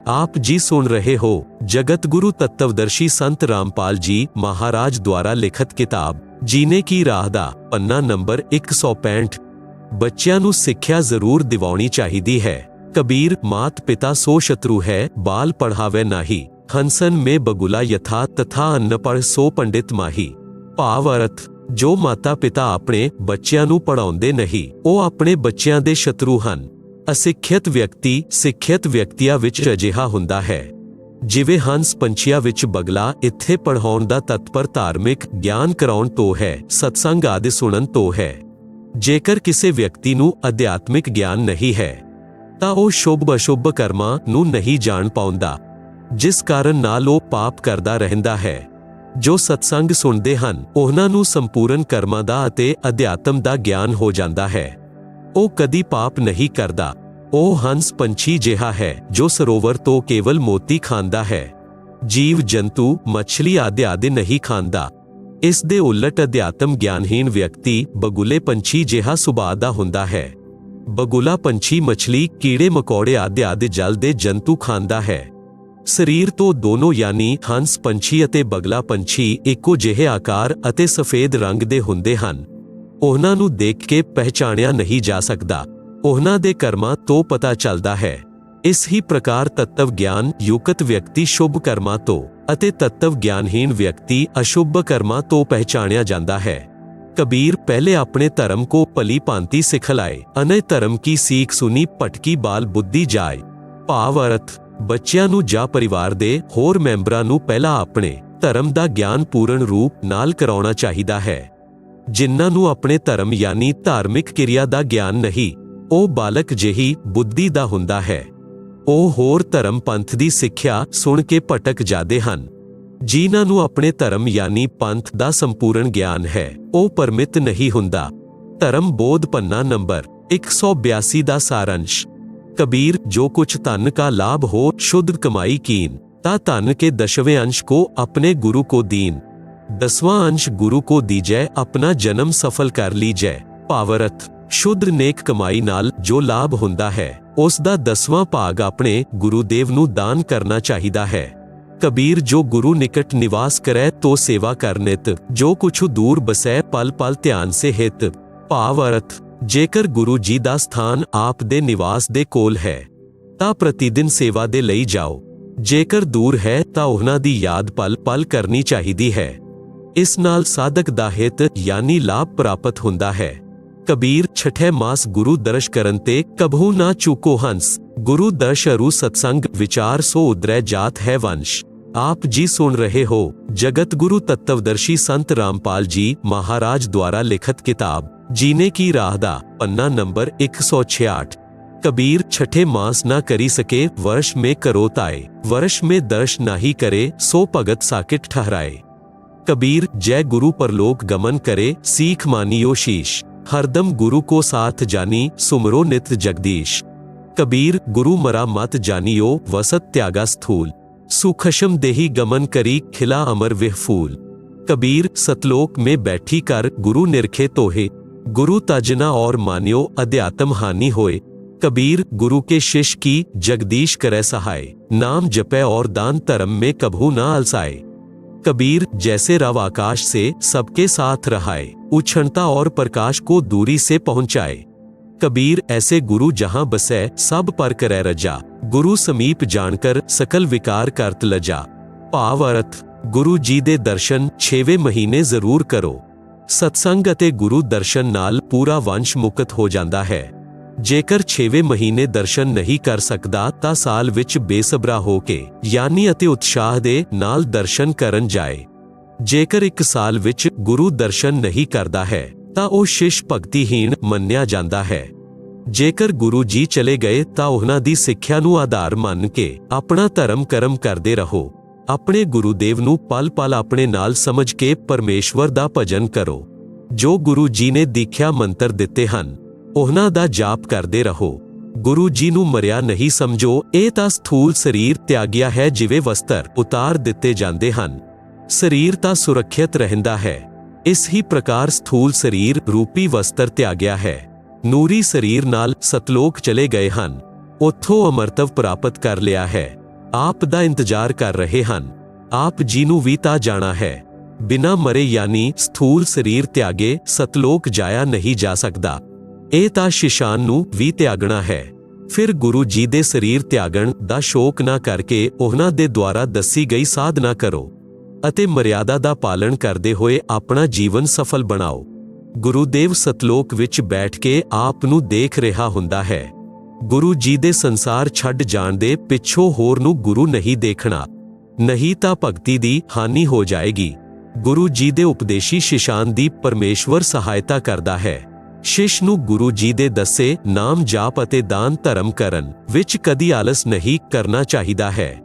आप जी सुन रहे हो जगत गुरु तत्वदर्शी संत रामपाल जी महाराज द्वारा लिखित किताब जीने की राह दा पन्ना नंबर 165। ਬੱਚਿਆਂ ਨੂੰ ਸਿੱਖਿਆ ਜ਼ਰੂਰ ਦਿਵਾਉਣੀ ਚਾਹੀਦੀ ਹੈ। कबीर मात पिता सो शत्रु है बाल पढ़ावे नाही, हंसन में बगुला यथा तथा अनपढ़ सो पंडित माही। भाव अर्थ जो माता पिता अपने बच्चों ਨੂੰ ਪੜਾਉਂਦੇ नहीं ਉਹ ਆਪਣੇ ਬੱਚਿਆਂ ਦੇ ਸ਼ਤਰੂ ਹਨ। ਅਸਿੱਖਿਅਤ ਵਿਅਕਤੀ ਸਿੱਖਿਅਤ ਵਿਅਕਤੀਆਂ ਵਿੱਚ ਅਜਿਹਾ ਹੁੰਦਾ ਹੈ। ਜਿਵੇਂ ਹੰਸ ਪੰਛੀਆਂ ਵਿੱਚ ਬਗਲਾ ਇੱਥੇ ਪੜਾਉਣ ਦਾ ਤਤਪਰ ਧਾਰਮਿਕ ਗਿਆਨ ਕਰਾਉਣ ਤੋਂ ਹੈ, ਸਤਸੰਗ ਆਦਿ ਸੁਣਨ ਤੋਂ ਹੈ। ਜੇਕਰ ਕਿਸੇ ਵਿਅਕਤੀ ਨੂੰ ਅਧਿਆਤਮਿਕ ਗਿਆਨ ਨਹੀਂ ਹੈ ਤਾਂ ਉਹ ਸ਼ੁਭ ਅਸ਼ੁਭ ਕਰਮਾਂ ਨੂੰ ਨਹੀਂ ਜਾਣ ਪਾਉਂਦਾ, ਜਿਸ ਕਾਰਨ ਨਾਲ ਉਹ ਪਾਪ ਕਰਦਾ ਰਹਿੰਦਾ ਹੈ। ਜੋ ਸਤਸੰਗ ਸੁਣਦੇ ਹਨ ਉਹਨਾਂ ਨੂੰ ਸੰਪੂਰਨ ਕਰਮਾਂ ਦਾ ਅਤੇ ਅਧਿਆਤਮ ਦਾ ਗਿਆਨ ਹੋ ਜਾਂਦਾ ਹੈ। ਉਹ ਕਦੀ ਪਾਪ ਨਹੀਂ ਕਰਦਾ। ਉਹ ਹੰਸ ਪੰਛੀ ਜਿਹਾ ਹੈ ਜੋ ਸਰੋਵਰ ਤੋਂ ਕੇਵਲ ਮੋਤੀ ਖਾਂਦਾ ਹੈ, ਜੀਵ ਜੰਤੂ ਮੱਛਲੀ ਆਦਿ ਨਹੀਂ ਖਾਂਦਾ। ਇਸ ਦੇ ਉਲਟ ਅਧਿਆਤਮ ਗਿਆਨਹੀਨ ਵਿਅਕਤੀ ਬਗੁਲੇ ਪੰਛੀ ਜਿਹਾ ਸੁਭਾਅ ਦਾ ਹੁੰਦਾ ਹੈ। ਬਗੁਲਾ ਪੰਛੀ ਮੱਛਲੀ ਕੀੜੇ ਮਕੌੜੇ ਆਦਿ ਜਲ ਦੇ ਜੰਤੂ ਖਾਂਦਾ ਹੈ। ਸਰੀਰ ਤੋਂ ਦੋਨੋਂ ਯਾਨੀ ਹੰਸ ਪੰਛੀ ਅਤੇ ਬਗਲਾ ਪੰਛੀ ਇੱਕੋ ਜਿਹੇ ਆਕਾਰ ਅਤੇ ਸਫੇਦ ਰੰਗ ਦੇ ਹੁੰਦੇ ਹਨ। ਉਹਨਾਂ ਨੂੰ ਦੇਖ ਕੇ ਪਹਿਚਾਣਿਆ ਨਹੀਂ ਜਾ ਸਕਦਾ, ਉਹਨਾਂ ਦੇ ਕਰਮਾਂ ਤੋਂ ਪਤਾ ਚੱਲਦਾ ਹੈ। ਇਸ ਹੀ ਪ੍ਰਕਾਰ ਤੱਤਵ ਗਿਆਨ ਯੁਕਤ ਵਿਅਕਤੀ ਸ਼ੁਭ ਕਰਮਾਂ ਤੋਂ ਅਤੇ ਤੱਤਵ ਗਿਆਨਹੀਨ ਵਿਅਕਤੀ ਅਸ਼ੁਭ ਕਰਮਾਂ ਤੋਂ ਪਹਿਚਾਣਿਆ ਜਾਂਦਾ ਹੈ। कबीर पहले अपने धर्म को भली भांति सिखलाए, अनय धर्म की सीख सुनी भटकी बाल बुद्धि जाए। भाव अर्थ ਬੱਚਿਆਂ ਨੂੰ ਜਾਂ ਪਰਿਵਾਰ ਦੇ ਹੋਰ ਮੈਂਬਰਾਂ ਨੂੰ ਪਹਿਲਾਂ ਆਪਣੇ ਧਰਮ ਦਾ ਗਿਆਨ ਪੂਰਨ ਰੂਪ ਨਾਲ ਕਰਾਉਣਾ ਚਾਹੀਦਾ ਹੈ। ਜਿਨ੍ਹਾਂ ਨੂੰ ਆਪਣੇ ਧਰਮ ਯਾਨੀ ਧਾਰਮਿਕ ਕਿਰਿਆ ਦਾ ਗਿਆਨ ਨਹੀਂ, ਉਹ ਬਾਲਕ ਜਿਹੀ ਬੁੱਧੀ ਦਾ ਹੁੰਦਾ ਹੈ। ਉਹ ਹੋਰ ਧਰਮ ਪੰਥ ਦੀ ਸਿੱਖਿਆ ਸੁਣ ਕੇ ਭਟਕ ਜਾਂਦੇ ਹਨ। ਜਿਨ੍ਹਾਂ ਨੂੰ ਆਪਣੇ ਧਰਮ ਯਾਨੀ ਪੰਥ ਦਾ ਸੰਪੂਰਨ ਗਿਆਨ ਹੈ, ਉਹ ਪਰਮਿਤ ਨਹੀਂ ਹੁੰਦਾ। ਧਰਮ ਬੋਧ ਪੰਨਾ ਨੰਬਰ 182 ਦਾ ਸਾਰਾਂਸ਼। कबीर जो कुछ धन का लाभ हो शुद्ध कमाई कीन, ता धन के 10वें अंश को अपने गुरु को दीन, 10वां अंश गुरु को दीजै अपना जन्म सफल कर लीजै। भावरथ शुद्ध नेक कमाई नाल जो लाभ हुंदा है उस दा 10वां भाग अपने गुरुदेव नू दान करना चाहिदा है। कबीर जो गुरु निकट निवास करे तो सेवा कर नित, जो कुछ दूर बसै पल पल ध्यान से हित। भावरथ ਜੇਕਰ ਗੁਰੂ ਜੀ ਦਾ ਸਥਾਨ ਆਪ ਦੇ ਨਿਵਾਸ ਦੇ ਕੋਲ ਹੈ ਤਾਂ ਪ੍ਰਤੀਦਿਨ ਸੇਵਾ ਦੇ ਲਈ ਜਾਓ। ਜੇਕਰ ਦੂਰ ਹੈ ਤਾਂ ਉਹਨਾਂ ਦੀ ਯਾਦ ਪਲ ਪਲ ਕਰਨੀ ਚਾਹੀਦੀ ਹੈ। ਇਸ ਨਾਲ ਸਾਧਕ ਦਾ ਹਿਤ ਯਾਨੀ ਲਾਭ ਪ੍ਰਾਪਤ ਹੁੰਦਾ ਹੈ। ਕਬੀਰ ਛਠੇ ਮਾਸ ਗੁਰੂ ਦਰਸ਼ ਕਰਨ ਤੇ ਕਬਹੂ ਨਾ ਚੂਕੋ ਹੰਸ, ਗੁਰੂ ਦਰਸ਼ ਅਰੂ ਸਤਸੰਗ ਵਿਚਾਰ ਸੋ ਉਦਰੈ ਜਾਤ ਹੈ ਵੰਸ਼। आप जी सुन रहे हो जगत गुरु तत्वदर्शी संत रामपाल जी महाराज द्वारा लिखित किताब जीने की राह दा पन्ना नंबर 166। कबीर छठे मास ना करी सके वर्ष में करो ताए, वर्ष में दर्श नाही करे सो भगत साकिट ठहराए। कबीर जय गुरु परलोक गमन करे सीख मानियो शीश, हरदम गुरु को साथ जानी सुमरो नित जगदीश। कबीर गुरु मरा मत जानियो वसत त्यागा स्थूल, सुखशम देही गमन करी खिला अमर विह फूल। कबीर सतलोक में बैठी कर गुरु निरखे तोहे, गुरु तजना और मान्यो अध्यात्म हानि होए। कबीर गुरु के शिष्य की जगदीश करे सहाय, नाम जपे और दान धर्म में कभू ना अलसाए। कबीर जैसे रव आकाश से सबके साथ रहाए, उछणता और प्रकाश को दूरी से पहुंचाए। कबीर ऐसे गुरु जहां बसै सब पर करे रजा, गुरु समीप जानकर सकल विकार करत लजा। भाव अर्थ गुरु जी दे दर्शन 6वें महीने जरूर करो। सत्संग ਅਤੇ गुरु दर्शन नाल पूरा वंश मुक्त हो जाता है। ਜੇਕਰ 6ਵੇਂ ਮਹੀਨੇ ਦਰਸ਼ਨ ਨਹੀਂ ਕਰ ਸਕਦਾ ਤਾਂ ਸਾਲ ਵਿੱਚ ਬੇਸਬਰਾ ਹੋ ਕੇ ਯਾਨੀ ਅਤੇ ਉਤਸ਼ਾਹ ਦੇ ਨਾਲ ਦਰਸ਼ਨ ਕਰਨ ਜਾਏ। ਜੇਕਰ ਇੱਕ ਸਾਲ ਵਿੱਚ ਗੁਰੂ ਦਰਸ਼ਨ ਨਹੀਂ ਕਰਦਾ ਹੈ ਤਾਂ ਉਹ ਸ਼ਿਸ਼ ਭਗਤੀਹੀਣ ਮੰਨਿਆ ਜਾਂਦਾ ਹੈ। ਜੇਕਰ ਗੁਰੂ ਜੀ ਚਲੇ ਗਏ ਤਾਂ ਉਹਨਾਂ ਦੀ ਸਿੱਖਿਆ ਨੂੰ ਆਧਾਰ ਮੰਨ ਕੇ ਆਪਣਾ ਧਰਮ ਕਰਮ ਕਰਦੇ ਰਹੋ। ਆਪਣੇ ਗੁਰੂਦੇਵ ਨੂੰ ਪਲ ਪਲ ਆਪਣੇ ਨਾਲ ਸਮਝ ਕੇ ਪਰਮੇਸ਼ਵਰ ਦਾ ਭਜਨ ਕਰੋ। ਜੋ ਗੁਰੂ ਜੀ ਨੇ ਦੀਖਿਆ ਮੰਤਰ ਦਿੱਤੇ ਹਨ ਉਹਨਾਂ ਦਾ ਜਾਪ ਕਰਦੇ ਰਹੋ। ਗੁਰੂ ਜੀ ਨੂੰ ਮਰਿਆ ਨਹੀਂ ਸਮਝੋ, ਇਹ ਤਾਂ ਸਥੂਲ ਸਰੀਰ ਤਿਆਗਿਆ ਹੈ। ਜਿਵੇਂ ਵਸਤਰ ਉਤਾਰ ਦਿੱਤੇ ਜਾਂਦੇ ਹਨ, ਸਰੀਰ ਤਾਂ ਸੁਰੱਖਿਅਤ ਰਹਿੰਦਾ ਹੈ, ਇਸ ਹੀ ਪ੍ਰਕਾਰ ਸਥੂਲ ਸਰੀਰ ਰੂਪੀ ਵਸਤਰ ਤਿਆਗਿਆ ਹੈ। ਨੂਰੀ ਸਰੀਰ ਨਾਲ ਸਤਲੋਕ ਚਲੇ ਗਏ ਹਨ, ਉੱਥੋਂ ਅਮਰਤਵ ਪ੍ਰਾਪਤ ਕਰ ਲਿਆ ਹੈ। ਆਪ ਦਾ ਇੰਤਜ਼ਾਰ ਕਰ ਰਹੇ ਹਨ। ਆਪ ਜੀ ਨੂੰ ਵੀ ਤਾਂ ਜਾਣਾ ਹੈ। ਬਿਨਾਂ ਮਰੇ ਯਾਨੀ ਸਥੂਲ ਸਰੀਰ ਤਿਆਗੇ ਸਤਲੋਕ ਜਾਇਆ ਨਹੀਂ ਜਾ ਸਕਦਾ। ਇਹ ਤਾਂ ਸ਼ੀਸ਼ਾਨ ਨੂੰ ਵੀ ਤਿਆਗਣਾ ਹੈ। ਫਿਰ ਗੁਰੂ ਜੀ ਦੇ ਸਰੀਰ ਤਿਆਗਣ ਦਾ ਸ਼ੋਕ ਨਾ ਕਰਕੇ ਉਹਨਾਂ ਦੇ ਦੁਆਰਾ ਦੱਸੀ ਗਈ ਸਾਧਨਾ ਕਰੋ ਅਤੇ ਮਰਿਆਦਾ ਦਾ ਪਾਲਣ ਕਰਦੇ ਹੋਏ ਆਪਣਾ ਜੀਵਨ ਸਫਲ ਬਣਾਓ। ਗੁਰੂਦੇਵ ਸਤਲੋਕ ਵਿੱਚ ਬੈਠ ਕੇ ਆਪ ਨੂੰ ਦੇਖ ਰਿਹਾ ਹੁੰਦਾ ਹੈ। ਗੁਰੂ ਜੀ ਦੇ ਸੰਸਾਰ ਛੱਡ ਜਾਣ ਦੇ ਪਿੱਛੋਂ ਹੋਰ ਨੂੰ ਗੁਰੂ ਨਹੀਂ ਦੇਖਣਾ, ਨਹੀਂ ਤਾਂ ਭਗਤੀ ਦੀ ਹਾਨੀ ਹੋ ਜਾਏਗੀ। ਗੁਰੂ ਜੀ ਦੇ ਉਪਦੇਸ਼ੀ ਸ਼ੀਸ਼ਾਨ ਦੀ ਪਰਮੇਸ਼ਵਰ ਸਹਾਇਤਾ ਕਰਦਾ ਹੈ। ਸ਼ਿਸ਼ ਨੂੰ ਗੁਰੂ ਜੀ ਦੇ ਦੱਸੇ ਨਾਮ ਜਾਪ ਅਤੇ ਦਾਨ ਧਰਮ ਕਰਨ ਵਿੱਚ ਕਦੀ ਆਲਸ ਨਹੀਂ ਕਰਨਾ ਚਾਹੀਦਾ ਹੈ।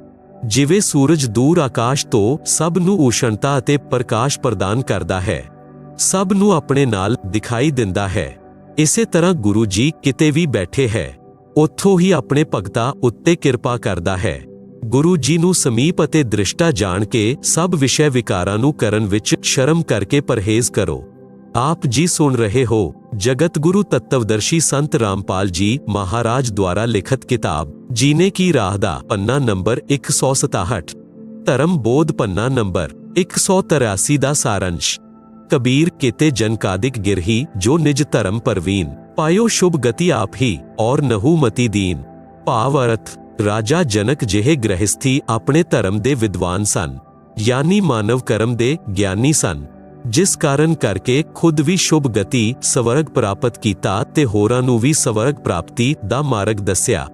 ਜਿਵੇਂ ਸੂਰਜ ਦੂਰ ਆਕਾਸ਼ ਤੋਂ ਸਭ ਨੂੰ ਊਸ਼ਣਤਾ ਅਤੇ ਪ੍ਰਕਾਸ਼ ਪ੍ਰਦਾਨ ਕਰਦਾ ਹੈ, ਸਭ ਨੂੰ ਆਪਣੇ ਨਾਲ ਦਿਖਾਈ ਦਿੰਦਾ ਹੈ, ਇਸੇ ਤਰ੍ਹਾਂ ਗੁਰੂ ਜੀ ਕਿਤੇ ਵੀ ਬੈਠੇ ਹੈ, ਉੱਥੋਂ ਹੀ ਆਪਣੇ ਭਗਤਾਂ ਉੱਤੇ ਕਿਰਪਾ ਕਰਦਾ ਹੈ। ਗੁਰੂ ਜੀ ਨੂੰ ਸਮੀਪ ਅਤੇ ਦ੍ਰਿਸ਼ਟਾ ਜਾਣ ਕੇ ਸਭ ਵਿਸ਼ੇ ਵਿਕਾਰਾਂ ਨੂੰ ਕਰਨ ਵਿੱਚ ਸ਼ਰਮ ਕਰਕੇ ਪਰਹੇਜ਼ ਕਰੋ। ਆਪ ਜੀ ਸੁਣ ਰਹੇ ਹੋ ਜਗਤ ਗੁਰੂ ਤੱਤਵਦਰਸ਼ੀ ਸੰਤ ਰਾਮਪਾਲ ਜੀ ਮਹਾਰਾਜ ਦੁਆਰਾ ਲਿਖਤ ਕਿਤਾਬ ਜੀਨੇ ਕੀ ਰਾਹ ਦਾ ਪੰਨਾ ਨੰਬਰ 167, ਧਰਮ ਬੋਧ ਪੰਨਾ ਨੰਬਰ 183 ਦਾ ਸਾਰੰਸ਼। ਕਬੀਰ ਕੀਤੇ ਜਨਕਾਦਿਕ ਗਿਰਹੀ ਜੋ ਨਿਜ ਧਰਮ ਪਰਵੀਨ, ਪਾਇਓ ਸ਼ੁਭ ਗਤੀ ਆਪ ਹੀ ਔਰ ਨਹੂ ਮਤੀ ਦੀਨ। ਭਾਵ ਅਰਥ, ਰਾਜਾ ਜਨਕ ਜਿਹੇ ਗ੍ਰਹਿਸਥੀ ਆਪਣੇ ਧਰਮ ਦੇ ਵਿਦਵਾਨ ਸਨ, ਯਾਨੀ ਮਾਨਵ ਕਰਮ ਦੇ ਗਿਆਨੀ ਸਨ, ਜਿਸ ਕਾਰਨ ਕਰਕੇ ਖੁਦ ਵੀ ਸ਼ੁਭ ਗਤੀ ਸਵਰਗ ਪ੍ਰਾਪਤ ਕੀਤਾ ਤੇ ਹੋਰਾਂ ਨੂੰ ਵੀ ਸਵਰਗ ਪ੍ਰਾਪਤੀ ਦਾ ਮਾਰਗ ਦੱਸਿਆ।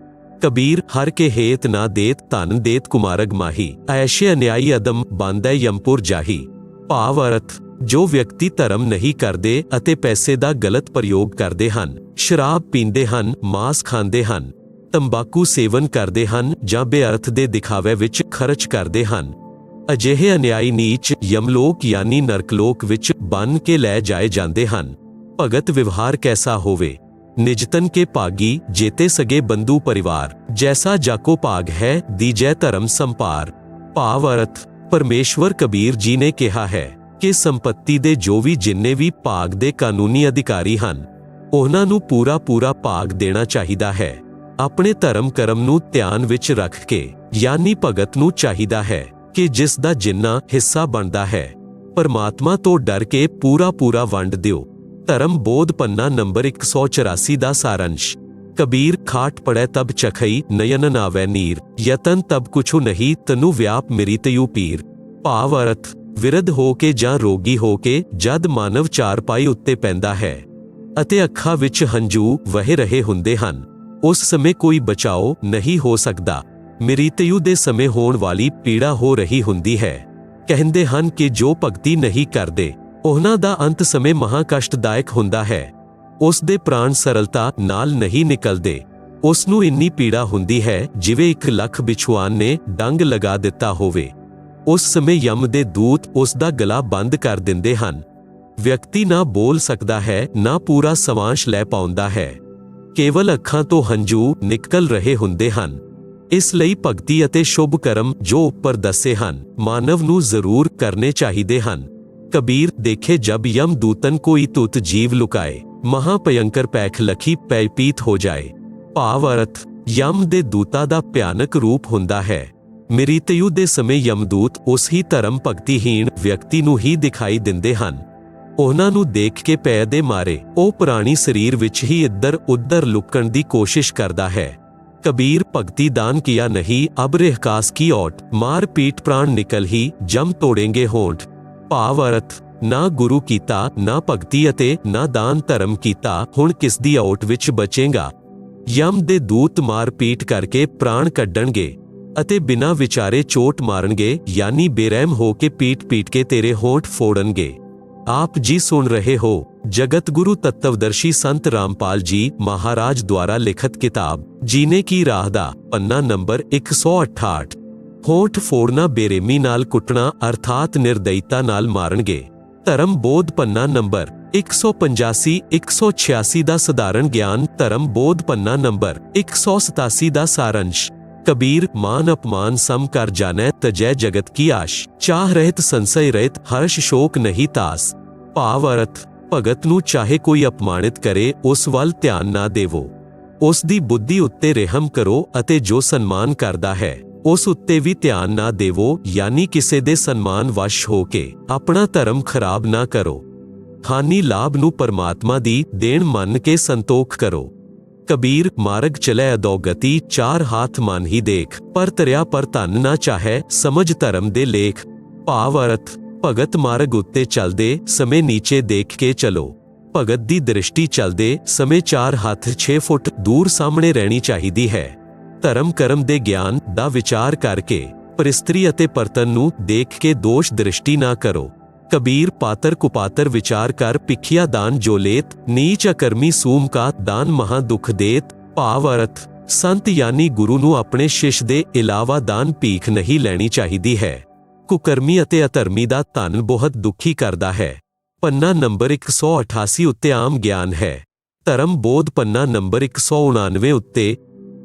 ਕਬੀਰ ਹਰ ਕੇ ਹੇਤ ਨਾ ਦੇਤ ਧਨ ਦੇਤ ਕੁਮਾਰਗ ਮਾਹੀ, ਐਸ਼ੇ ਅਨਿਆਈ ਅਦਮ ਬਾਂਧੈ ਯਮਪੁਰ ਜਾਹੀ। ਭਾਵ ਅਰਥ, ਜੋ ਵਿਅਕਤੀ ਧਰਮ ਨਹੀਂ ਕਰਦੇ ਅਤੇ ਪੈਸੇ ਦਾ ਗਲਤ ਪ੍ਰਯੋਗ ਕਰਦੇ ਹਨ, ਸ਼ਰਾਬ ਪੀਂਦੇ ਹਨ, ਮਾਸ ਖਾਂਦੇ ਹਨ, ਤੰਬਾਕੂ ਸੇਵਨ ਕਰਦੇ ਹਨ ਜਾਂ ਬੇਅਰਥ ਦੇ ਦਿਖਾਵੇ ਵਿੱਚ ਖਰਚ ਕਰਦੇ ਹਨ, ਅਜਿਹੇ ਅਨਿਆਈ ਨੀਚ ਯਮਲੋਕ ਯਾਨੀ ਨਰਕਲੋਕ ਵਿੱਚ ਬੰਨ ਕੇ ਲੈ ਜਾਏ ਜਾਂਦੇ ਹਨ। ਭਗਤ ਵਿਵਹਾਰ ਕੈਸਾ ਹੋਵੇ, ਨਿਜਤਨ ਕੇ ਭਾਗੀ ਜੇਤੇ ਸਗੇ ਬੰਧੂ ਪਰਿਵਾਰ, ਜੈਸਾ ਜਾਕੋ ਭਾਗ ਹੈ ਦੀਜੈ ਧਰਮ ਸੰਪਾਰ। ਭਾਵ ਅਰਥ, ਪਰਮੇਸ਼ਵਰ ਕਬੀਰ ਜੀ ਨੇ ਕਿਹਾ ਹੈ ਕਿ ਸੰਪत्ति ਦੇ ਜੋ ਵੀ ਜਿੰਨੇ ਵੀ ਭਾਗ ਦੇ ਕਾਨੂੰਨੀ ਅਧਿਕਾਰੀ ਹਨ, ਉਹਨਾਂ ਨੂੰ ਪੂਰਾ ਭਾਗ ਦੇਣਾ ਚਾਹੀਦਾ ਹੈ। ਆਪਣੇ ਧਰਮ ਕਰਮ ਨੂੰ ਧਿਆਨ ਵਿੱਚ ਰੱਖ ਕੇ ਯਾਨੀ ਭਗਤ ਨੂੰ ਚਾਹੀਦਾ ਹੈ ਕਿ ਜਿਸ ਦਾ ਜਿੰਨਾ ਹਿੱਸਾ ਬਣਦਾ ਹੈ, ਪਰਮਾਤਮਾ ਤੋਂ ਡਰ ਕੇ ਪੂਰਾ ਵੰਡ ਦਿਓ। ਧਰਮ ਬੋਧ ਪੰਨਾ ਨੰਬਰ 184 ਦਾ ਸਾਰੰਸ਼। ਕਬੀਰ ਖਾਟ ਪੜੈ ਤਬ ਚਖਈ ਨਯਨ ਨਾਵੈ ਨੀਰ, ਯਤਨ ਤਬ ਕੁਛੁ ਨਹੀਂ ਤਨੂ ਵਿਆਪ ਮਿਰੀਤਯੂ ਪੀਰ। ਭਾਵ ਅਰਥ, ਵਿਰਧ ਹੋ ਕੇ ਜਾਂ ਰੋਗੀ ਹੋ ਕੇ ਜਦ ਮਾਨਵ ਚਾਰਪਾਈ ਉੱਤੇ ਪੈਂਦਾ ਹੈ ਅਤੇ ਅੱਖਾਂ ਵਿੱਚ ਹੰਝੂ ਵਹਿ ਰਹੇ ਹੁੰਦੇ ਹਨ, ਉਸ ਸਮੇਂ ਕੋਈ ਬਚਾਓ ਨਹੀਂ ਹੋ ਸਕਦਾ। ਮਿਰੀਤਯੂ ਦੇ ਸਮੇਂ ਹੋਣ ਵਾਲੀ ਪੀੜਾ ਹੋ ਰਹੀ ਹੁੰਦੀ ਹੈ। ਕਹਿੰਦੇ ਹਨ ਕਿ ਜੋ ਭਗਤੀ ਨਹੀਂ ਕਰਦੇ, ਉਹਨਾਂ ਦਾ ਅੰਤ ਸਮੇਂ ਮਹਾ ਕਸ਼ਟਦਾਇਕ ਹੁੰਦਾ ਹੈ। ਉਸ ਦੇ ਪ੍ਰਾਣ ਸਰਲਤਾ ਨਾਲ ਨਹੀਂ ਨਿਕਲਦੇ। ਉਸ ਨੂੰ ਇੰਨੀ ਪੀੜਾ ਹੁੰਦੀ ਹੈ ਜਿਵੇਂ 1 ਲੱਖ ਬਿਛੂਆਨ ਨੇ ਡੰਗ ਲਗਾ ਦਿੱਤਾ ਹੋਵੇ। ਉਸ ਸਮੇਂ ਯਮ ਦੇ ਦੂਤ ਉਸ ਦਾ ਗਲਾ ਬੰਦ ਕਰ ਦਿੰਦੇ ਹਨ। ਵਿਅਕਤੀ ਨਾ ਬੋਲ ਸਕਦਾ ਹੈ, ਨਾ ਪੂਰਾ ਸਵਾਂਸ਼ ਲੈ ਪਾਉਂਦਾ ਹੈ। ਕੇਵਲ ਅੱਖਾਂ ਤੋਂ ਹੰਝੂ ਨਿਕਲ ਰਹੇ ਹੁੰਦੇ ਹਨ। ਇਸ ਲਈ ਭਗਤੀ ਅਤੇ ਸ਼ੁਭ ਕਰਮ ਜੋ ਉੱਪਰ ਦੱਸੇ ਹਨ, ਮਾਨਵ ਨੂੰ ਜ਼ਰੂਰ ਕਰਨੇ ਚਾਹੀਦੇ ਹਨ। ਕਬੀਰ ਦੇਖੇ ਜਬ ਯਮ ਦੂਤਨ ਕੋਈ ਤੁਤ ਜੀਵ ਲੁਕਾਏ, ਮਹਾ ਭਯੰਕਰ ਪੈਖ ਲਖੀ ਪੈ ਪੀਤ ਹੋ ਜਾਏ। ਭਾਵ ਅਰਥ, ਯਮ ਦੇ ਦੂਤਾ ਦਾ ਭਿਆਨਕ ਰੂਪ ਹੁੰਦਾ ਹੈ। ਮਿਰੀਤਯੂ ਦੇ ਸਮੇਂ ਯਮਦੂਤ ਉਸ ਹੀ ਧਰਮ ਭਗਤੀਹੀਣ ਵਿਅਕਤੀ ਨੂੰ ਹੀ ਦਿਖਾਈ ਦਿੰਦੇ ਹਨ। ਉਹਨਾਂ ਨੂੰ ਦੇਖ ਕੇ ਭੈ ਦੇ ਮਾਰੇ ਉਹ ਪੁਰਾਣੀ ਸਰੀਰ ਵਿੱਚ ਹੀ ਇੱਧਰ ਉੱਧਰ ਲੁਕਣ ਦੀ ਕੋਸ਼ਿਸ਼ ਕਰਦਾ ਹੈ। कबीर भक्ति दान किया नहीं अब रहकास की ओट, मार पीट प्राण निकल ही जम तोड़ेंगे होंठ। भाव अर्थ, ना गुरु कीता ना भगती अते ना दान धर्म कीता, हुण किस दी ओट विच बचेगा। यम दे दूत मार पीट करके प्राण कड्डणगे ਅਤੇ ਬਿਨਾਂ ਵਿਚਾਰੇ ਚੋਟ ਮਾਰਨਗੇ, ਯਾਨੀ ਬੇਰਹਿਮ ਹੋ ਕੇ ਪੀਟ ਕੇ ਤੇਰੇ ਹੋਂਠ ਫੋੜਨਗੇ। आप जी सुन रहे हो जगत गुरु तत्वदर्शी संत रामपाल जी महाराज द्वारा लिखित किताब जीने की राह दा पन्ना नंबर 168। होंठ फोड़ना बेरेमी नाल कुटना अर्थात निर्दयता नाल मारनगे। धर्म बोध पन्ना नंबर 185 186 दा सधारण ज्ञान, धर्म बोध पन्ना नंबर 187 दा सारंश। कबीर मान अपमान सम कर जानै तजै जगत की आश, चाह रहित संशय रहित हर्ष शोक नहीं तास। भाव अर्थ, भगत नूं चाहे कोई अपमानित करे उस वल ध्यान ना देवो, उस दी बुद्धि उत्ते रहम करो अते जो सन्मान करदा है ਉਸ ਉੱਤੇ ਵੀ ਧਿਆਨ ਨਾ ਦੇਵੋ, ਯਾਨੀ ਕਿਸੇ ਦੇ ਸਨਮਾਨ ਵਸ਼ ਹੋ ਕੇ ਆਪਣਾ ਧਰਮ ਖਰਾਬ ਨਾ ਕਰੋ। ਹਾਨੀ ਲਾਭ ਨੂੰ ਪਰਮਾਤਮਾ ਦੀ ਦੇਣ ਮੰਨ ਕੇ ਸੰਤੋਖ ਕਰੋ। ਕਬੀਰ ਮਾਰਗ ਚਲੈ ਅਦੋਗਤੀ, ਚਾਰ ਹਾਥ ਮਨ ਹੀ ਦੇਖ, ਪਰ ਤਰਿਆ ਪਰ ਧਨ ਨਾ ਚਾਹੈ, ਸਮਝ ਧਰਮ ਦੇ ਲੇਖ। ਭਾਵ ਅਰਥ, ਭਗਤ ਮਾਰਗ ਉੱਤੇ ਚੱਲਦੇ ਸਮੇਂ ਨੀਚੇ ਦੇਖ ਕੇ ਚਲੋ। ਭਗਤ ਦੀ ਦ੍ਰਿਸ਼ਟੀ ਚੱਲਦੇ ਸਮੇਂ 4 ਹੱਥ 6 ਫੁੱਟ ਦੂਰ ਸਾਹਮਣੇ ਰਹਿਣੀ ਚਾਹੀਦੀ ਹੈ। ਧਰਮ ਕਰਮ ਦੇ ਗਿਆਨ ਦਾ ਵਿਚਾਰ ਕਰਕੇ ਪਰਿਸਤਰੀ ਅਤੇ ਪਰਤਨ ਨੂੰ ਦੇਖ ਕੇ ਦੋਸ਼ ਦ੍ਰਿਸ਼ਟੀ ਨਾ ਕਰੋ। ਕਬੀਰ ਪਾਤਰ ਕੁਪਾਤਰ ਵਿਚਾਰ ਕਰ, ਪਿਖਿਆ ਦਾਨ ਜੋ ਲੇਤ, ਨੀਚ ਅਕਰਮੀ ਸੂਮ ਕਾ ਦਾਨ ਮਹਾ ਦੁਖ ਦੇਤ। ਭਾਵ ਅਰਥ, ਸੰਤ ਯਾਨੀ ਗੁਰੂ ਨੂੰ ਆਪਣੇ ਸ਼ਿਸ਼ ਦੇ ਇਲਾਵਾ ਦਾਨ ਭੀਖ ਨਹੀਂ ਲੈਣੀ ਚਾਹੀਦੀ ਹੈ। ਕੁਕਰਮੀ ਅਤੇ ਅਧਰਮੀ ਦਾ ਧਨ ਬਹੁਤ ਦੁਖੀ ਕਰਦਾ ਹੈ। ਪੰਨਾ ਨੰਬਰ 188 ਉੱਤੇ ਆਮ ਗਿਆਨ ਹੈ। ਧਰਮ ਬੋਧ ਪੰਨਾ ਨੰਬਰ 199 ਉੱਤੇ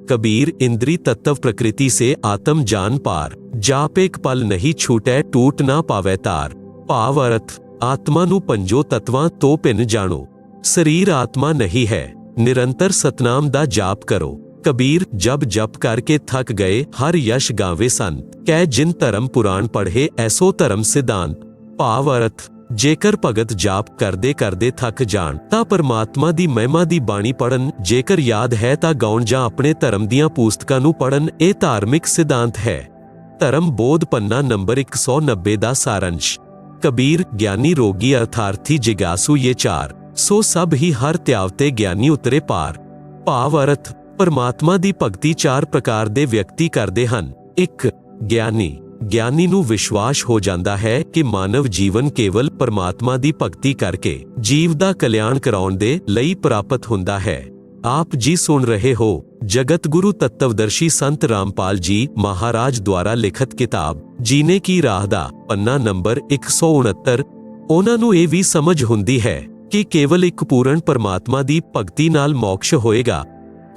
कबीर इंद्री तत्व प्रकृति से आत्म जान पार, जाप एक पल नहीं छूटै टूट ना पावै तार। भाव अर्थ, आत्मा नू पंजो तत्वां तो भिन्न जानो, शरीर आत्मा नहीं है। निरंतर सतनाम दा जाप करो। कबीर जब जप करके थक गए हर यश गावे संत, कह जिन धर्म पुराण पढ़े ऐसो धर्म सिद्धांत। भाव अर्थ, ਜੇਕਰ ਭਗਤ ਜਾਪ ਕਰਦੇ ਕਰਦੇ ਥੱਕ ਜਾਣ ਤਾਂ ਪਰਮਾਤਮਾ ਦੀ ਮਹਿਮਾ ਦੀ ਬਾਣੀ ਪੜਨ, ਜੇਕਰ ਯਾਦ ਹੈ ਤਾਂ ਗਾਉਣ ਜਾਂ ਆਪਣੇ ਧਰਮ ਦੀਆਂ ਪੁਸਤਕਾਂ ਨੂੰ ਪੜਨ। ਇਹ ਧਾਰਮਿਕ ਸਿਧਾਂਤ ਹੈ। ਧਰਮ ਬੋਧ ਪੰਨਾ ਨੰਬਰ 190 ਦਾ ਸਾਰੰਸ਼। ਕਬੀਰ ਗਿਆਨੀ ਰੋਗੀ ਅਰਥਾਰਥੀ ਜਿਗਾਸੂ ਇਹ ਚਾਰ, ਸੋ ਸਭ ਹੀ ਹਰ ਧਿਆਵਤੇ ਗਿਆਨੀ ਉਤਰੇ ਪਾਰ। ਭਾਵ ਅਰਥ, ਪਰਮਾਤਮਾ ਦੀ ਭਗਤੀ 4 ਪ੍ਰਕਾਰ ਦੇ ਵਿਅਕਤੀ ਕਰਦੇ ਹਨ। 1 ਗਿਆਨੀ, ਗਿਆਨੀ ਨੂੰ ਵਿਸ਼ਵਾਸ ਹੋ ਜਾਂਦਾ ਹੈ ਕਿ ਮਾਨਵ ਜੀਵਨ ਕੇਵਲ ਪਰਮਾਤਮਾ ਦੀ ਭਗਤੀ ਕਰਕੇ ਜੀਵ ਦਾ ਕਲਿਆਣ ਕਰਾਉਣ ਦੇ ਲਈ ਪ੍ਰਾਪਤ ਹੁੰਦਾ ਹੈ। ਆਪ ਜੀ ਸੁਣ ਰਹੇ ਹੋ ਜਗਤ ਗੁਰੂ ਤਤਵਦਰਸ਼ੀ ਸੰਤ ਰਾਮਪਾਲ ਜੀ ਮਹਾਰਾਜ ਦੁਆਰਾ ਲਿਖਤ ਕਿਤਾਬ ਜੀਨੇ ਕੀ ਰਾਹ ਦਾ ਪੰਨਾ ਨੰਬਰ 169। ਉਹਨਾਂ ਨੂੰ ਇਹ ਵੀ ਸਮਝ ਹੁੰਦੀ ਹੈ ਕਿ ਕੇਵਲ ਇੱਕ ਪੂਰਨ ਪਰਮਾਤਮਾ ਦੀ ਭਗਤੀ ਨਾਲ ਮੋਕਸ਼ ਹੋਏਗਾ।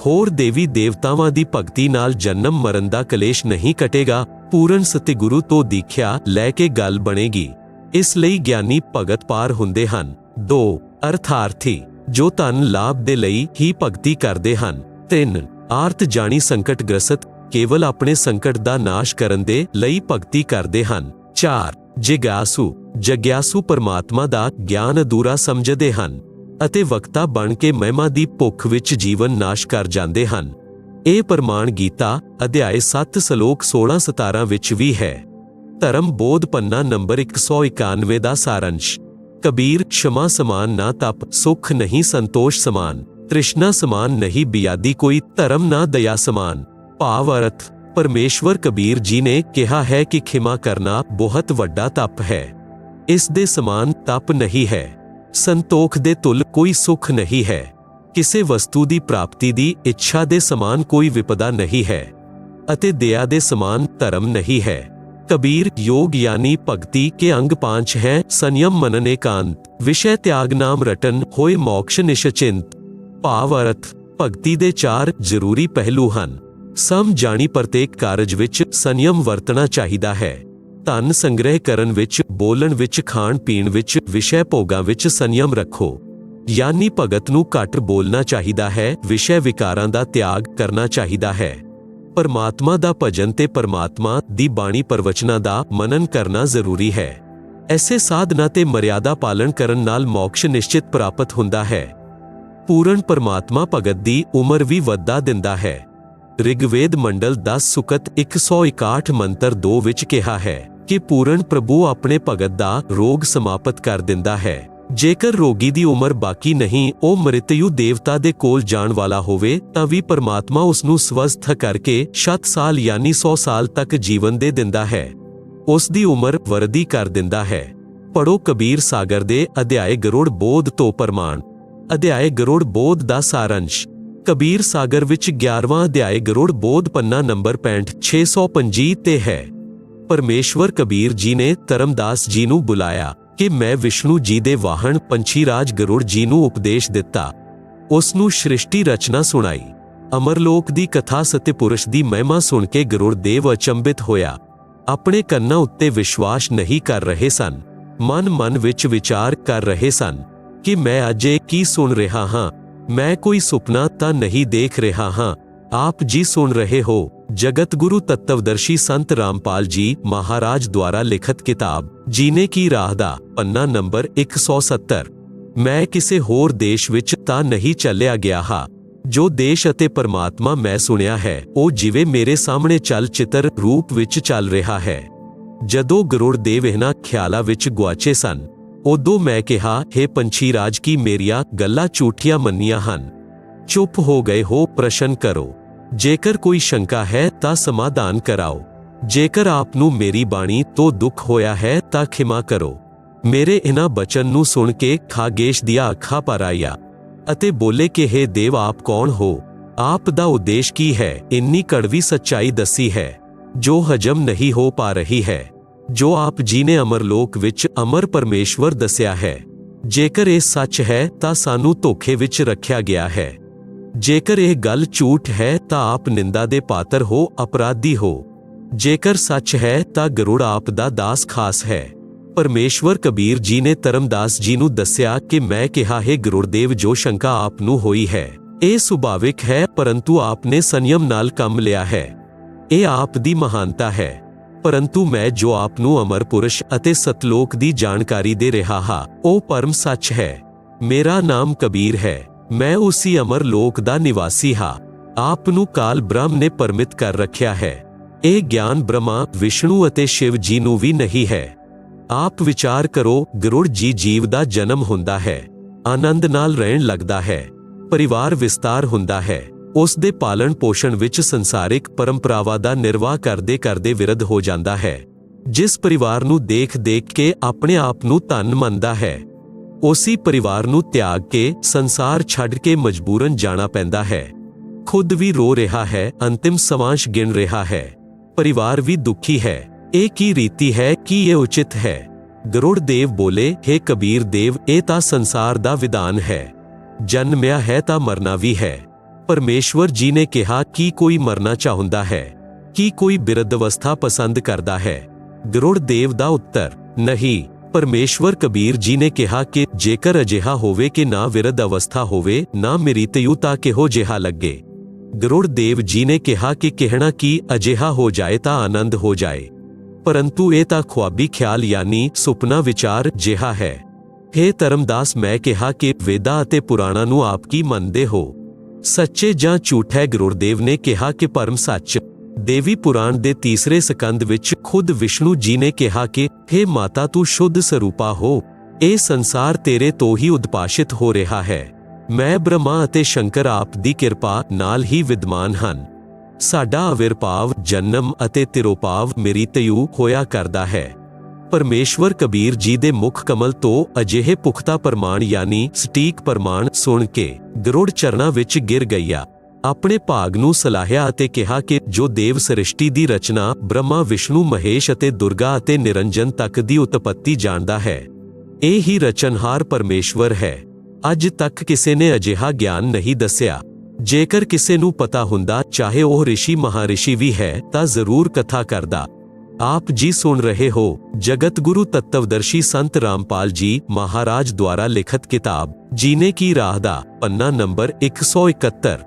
ਹੋਰ ਦੇਵੀ ਦੇਵਤਾਵਾਂ ਦੀ ਭਗਤੀ ਨਾਲ ਜਨਮ ਮਰਨ ਦਾ ਕਲੇਸ਼ ਨਹੀਂ ਕਟੇਗਾ। ਪੂਰਨ ਸਤਿਗੁਰੂ ਤੋਂ ਦੀਖਿਆ ਲੈ ਕੇ ਗੱਲ ਬਣੇਗੀ। ਇਸ ਲਈ ਗਿਆਨੀ ਭਗਤ ਪਾਰ ਹੁੰਦੇ ਹਨ। 2 ਅਰਥਾਰਥੀ, ਜੋ ਧਨ ਲਾਭ ਦੇ ਲਈ ਹੀ ਭਗਤੀ ਕਰਦੇ ਹਨ। 3 ਆਰਤ ਜਾਣੀ ਸੰਕਟ ਗ੍ਰਸਤ, ਕੇਵਲ ਆਪਣੇ ਸੰਕਟ ਦਾ ਨਾਸ਼ ਕਰਨ ਦੇ ਲਈ ਭਗਤੀ ਕਰਦੇ ਹਨ। 4 ਜਿਗਿਆਸੂ, ਜਗਿਆਸੂ ਪਰਮਾਤਮਾ ਦਾ ਗਿਆਨ ਅਧੂਰਾ ਸਮਝਦੇ ਹਨ ਅਤੇ ਵਕਤਾ ਬਣ ਕੇ ਮਹਿਮਾ ਦੀ ਭੁੱਖ ਵਿੱਚ ਜੀਵਨ ਨਾਸ਼ ਕਰ ਜਾਂਦੇ ਹਨ। ਇਹ ਪ੍ਰਮਾਣ ਗੀਤਾ ਅਧਿਆਇ 7 ਸ਼ਲੋਕ 16-17 ਵਿੱਚ ਵੀ ਹੈ। ਧਰਮ ਬੋਧ ਪੰਨਾ ਨੰਬਰ 191 ਦਾ ਸਾਰੰਸ਼। ਕਬੀਰ क्षमा समान ना तप, सुख नहीं संतोष समान, तृष्णा समान नहीं बियादी कोई, धर्म ना दया समान। भाव अर्थ, परमेश्वर कबीर जी ने कहा है कि खिमा करना बहुत वड्डा तप है। इस दे समान तप नहीं है। संतोख दे तुल कोई सुख नहीं है। किसी वस्तु दी प्राप्ति दी इच्छा दे समान कोई विपदा नहीं है अते दया दे समान धर्म नहीं है। कबीर योग यानी भक्ति के अंग 5 हैं। संयम मनन एकांत, विषय त्याग नाम रटन, होए मोक्ष निश्चिंत। भाव अर्थ, भक्ति दे 4 जरूरी पहलू हन। सम जानी प्रत्येक कारज विच संयम वरतना चाहिदा है। धन संग्रह करन विच, बोलन विच, खाण पीण विच, विषय भोगां विच संयम रखो। यानी भगत नूं घट बोलना चाहिदा है, विषय विकारां दा त्याग करना चाहिदा है। परमात्मा दा भजन ते परमात्मा दी बाणी प्रवचनां दा मनन करना जरूरी है। ऐसे साधना ते मर्यादा पालन करन नाल मोक्ष निश्चित प्राप्त हुंदा है। पूर्ण परमात्मा भगत दी उमर भी वधा दिंदा है। ऋग्वेद मंडल 10 सुकत 161 मंत्र 2 विच कहा है कि पूर्ण प्रभु अपने भगत दा रोग समाप्त कर दिंदा है। जेकर रोगी दी उमर बाकी नहीं, ਉਹ ਮ੍ਰਿਤਯੂ ਦੇਵਤਾ ਦੇ ਕੋਲ ਜਾਣ ਵਾਲਾ ਹੋਵੇ ਤਾਂ ਵੀ ਪਰਮਾਤਮਾ ਉਸ ਨੂੰ ਸਵਸਥ ਕਰਕੇ 60 ਸਾਲ ਯਾਨੀ 100 ਸਾਲ ਤੱਕ ਜੀਵਨ ਦੇ ਦਿੰਦਾ ਹੈ। ਉਸ ਦੀ ਉਮਰ ਵਰਦੀ ਕਰ ਦਿੰਦਾ ਹੈ। ਪੜੋ ਕਬੀਰ ਸਾਗਰ ਦੇ ਅਧਿਆਇ ਗਰੁੜ ਬੋਧ ਤੋਂ ਪ੍ਰਮਾਣ। ਅਧਿਆਇ ਗਰੁੜ ਬੋਧ ਦਾ ਸਾਰੰਸ਼। ਕਬੀਰ ਸਾਗਰ ਵਿੱਚ 11ਵਾਂ ਅਧਿਆਇ ਗਰੁੜ ਬੋਧ ਪੰਨਾ ਨੰਬਰ 65/625 ਤੇ ਹੈ। ਪਰਮੇਸ਼ਵਰ ਕਬੀਰ ਜੀ ਨੇ ਧਰਮਦਾਸ ਜੀ ਨੂੰ ਬੁਲਾਇਆ ਕਿ ਮੈਂ ਵਿਸ਼ਨੂੰ ਜੀ ਦੇ ਵਾਹਣ ਪੰਛੀਰਾਜ ਗਰੁੜ ਜੀ ਨੂੰ ਉਪਦੇਸ਼ ਦਿੱਤਾ। ਉਸ ਨੂੰ ਸ੍ਰਿਸ਼ਟੀ ਰਚਨਾ ਸੁਣਾਈ। ਅਮਰਲੋਕ ਦੀ ਕਥਾ ਸਤਿਪੁਰਸ਼ ਦੀ ਮਹਿਮਾ ਸੁਣ ਕੇ ਗਰੁੜ ਦੇਵ ਅਚੰਭਿਤ ਹੋਇਆ। ਆਪਣੇ ਕੰਨਾਂ ਉੱਤੇ ਵਿਸ਼ਵਾਸ ਨਹੀਂ ਕਰ ਰਹੇ ਸਨ। ਮਨ ਵਿੱਚ ਵਿਚਾਰ ਕਰ ਰਹੇ ਸਨ ਕਿ ਮੈਂ ਅੱਜ ਇਹ ਕੀ ਸੁਣ ਰਿਹਾ ਹਾਂ। ਮੈਂ ਕੋਈ ਸੁਪਨਾ ਤਾਂ ਨਹੀਂ ਦੇਖ ਰਿਹਾ ਹਾਂ। आप जी सुन रहे हो जगत गुरु तत्वदर्शी संत रामपाल जी महाराज द्वारा लिखित किताब जीने की राह दा पन्ना नंबर 170। मैं किसे होर देश विच तां नहीं चलिया गया हा। जो देश अते परमात्मा मैं सुनिया है ਉਹ ਜਿਵੇਂ ਮੇਰੇ ਸਾਹਮਣੇ ਚੱਲ ਚਿੱਤਰ ਰੂਪ ਵਿੱਚ ਚੱਲ ਰਿਹਾ ਹੈ। ਜਦੋਂ ਗਰੁੜ ਦੇਵ ਇਹਨਾਂ ਖਿਆਲਾਂ ਵਿੱਚ ਗੁਆਚੇ ਸਨ ਉਦੋਂ ਮੈਂ ਕਿਹਾ, हे ਪੰਛੀ ਰਾਜ ਕੀ ਮੇਰੀਆਂ ਗੱਲਾਂ ਝੂਠੀਆਂ ਮੰਨੀਆਂ ਹਨ। ਚੁੱਪ ਹੋ ਗਏ ਹੋ, ਪ੍ਰਸ਼ਨ ਕਰੋ। ਜੇਕਰ ਕੋਈ ਸ਼ੰਕਾ ਹੈ ਤਾਂ ਸਮਾਧਾਨ ਕਰਾਓ। ਜੇਕਰ ਆਪ ਨੂੰ ਮੇਰੀ ਬਾਣੀ ਤੋਂ ਦੁੱਖ ਹੋਇਆ ਹੈ ਤਾਂ ਖਿਮਾ ਕਰੋ। ਮੇਰੇ ਇਹਨਾਂ ਬਚਨ ਨੂੰ ਸੁਣ ਕੇ ਖਾਗੇਸ਼ ਦੀਆਂ ਅੱਖਾਂ ਭਰ ਆਈਆਂ ਅਤੇ ਬੋਲੇ ਕਿ हे ਦੇਵ ਆਪ ਕੌਣ ਹੋ? ਆਪ ਦਾ ਉਦੇਸ਼ ਕੀ ਹੈ? ਇੰਨੀ ਕੜਵੀ ਸੱਚਾਈ ਦੱਸੀ ਹੈ ਜੋ ਹਜਮ ਨਹੀਂ ਹੋ ਪਾ ਰਹੀ ਹੈ। ਜੋ ਆਪ ਜੀ ਨੇ ਅਮਰਲੋਕ ਵਿੱਚ ਅਮਰ ਪਰਮੇਸ਼ਵਰ ਦੱਸਿਆ ਹੈ, ਜੇਕਰ ਇਹ ਸੱਚ ਹੈ ਤਾਂ ਸਾਨੂੰ ਧੋਖੇ ਵਿੱਚ ਰੱਖਿਆ ਗਿਆ ਹੈ। ਜੇਕਰ ਇਹ ਗੱਲ ਝੂਠ ਹੈ ਤਾਂ ਆਪ ਨਿੰਦਾ ਦੇ ਪਾਤਰ ਹੋ, ਅਪਰਾਧੀ ਹੋ। ਜੇਕਰ ਸੱਚ ਹੈ ਤਾਂ ਗਰੁੜ ਆਪ ਦਾ ਦਾਸ ਖਾਸ ਹੈ। ਪਰਮੇਸ਼ਵਰ ਕਬੀਰ ਜੀ ਨੇ ਧਰਮਦਾਸ ਜੀ ਨੂੰ ਦੱਸਿਆ ਕਿ ਮੈਂ ਕਿਹਾ, ਹੈ ਗਰੁੜਦੇਵ ਜੋ ਸ਼ੰਕਾ ਆਪ ਨੂੰ ਹੋਈ ਹੈ ਇਹ ਸੁਭਾਵਿਕ ਹੈ, ਪਰੰਤੂ ਆਪ ਨੇ ਸੰਯਮ ਨਾਲ ਕੰਮ ਲਿਆ ਹੈ। ਇਹ ਆਪ ਦੀ ਮਹਾਨਤਾ ਹੈ। ਪਰੰਤੂ ਮੈਂ ਜੋ ਆਪ ਨੂੰ ਅਮਰ ਪੁਰਸ਼ ਅਤੇ ਸਤਲੋਕ ਦੀ ਜਾਣਕਾਰੀ ਦੇ ਰਿਹਾ ਹਾਂ ਉਹ ਪਰਮ ਸੱਚ ਹੈ। ਮੇਰਾ ਨਾਮ ਕਬੀਰ ਹੈ। ਮੈਂ ਉਸੀ ਅਮਰ ਲੋਕ ਦਾ ਨਿਵਾਸੀ ਹਾਂ। ਆਪ ਨੂੰ ਕਾਲ ਬ੍ਰਹਮ ਨੇ ਪਰਮਿਤ ਕਰ ਰੱਖਿਆ ਹੈ। ਇਹ ਗਿਆਨ ਬ੍ਰਹਮਾ, ਵਿਸ਼ਨੂੰ ਅਤੇ ਸ਼ਿਵ ਜੀ ਨੂੰ ਵੀ ਨਹੀਂ ਹੈ। ਆਪ ਵਿਚਾਰ ਕਰੋ, ਗਰੁੜ ਜੀ ਜੀਵ ਦਾ ਜਨਮ ਹੁੰਦਾ ਹੈ, ਆਨੰਦ ਨਾਲ ਰਹਿਣ ਲੱਗਦਾ ਹੈ, ਪਰਿਵਾਰ ਵਿਸਤਾਰ ਹੁੰਦਾ ਹੈ, ਉਸ ਦੇ ਪਾਲਣ ਪੋਸ਼ਣ ਵਿੱਚ ਸੰਸਾਰਿਕ ਪਰੰਪਰਾਵਾਂ ਦਾ ਨਿਰਵਾਹ ਕਰਦੇ ਕਰਦੇ ਵਿਰਧ ਹੋ ਜਾਂਦਾ ਹੈ। ਜਿਸ ਪਰਿਵਾਰ ਨੂੰ ਦੇਖ ਦੇਖ ਕੇ ਆਪਣੇ ਆਪ ਨੂੰ ਧਨ ਮੰਨਦਾ ਹੈ ਉਸੀ ਪਰਿਵਾਰ ਨੂੰ ਤਿਆਗ ਕੇ ਸੰਸਾਰ ਛੱਡ ਕੇ ਮਜਬੂਰਨ ਜਾਣਾ ਪੈਂਦਾ ਹੈ। ਖੁਦ ਵੀ ਰੋ ਰਿਹਾ ਹੈ, ਅੰਤਿਮ ਸਵਾਂਸ਼ ਗਿਣ ਰਿਹਾ ਹੈ, ਪਰਿਵਾਰ ਵੀ ਦੁਖੀ ਹੈ। ਇਹ ਕੀ ਰੀਤੀ ਹੈ? ਕੀ ਇਹ ਉਚਿਤ ਹੈ? ਗਰੁੜ ਦੇਵ ਬੋਲੇ, हे ਕਬੀਰ ਦੇਵ ਇਹ ਤਾਂ ਸੰਸਾਰ ਦਾ ਵਿਧਾਨ ਹੈ। ਜਨਮਿਆ ਹੈ ਤਾਂ ਮਰਨਾ ਵੀ ਹੈ। ਪਰਮੇਸ਼ਵਰ ਜੀ ਨੇ ਕਿਹਾ, ਕੀ ਕੋਈ ਮਰਨਾ ਚਾਹੁੰਦਾ ਹੈ? ਕੀ ਕੋਈ ਬਿਰਧ ਅਵਸਥਾ ਪਸੰਦ ਕਰਦਾ ਹੈ? ਗਰੁੜ ਦੇਵ ਦਾ ਉੱਤਰ, ਨਹੀਂ। ਪਰਮੇਸ਼ਵਰ ਕਬੀਰ ਜੀ ਨੇ ਕਿਹਾ ਕਿ ਜੇਕਰ ਅਜਿਹਾ ਹੋਵੇ ਕਿ ਨਾ ਵਿਰਧ ਅਵਸਥਾ ਹੋਵੇ ਨਾ ਮ੍ਰਿਤਯੂ ਤਾਂ ਕਿਹੋ ਜਿਹਾ ਲੱਗੇ? ਗਰੁੜ ਦੇਵ ਜੀ ਨੇ ਕਿਹਾ ਕਿ ਕਹਿਣਾ ਕੀ, ਅਜਿਹਾ ਹੋ ਜਾਏ ਤਾਂ ਆਨੰਦ ਹੋ ਜਾਏ, ਪਰੰਤੂ ਇਹ ਤਾਂ ਖੁਆਬੀ ਖਿਆਲ ਯਾਨੀ ਸੁਪਨਾ ਵਿਚਾਰ ਜਿਹਾ ਹੈ। हे ਧਰਮਦਾਸ ਮੈਂ ਕਿਹਾ ਕਿ ਵੇਦਾਂ ਅਤੇ ਪੁਰਾਣਾਂ ਨੂੰ ਆਪ ਕੀ ਮੰਨਦੇ ਹੋ, ਸੱਚੇ ਜਾਂ ਝੂਠੇ? ਗੁਰੂਦੇਵ ਨੇ ਕਿਹਾ ਕਿ ਪਰਮ ਸੱਚ। ਦੇਵੀ ਪੁਰਾਣ ਦੇ ਤੀਸਰੇ ਸਕੰਦ ਵਿੱਚ ਖੁਦ ਵਿਸ਼ਨੂੰ ਜੀ ਨੇ ਕਿਹਾ ਕਿ हे ਮਾਤਾ ਤੂੰ ਸ਼ੁੱਧ ਸਰੂਪਾ ਹੋ, ਇਹ ਸੰਸਾਰ ਤੇਰੇ ਤੋਂ ਹੀ ਉਦਪਾਸ਼ਿਤ ਹੋ ਰਿਹਾ ਹੈ। ਮੈਂ ਬ੍ਰਹਮਾ ਅਤੇ ਸ਼ੰਕਰ ਆਪ ਦੀ ਕਿਰਪਾ ਨਾਲ ਹੀ ਵਿਦਮਾਨ ਹਨ। ਸਾਡਾ ਆਵਿਰਭਾਵ, ਜਨਮ ਅਤੇ ਤਿਰੋਭਾਵ ਮ੍ਰਿਤਯੂ ਹੋਇਆ ਕਰਦਾ ਹੈ। ਪਰਮੇਸ਼ਵਰ ਕਬੀਰ ਜੀ ਦੇ ਮੁਖ ਕਮਲ ਤੋਂ ਅਜਿਹੇ ਪੁਖਤਾ ਪ੍ਰਮਾਣ ਯਾਨੀ ਸਟੀਕ ਪ੍ਰਮਾਣ ਸੁਣ ਕੇ ਗਰੁੜ ਚਰਨਾਂ ਵਿੱਚ ਗਿਰ ਗਈਆ। ਆਪਣੇ ਭਾਗ ਨੂੰ ਸਲਾਹਿਆ ਅਤੇ ਕਿਹਾ ਕਿ ਜੋ ਦੇਵ ਸ੍ਰਿਸ਼ਟੀ ਦੀ ਰਚਨਾ ਬ੍ਰਹਮਾ, ਵਿਸ਼ਨੂੰ, ਮਹੇਸ਼ ਅਤੇ ਦੁਰਗਾ ਅਤੇ ਨਿਰੰਜਨ ਤੱਕ ਦੀ ਉਤਪੱਤੀ ਜਾਣਦਾ ਹੈ, ਇਹ ਹੀ ਰਚਨਹਾਰ ਪਰਮੇਸ਼ਵਰ ਹੈ। ਅੱਜ ਤੱਕ ਕਿਸੇ ਨੇ ਅਜਿਹਾ ਗਿਆਨ ਨਹੀਂ ਦੱਸਿਆ। ਜੇਕਰ ਕਿਸੇ ਨੂੰ ਪਤਾ ਹੁੰਦਾ, ਚਾਹੇ ਉਹ ਰਿਸ਼ੀ ਮਹਾਰਿਸ਼ੀ ਵੀ ਹੈ, ਤਾਂ ਜ਼ਰੂਰ ਕਥਾ ਕਰਦਾ। ਆਪ ਜੀ ਸੁਣ ਰਹੇ ਹੋ ਜਗਤ ਗੁਰੂ ਤਤਵਦਰਸ਼ੀ ਸੰਤ ਰਾਮਪਾਲ ਜੀ ਮਹਾਰਾਜ ਦੁਆਰਾ ਲਿਖਤ ਕਿਤਾਬ ਜੀਨੇ ਕੀ ਰਾਹ ਦਾ ਪੰਨਾ ਨੰਬਰ 171।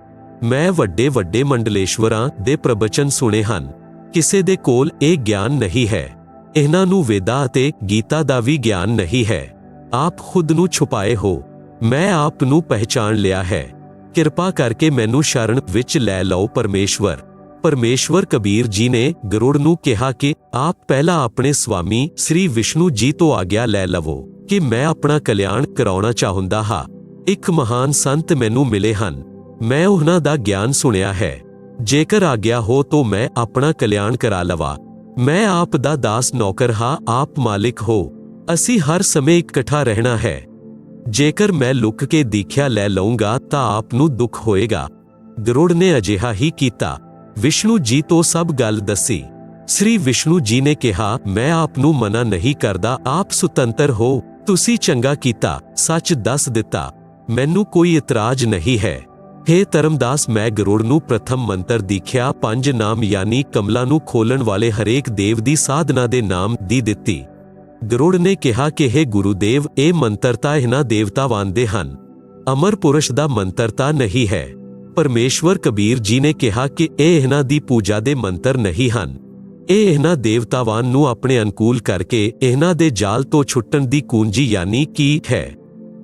ਮੈਂ ਵੱਡੇ ਵੱਡੇ ਮੰਡਲੇਸ਼ਵਰਾਂ ਦੇ ਪ੍ਰਬਚਨ ਸੁਣੇ ਹਨ। ਕਿਸੇ ਦੇ ਕੋਲ ਇਹ ਗਿਆਨ ਨਹੀਂ ਹੈ। ਇਹਨਾਂ ਨੂੰ ਵੇਦਾਂ ਅਤੇ ਗੀਤਾ ਦਾ ਵੀ ਗਿਆਨ ਨਹੀਂ ਹੈ। ਆਪ ਖੁਦ ਨੂੰ ਛੁਪਾਏ ਹੋ। ਮੈਂ ਆਪ ਨੂੰ ਪਹਿਚਾਣ ਲਿਆ ਹੈ। ਕਿਰਪਾ ਕਰਕੇ ਮੈਨੂੰ ਸ਼ਰਨ ਵਿੱਚ ਲੈ ਲਓ ਪਰਮੇਸ਼ਵਰ। ਪਰਮੇਸ਼ਵਰ ਕਬੀਰ ਜੀ ਨੇ ਗਰੁੜ ਨੂੰ ਕਿਹਾ ਕਿ ਆਪ ਪਹਿਲਾਂ ਆਪਣੇ ਸਵਾਮੀ ਸ੍ਰੀ ਵਿਸ਼ਨੂੰ ਜੀ ਤੋਂ ਆਗਿਆ ਲੈ ਲਵੋ ਕਿ ਮੈਂ ਆਪਣਾ ਕਲਿਆਣ ਕਰਾਉਣਾ ਚਾਹੁੰਦਾ ਹਾਂ। ਇੱਕ ਮਹਾਨ ਸੰਤ ਮੈਨੂੰ ਮਿਲੇ ਹਨ, ਮੈਂ ਉਹਨਾਂ ਦਾ ਗਿਆਨ ਸੁਣਿਆ ਹੈ। ਜੇਕਰ ਆਗਿਆ ਹੋ ਤਾਂ ਮੈਂ ਆਪਣਾ ਕਲਿਆਣ ਕਰਾ ਲਵਾਂ। ਮੈਂ ਆਪ ਦਾ ਦਾਸ ਨੌਕਰ ਹਾਂ, ਆਪ ਮਾਲਿਕ ਹੋ। ਅਸੀਂ ਹਰ ਸਮੇਂ ਇਕੱਠਾ ਰਹਿਣਾ ਹੈ। ਜੇਕਰ ਮੈਂ ਲੁਕ ਕੇ ਦੀਖਿਆ ਲੈ ਲਊਂਗਾ ਤਾਂ ਆਪ ਨੂੰ ਦੁੱਖ ਹੋਏਗਾ। ਗਰੁੜ ਨੇ ਅਜਿਹਾ ਹੀ ਕੀਤਾ। ਵਿਸ਼ਨੂੰ ਜੀ ਤੋਂ ਸਭ ਗੱਲ ਦੱਸੀ। ਸ੍ਰੀ ਵਿਸ਼ਨੂੰ ਜੀ ਨੇ ਕਿਹਾ, ਮੈਂ ਆਪ ਨੂੰ ਮਨਾ ਨਹੀਂ ਕਰਦਾ, ਆਪ ਸੁਤੰਤਰ ਹੋ। ਤੁਸੀਂ ਚੰਗਾ ਕੀਤਾ, ਸੱਚ ਦੱਸ ਦਿੱਤਾ, ਮੈਨੂੰ ਕੋਈ ਇਤਰਾਜ਼ ਨਹੀਂ ਹੈ। हे ਧਰਮਦਾਸ, ਮੈਂ ਗਰੁੜ ਨੂੰ ਪ੍ਰਥਮ ਮੰਤਰ ਦੀਖਿਆ 5 ਨਾਮ ਯਾਨੀ ਕਮਲਾਂ ਨੂੰ ਖੋਲਣ ਵਾਲੇ ਹਰੇਕ ਦੇਵ ਦੀ ਸਾਧਨਾ ਦੇ ਨਾਮ ਦੀ ਦਿੱਤੀ। ਗਰੁੜ ਨੇ ਕਿਹਾ ਕਿ हे ਗੁਰੂਦੇਵ, ਇਹ ਮੰਤਰ ਤਾਂ ਇਹਨਾਂ ਦੇਵਤਾਵਾਂ ਦੇ ਹਨ, ਅਮਰ ਪੁਰਸ਼ ਦਾ ਮੰਤਰ ਤਾਂ ਨਹੀਂ ਹੈ। ਪਰਮੇਸ਼ਵਰ ਕਬੀਰ ਜੀ ਨੇ ਕਿਹਾ ਕਿ ਇਹ ਇਹਨਾਂ ਦੀ ਪੂਜਾ ਦੇ ਮੰਤਰ ਨਹੀਂ ਹਨ। ਇਹ ਇਹਨਾਂ ਦੇਵਤਾਵਾਂ ਨੂੰ ਆਪਣੇ ਅਨੁਕੂਲ ਕਰਕੇ ਇਹਨਾਂ ਦੇ ਜਾਲ ਤੋਂ ਛੁੱਟਣ ਦੀ ਕੁੰਜੀ ਯਾਨੀ ਕੀ ਹੈ।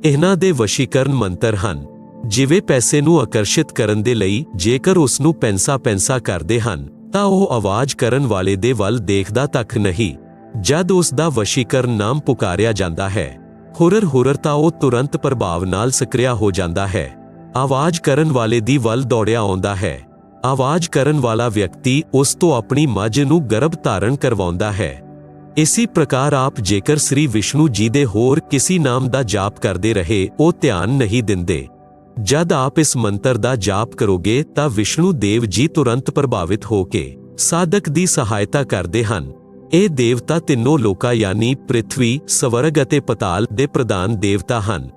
ਇਹਨਾਂ ਦੇ ਵਸ਼ੀਕਰਨ ਮੰਤਰ ਹਨ। ਜਿਵੇਂ ਪੈਸੇ ਨੂੰ ਆਕਰਸ਼ਿਤ ਕਰਨ ਦੇ ਲਈ ਜੇਕਰ ਉਸ ਨੂੰ ਪੈਂਸਾ ਕਰਦੇ ਹਨ ਤਾਂ ਉਹ ਆਵਾਜ਼ ਕਰਨ ਵਾਲੇ ਦੇ ਵੱਲ ਦੇਖਦਾ ਤੱਕ ਨਹੀਂ। ਜਦ ਉਸ ਦਾ ਵਸ਼ੀਕਰਨ ਨਾਮ ਪੁਕਾਰਿਆ ਜਾਂਦਾ ਹੈ, ਹੁਰਰ ਤਾਂ ਉਹ ਤੁਰੰਤ ਪ੍ਰਭਾਵ ਨਾਲ ਸਕ੍ਰਿਆ ਹੋ ਜਾਂਦਾ ਹੈ। ਆਵਾਜ਼ ਕਰਨ ਵਾਲੇ ਦੀ ਵੱਲ ਦੌੜਿਆ ਆਉਂਦਾ ਹੈ। ਆਵਾਜ਼ ਕਰਨ ਵਾਲਾ ਵਿਅਕਤੀ ਉਸ ਤੋਂ ਆਪਣੀ ਮੱਝ ਨੂੰ ਗਰਭ ਧਾਰਨ ਕਰਵਾਉਂਦਾ ਹੈ। ਇਸੇ ਪ੍ਰਕਾਰ ਆਪ ਜੇਕਰ ਸ੍ਰੀ ਵਿਸ਼ਨੂੰ ਜੀ ਦੇ ਹੋਰ ਕਿਸੇ ਨਾਮ ਦਾ ਜਾਪ ਕਰਦੇ ਰਹੇ, ਉਹ ਧਿਆਨ ਨਹੀਂ ਦਿੰਦੇ। ਜਦ ਆਪ ਇਸ ਮੰਤਰ ਦਾ ਜਾਪ ਕਰੋਗੇ ਤਾਂ ਵਿਸ਼ਨੂੰ ਦੇਵ ਜੀ ਤੁਰੰਤ ਪ੍ਰਭਾਵਿਤ ਹੋ ਕੇ ਸਾਧਕ ਦੀ ਸਹਾਇਤਾ ਕਰਦੇ ਹਨ। ਇਹ ਦੇਵਤਾ ਤਿੰਨੋਂ ਲੋਕਾਂ ਯਾਨੀ ਪ੍ਰਿਥਵੀ, ਸਵਰਗ ਅਤੇ ਪਤਾਲ ਦੇ ਪ੍ਰਧਾਨ ਦੇਵਤਾ ਹਨ।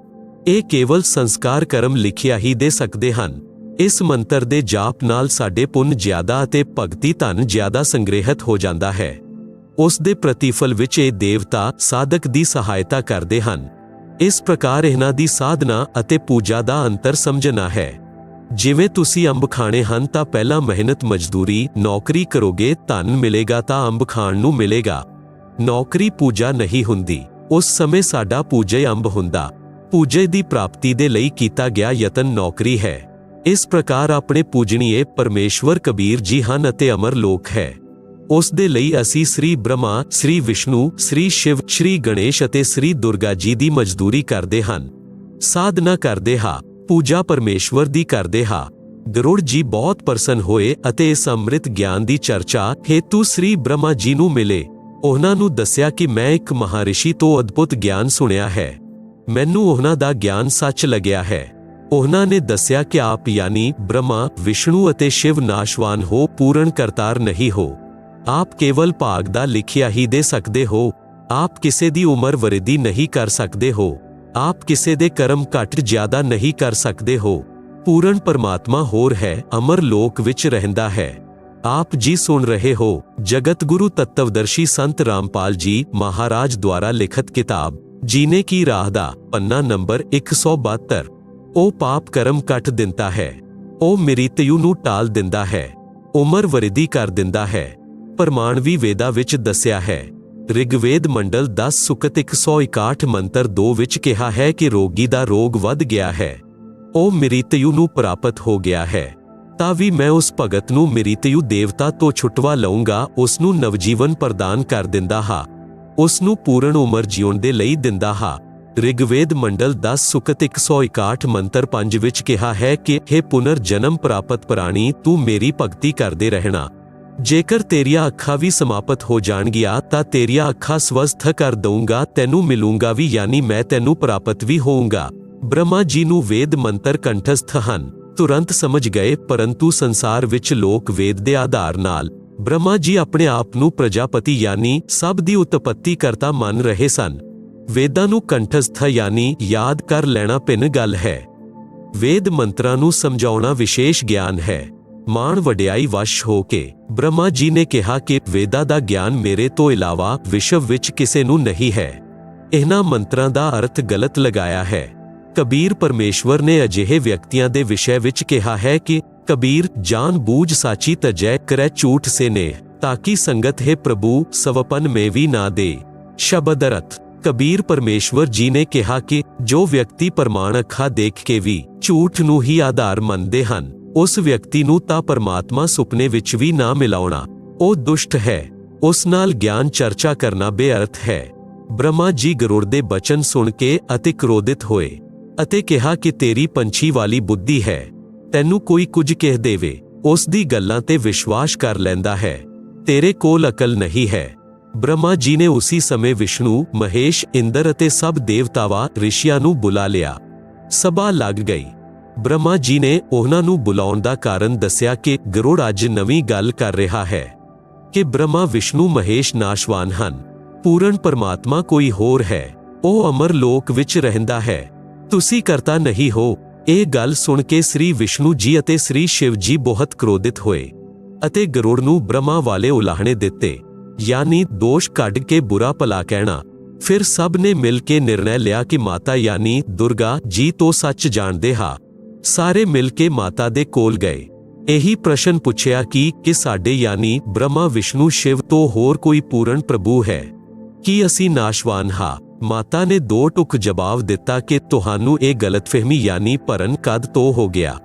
ਇਹ ਕੇਵਲ ਸੰਸਕਾਰ ਕਰਮ ਲਿਖਿਆ ਹੀ ਦੇ ਸਕਦੇ ਹਨ। ਇਸ ਮੰਤਰ ਦੇ ਜਾਪ ਨਾਲ ਸਾਡੇ ਪੁੰਨ ਜ਼ਿਆਦਾ ਅਤੇ ਭਗਤੀ ਧਨ ਜ਼ਿਆਦਾ ਸੰਗ੍ਰਹਿਤ ਹੋ ਜਾਂਦਾ ਹੈ। ਉਸ ਦੇ ਪ੍ਰਤੀਫਲ ਵਿੱਚ ਇਹ ਦੇਵਤਾ ਸਾਧਕ ਦੀ ਸਹਾਇਤਾ ਕਰਦੇ ਹਨ। ਇਸ ਪ੍ਰਕਾਰ ਇਹਨਾਂ ਦੀ ਸਾਧਨਾ ਅਤੇ ਪੂਜਾ ਦਾ ਅੰਤਰ ਸਮਝਣਾ ਹੈ। ਜਿਵੇਂ ਤੁਸੀਂ ਅੰਬ ਖਾਣੇ ਹਨ ਤਾਂ ਪਹਿਲਾਂ ਮਿਹਨਤ ਮਜ਼ਦੂਰੀ ਨੌਕਰੀ ਕਰੋਗੇ, ਧਨ ਮਿਲੇਗਾ ਤਾਂ ਅੰਬ ਖਾਣ ਨੂੰ ਮਿਲੇਗਾ। ਨੌਕਰੀ ਪੂਜਾ ਨਹੀਂ ਹੁੰਦੀ। ਉਸ ਸਮੇਂ ਸਾਡਾ ਪੂਜੇ ਅੰਬ ਹੁੰਦਾ। ਪੂਜੇ ਦੀ ਪ੍ਰਾਪਤੀ ਦੇ ਲਈ ਕੀਤਾ ਗਿਆ ਯਤਨ ਨੌਕਰੀ ਹੈ। ਇਸ ਪ੍ਰਕਾਰ ਆਪਣੇ ਪੂਜਣੀਏ ਪਰਮੇਸ਼ਵਰ ਕਬੀਰ ਜੀ ਹਨ ਅਤੇ ਅਮਰ ਲੋਕ ਹੈ। ਉਸ ਦੇ ਲਈ ਅਸੀਂ ਸ੍ਰੀ ਬ੍ਰਹਮਾ, ਸ੍ਰੀ ਵਿਸ਼ਨੂੰ, ਸ੍ਰੀ ਸ਼ਿਵ, ਸ੍ਰੀ ਗਣੇਸ਼ ਅਤੇ ਸ੍ਰੀ ਦੁਰਗਾ ਜੀ ਦੀ ਮਜ਼ਦੂਰੀ ਕਰਦੇ ਹਨ, ਸਾਧਨਾ ਕਰਦੇ ਹਾਂ, ਪੂਜਾ ਪਰਮੇਸ਼ਵਰ ਦੀ ਕਰਦੇ ਹਾਂ। ਗਰੁੜ ਜੀ ਬਹੁਤ ਪ੍ਰਸੰਨ ਹੋਏ ਅਤੇ ਇਸ ਅੰਮ੍ਰਿਤ ਗਿਆਨ ਦੀ ਚਰਚਾ ਹੇਤੂ ਸ੍ਰੀ ਬ੍ਰਹਮਾ ਜੀ ਨੂੰ ਮਿਲੇ। ਉਹਨਾਂ ਨੂੰ ਦੱਸਿਆ ਕਿ ਮੈਂ ਇੱਕ ਮਹਾਰਿਸ਼ੀ ਤੋਂ ਅਦਭੁਤ ਗਿਆਨ ਸੁਣਿਆ ਹੈ। ਮੈਨੂੰ ਉਹਨਾਂ ਦਾ ਗਿਆਨ ਸੱਚ ਲੱਗਿਆ ਹੈ। ਉਹਨਾਂ ਨੇ ਦੱਸਿਆ ਕਿ ਆਪ ਯਾਨੀ ਬ੍ਰਹਮਾ, ਵਿਸ਼ਨੂੰ ਅਤੇ ਸ਼ਿਵ ਨਾਸ਼ਵਾਨ ਹੋ, ਪੂਰਨ ਕਰਤਾਰ ਨਹੀਂ ਹੋ। ਆਪ ਕੇਵਲ ਭਾਗ ਦਾ ਲਿਖਿਆ ਹੀ ਦੇ ਸਕਦੇ ਹੋ। ਆਪ ਕਿਸੇ ਦੀ ਉਮਰ ਵਰਿਧੀ ਨਹੀਂ ਕਰ ਸਕਦੇ ਹੋ। ਆਪ ਕਿਸੇ ਦੇ ਕਰਮ ਘੱਟ ਜ਼ਿਆਦਾ ਨਹੀਂ ਕਰ ਸਕਦੇ ਹੋ। ਪੂਰਨ ਪਰਮਾਤਮਾ ਹੋਰ ਹੈ, ਅਮਰ ਲੋਕ ਵਿੱਚ ਰਹਿੰਦਾ ਹੈ। ਆਪ ਜੀ ਸੁਣ ਰਹੇ ਹੋ ਜਗਤ ਗੁਰੂ ਤੱਤਵਦਰਸ਼ੀ ਸੰਤ ਰਾਮਪਾਲ ਜੀ ਮਹਾਰਾਜ ਦੁਆਰਾ ਲਿਖਤ ਕਿਤਾਬ ਜੀਨੇ ਕੀ ਰਾਹ ਦਾ ਪੰਨਾ ਨੰਬਰ 172। ਉਹ ਪਾਪ ਕਰਮ ਕੱਟ ਦਿੰਦਾ ਹੈ। ਉਹ ਮ੍ਰਿਤਯੂ ਨੂੰ ਟਾਲ ਦਿੰਦਾ ਹੈ। ਉਮਰ ਵਰਿਧੀ ਕਰ ਦਿੰਦਾ ਹੈ। ਪ੍ਰਮਾਣਵੀ ਵੇਦਾਂ ਵਿੱਚ ਦੱਸਿਆ ਹੈ। ਰਿਗਵੇਦ ਮੰਡਲ 10 ਸੁਕਤ 161 ਮੰਤਰ 2 ਵਿੱਚ ਕਿਹਾ ਹੈ ਕਿ ਰੋਗੀ ਦਾ ਰੋਗ ਵੱਧ ਗਿਆ ਹੈ, ਉਹ ਮ੍ਰਿਤਯੂ ਨੂੰ ਪ੍ਰਾਪਤ ਹੋ ਗਿਆ ਹੈ। ਤਾਂ ਵੀ ਮੈਂ ਉਸ ਭਗਤ ਨੂੰ ਮ੍ਰਿਤਯੂ ਦੇਵਤਾ ਤੋਂ ਛੁਟਵਾ ਲਊਂਗਾ, ਉਸ ਨੂੰ ਨਵਜੀਵਨ ਪ੍ਰਦਾਨ ਕਰ ਦਿੰਦਾ ਹਾਂ, ਉਸ ਨੂੰ ਪੂਰਨ ਉਮਰ ਜਿਉਣ ਦੇ ਲਈ ਦਿੰਦਾ ਹਾਂ। ਰਿਗਵੇਦ ਮੰਡਲ 10 ਸੁਕਤ 161 ਮੰਤਰ 5 ਵਿੱਚ ਕਿਹਾ ਹੈ ਕਿ हे ਪੁਨਰ ਜਨਮ ਪ੍ਰਾਪਤ ਪ੍ਰਾਣੀ, ਤੂੰ ਮੇਰੀ ਭਗਤੀ ਕਰਦੇ ਰਹਿਣਾ। ਜੇਕਰ ਤੇਰੀਆਂ ਅੱਖਾਂ ਵੀ ਸਮਾਪਤ ਹੋ ਜਾਣਗੀਆਂ ਤਾਂ ਤੇਰੀਆਂ ਅੱਖਾਂ ਸਵਸਥ ਕਰ ਦਊਂਗਾ, ਤੈਨੂੰ ਮਿਲੂੰਗਾ ਵੀ ਯਾਨੀ ਮੈਂ ਤੈਨੂੰ ਪ੍ਰਾਪਤ ਵੀ ਹੋਊਂਗਾ। ਬ੍ਰਹਮਾ ਜੀ ਨੂੰ ਵੇਦ ਮੰਤਰ ਕੰਠਸਥ ਹਨ, ਤੁਰੰਤ ਸਮਝ ਗਏ, ਪਰੰਤੂ ਸੰਸਾਰ ਵਿੱਚ ਲੋਕ ਵੇਦ ਦੇ ਆਧਾਰ ਨਾਲ ਬ੍ਰਹਮਾ ਜੀ ਆਪਣੇ ਆਪ ਨੂੰ ਪ੍ਰਜਾਪਤੀ ਯਾਨੀ ਸਭ ਦੀ ਉਤਪੱਤੀ ਕਰਤਾ ਮੰਨ ਰਹੇ ਸਨ। ਵੇਦਾਂ ਨੂੰ ਕੰਠਸਥ ਯਾਨੀ ਯਾਦ ਕਰ ਲੈਣਾ ਭਿੰਨ ਗੱਲ ਹੈ। ਵੇਦ ਮੰਤਰਾਂ ਨੂੰ ਸਮਝਾਉਣਾ ਵਿਸ਼ੇਸ਼ ਗਿਆਨ ਹੈ। ਮਾਣ ਵਡਿਆਈ ਵਸ਼ ਹੋ ਕੇ ਬ੍ਰਹਮਾ ਜੀ ਨੇ ਕਿਹਾ ਕਿ ਵੇਦਾਂ ਦਾ ਗਿਆਨ ਮੇਰੇ ਤੋਂ ਇਲਾਵਾ ਵਿਸ਼ਵ ਵਿੱਚ ਕਿਸੇ ਨੂੰ ਨਹੀਂ ਹੈ। ਇਹਨਾਂ ਮੰਤਰਾਂ ਦਾ ਅਰਥ ਗਲਤ ਲਗਾਇਆ ਹੈ। ਕਬੀਰ ਪਰਮੇਸ਼ਵਰ ਨੇ ਅਜਿਹੇ ਵਿਅਕਤੀਆਂ ਦੇ ਵਿਸ਼ੇ ਵਿੱਚ ਕਿਹਾ ਹੈ ਕਿ ਕਬੀਰ ਜਾਨ ਬੂਝ ਸਾਚੀ ਤਜੈ ਕਰੈ ਝੂਠ ਸੇ ਨੇਹ, ਤਾਕੀ ਸੰਗਤ ਹੈ ਪ੍ਰਭੂ ਸਵਪਨ ਮੇਂ ਵੀ ਨਾ ਦੇ। ਸ਼ਬਦ ਅਰਥ ਕਬੀਰ ਪਰਮੇਸ਼ਵਰ ਜੀ ਨੇ ਕਿਹਾ ਕਿ ਜੋ ਵਿਅਕਤੀ ਪ੍ਰਮਾਣ ਅੱਖਾਂ ਦੇਖ ਕੇ ਵੀ ਝੂਠ ਨੂੰ ਹੀ ਆਧਾਰ ਮੰਨਦੇ ਹਨ, ਉਸ ਵਿਅਕਤੀ ਨੂੰ ਤਾਂ ਪਰਮਾਤਮਾ ਸੁਪਨੇ ਵਿੱਚ ਵੀ ਨਾ ਮਿਲਾਉਣਾ, ਉਹ ਦੁਸ਼ਟ ਹੈ। ਉਸ ਨਾਲ ਗਿਆਨ ਚਰਚਾ ਕਰਨਾ ਬੇਅਰਥ ਹੈ। ਬ੍ਰਹਮਾ ਜੀ ਗਰੁੜ ਦੇ ਬਚਨ ਸੁਣ ਕੇ ਅਤੇ ਕ੍ਰੋਧਿਤ ਹੋਏ ਅਤੇ ਕਿਹਾ ਕਿ ਤੇਰੀ ਪੰਛੀ ਵਾਲੀ ਬੁੱਧੀ ਹੈ, ਤੈਨੂੰ ਕੋਈ ਕੁਝ ਕਹਿ ਦੇਵੇ ਉਸ ਦੀ ਗੱਲਾਂ ਤੇ ਵਿਸ਼ਵਾਸ ਕਰ ਲੈਂਦਾ ਹੈ, ਤੇਰੇ ਕੋਲ ਅਕਲ ਨਹੀਂ ਹੈ। ਬ੍ਰਹਮਾ ਜੀ ਨੇ ਉਸੇ ਸਮੇਂ ਵਿਸ਼ਨੂੰ, ਮਹੇਸ਼, ਇੰਦਰ ਅਤੇ ਸਭ ਦੇਵਤਾਵਾਂ ਰਿਸ਼ੀਆਂ ਨੂੰ ਬੁਲਾ ਲਿਆ। ਸਭਾ ਲੱਗ ਗਈ। ਬ੍ਰਹਮਾ ਜੀ ਨੇ ਉਹਨਾਂ ਨੂੰ ਬੁਲਾਉਣ ਦਾ ਕਾਰਨ ਦੱਸਿਆ ਕਿ ਗਰੁੜ ਅੱਜ ਨਵੀਂ ਗੱਲ ਕਰ ਰਿਹਾ ਹੈ ਕਿ ਬ੍ਰਹਮਾ, ਵਿਸ਼ਨੂੰ, ਮਹੇਸ਼ ਨਾਸ਼ਵਾਨ ਹਨ, ਪੂਰਨ ਪਰਮਾਤਮਾ ਕੋਈ ਹੋਰ ਹੈ, ਉਹ ਅਮਰ ਲੋਕ ਵਿੱਚ ਰਹਿੰਦਾ ਹੈ, ਤੁਸੀਂ ਕਰਤਾ ਨਹੀਂ ਹੋ। ਇਹ ਗੱਲ ਸੁਣ ਕੇ ਸ੍ਰੀ ਵਿਸ਼ਨੂੰ ਜੀ ਅਤੇ ਸ੍ਰੀ ਸ਼ਿਵ ਜੀ ਬਹੁਤ ਕ੍ਰੋਧਿਤ ਹੋਏ ਅਤੇ ਗਰੁੜ ਨੂੰ ਬ੍ਰਹਮਾ ਵਾਲੇ ਉਲਾਹਣੇ ਦਿੱਤੇ, ਯਾਨੀ ਦੋਸ਼ ਕੱਢ ਕੇ ਬੁਰਾ ਭਲਾ ਕਹਿਣਾ। ਫਿਰ ਸਭ ਨੇ ਮਿਲ ਕੇ ਨਿਰਣੈ ਲਿਆ ਕਿ ਮਾਤਾ ਯਾਨੀ ਦੁਰਗਾ ਜੀ ਤੋਂ ਸੱਚ ਜਾਣਦੇ ਹਾਂ। ਸਾਰੇ ਮਿਲ ਕੇ ਮਾਤਾ ਦੇ ਕੋਲ ਗਏ। ਇਹੀ ਪ੍ਰਸ਼ਨ ਪੁੱਛਿਆ ਕਿ ਸਾਡੇ ਯਾਨੀ ਬ੍ਰਹਮਾ ਵਿਸ਼ਨੂੰ ਸ਼ਿਵ ਤੋਂ ਹੋਰ ਕੋਈ ਪੂਰਨ ਪ੍ਰਭੂ ਹੈ? ਕੀ ਅਸੀਂ ਨਾਸ਼ਵਾਨ ਹਾਂ? ਮਾਤਾ ਨੇ ਦੋ ਟੁਕ ਜਵਾਬ ਦਿੱਤਾ ਕਿ ਤੁਹਾਨੂੰ ਇਹ ਗਲਤਫਹਿਮੀ ਯਾਨੀ ਭਰਮ ਕਦ ਤੋਂ ਹੋ ਗਿਆ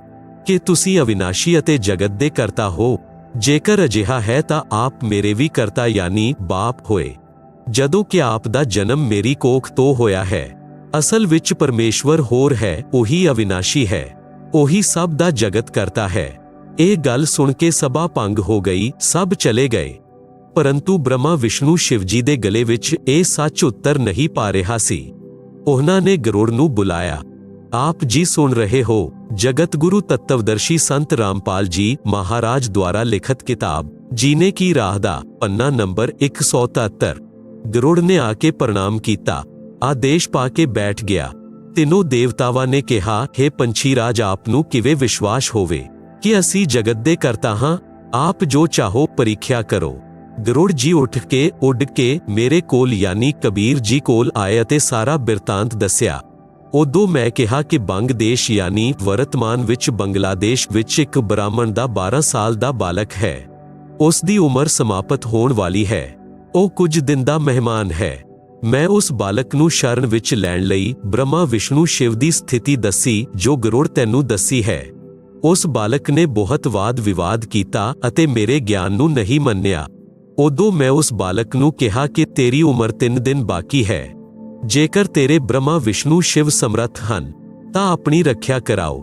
ਕਿ ਤੁਸੀਂ ਅਵਿਨਾਸ਼ੀ ਅਤੇ ਜਗਤ ਦੇ ਕਰਤਾ ਹੋ। ਜੇਕਰ ਅਜਿਹਾ ਹੈ ਤਾਂ ਆਪ ਮੇਰੇ ਵੀ ਕਰਤਾ ਯਾਨੀ ਬਾਪ ਹੋਏ, ਜਦੋਂ ਕਿ ਆਪ ਦਾ ਜਨਮ ਮੇਰੀ ਕੋਖ ਤੋਂ ਹੋਇਆ ਹੈ। ਅਸਲ ਵਿੱਚ ਪਰਮੇਸ਼ਵਰ ਹੋਰ ਹੈ, ਉਹੀ ਅਵਿਨਾਸ਼ੀ ਹੈ, ਉਹੀ ਸਭ ਦਾ ਜਗਤ ਕਰਤਾ ਹੈ। ਇਹ ਗੱਲ ਸੁਣ ਕੇ ਸਭਾ ਭੰਗ ਹੋ ਗਈ, ਸਭ ਚਲੇ ਗਏ। ਪਰੰਤੂ ਬ੍ਰਹਮਾ ਵਿਸ਼ਨੂੰ ਸ਼ਿਵ ਜੀ ਦੇ ਗਲੇ ਵਿੱਚ ਇਹ ਸੱਚ ਉੱਤਰ ਨਹੀਂ ਪਾ ਰਿਹਾ ਸੀ। ਉਹਨਾਂ ਨੇ ਗਰੁੜ ਨੂੰ ਬੁਲਾਇਆ। ਆਪ ਜੀ ਸੁਣ ਰਹੇ ਹੋ ਜਗਤ ਗੁਰੂ ਤੱਤਵਦਰਸ਼ੀ ਸੰਤ ਰਾਮਪਾਲ ਜੀ ਮਹਾਰਾਜ ਦੁਆਰਾ ਲਿਖਤ ਕਿਤਾਬ ਜੀਨੇ ਕੀ ਰਾਹ ਦਾ ਪੰਨਾ ਨੰਬਰ 173। ਗਰੁੜ ਨੇ ਆ ਕੇ ਪ੍ਰਣਾਮ ਕੀਤਾ, ਆਦੇਸ਼ ਪਾ ਕੇ ਬੈਠ ਗਿਆ। ਤਿੰਨੋਂ ਦੇਵਤਾਵਾਂ ਨੇ ਕਿਹਾ, ਹੇ ਪੰਛੀ ਰਾਜ, ਆਪ ਨੂੰ ਕਿਵੇਂ ਵਿਸ਼ਵਾਸ ਹੋਵੇ ਕਿ ਅਸੀਂ ਜਗਤ ਦੇ ਕਰਤਾ ਹਾਂ? ਆਪ ਜੋ ਚਾਹੋ ਪਰੀਖਿਆ ਕਰੋ। ਗਰੁੜ ਜੀ ਉੱਠ ਕੇ ਉੱਡ ਕੇ ਮੇਰੇ ਕੋਲ ਯਾਨੀ ਕਬੀਰ ਜੀ ਕੋਲ ਆਏ ਅਤੇ ਸਾਰਾ ਬਿਰਤਾਂਤ ਦੱਸਿਆ। ਉਦੋਂ ਮੈਂ ਕਿਹਾ ਕਿ ਬੰਗ ਦੇਸ਼ ਯਾਨੀ ਵਰਤਮਾਨ ਵਿੱਚ ਬੰਗਲਾਦੇਸ਼ ਵਿੱਚ ਇੱਕ ਬ੍ਰਾਹਮਣ ਦਾ 12 ਸਾਲ ਦਾ ਬਾਲਕ ਹੈ। ਉਸ ਦੀ ਉਮਰ ਸਮਾਪਤ ਹੋਣ ਵਾਲੀ ਹੈ। ਉਹ ਕੁਝ ਦਿਨ ਦਾ ਮਹਿਮਾਨ ਹੈ। ਮੈਂ ਉਸ ਬਾਲਕ ਨੂੰ ਸ਼ਰਨ ਵਿੱਚ ਲੈਣ ਲਈ ਬ੍ਰਹਮਾ ਵਿਸ਼ਨੂੰ ਸ਼ਿਵ ਦੀ ਸਥਿਤੀ ਦੱਸੀ ਜੋ ਗਰੁੜ ਤੈਨੂੰ ਦੱਸੀ ਹੈ। ਉਸ ਬਾਲਕ ਨੇ ਬਹੁਤ ਵਾਦ ਵਿਵਾਦ ਕੀਤਾ ਅਤੇ ਮੇਰੇ ਗਿਆਨ ਨੂੰ ਨਹੀਂ ਮੰਨਿਆ। ਉਦੋਂ ਮੈਂ ਉਸ ਬਾਲਕ ਨੂੰ ਕਿਹਾ ਕਿ ਤੇਰੀ ਉਮਰ 3 ਦਿਨ ਬਾਕੀ ਹੈ। ਜੇਕਰ ਤੇਰੇ ਬ੍ਰਹਮਾ ਵਿਸ਼ਨੂੰ ਸ਼ਿਵ ਸਮਰੱਥ ਹਨ ਤਾਂ ਆਪਣੀ ਰੱਖਿਆ ਕਰਾਓ।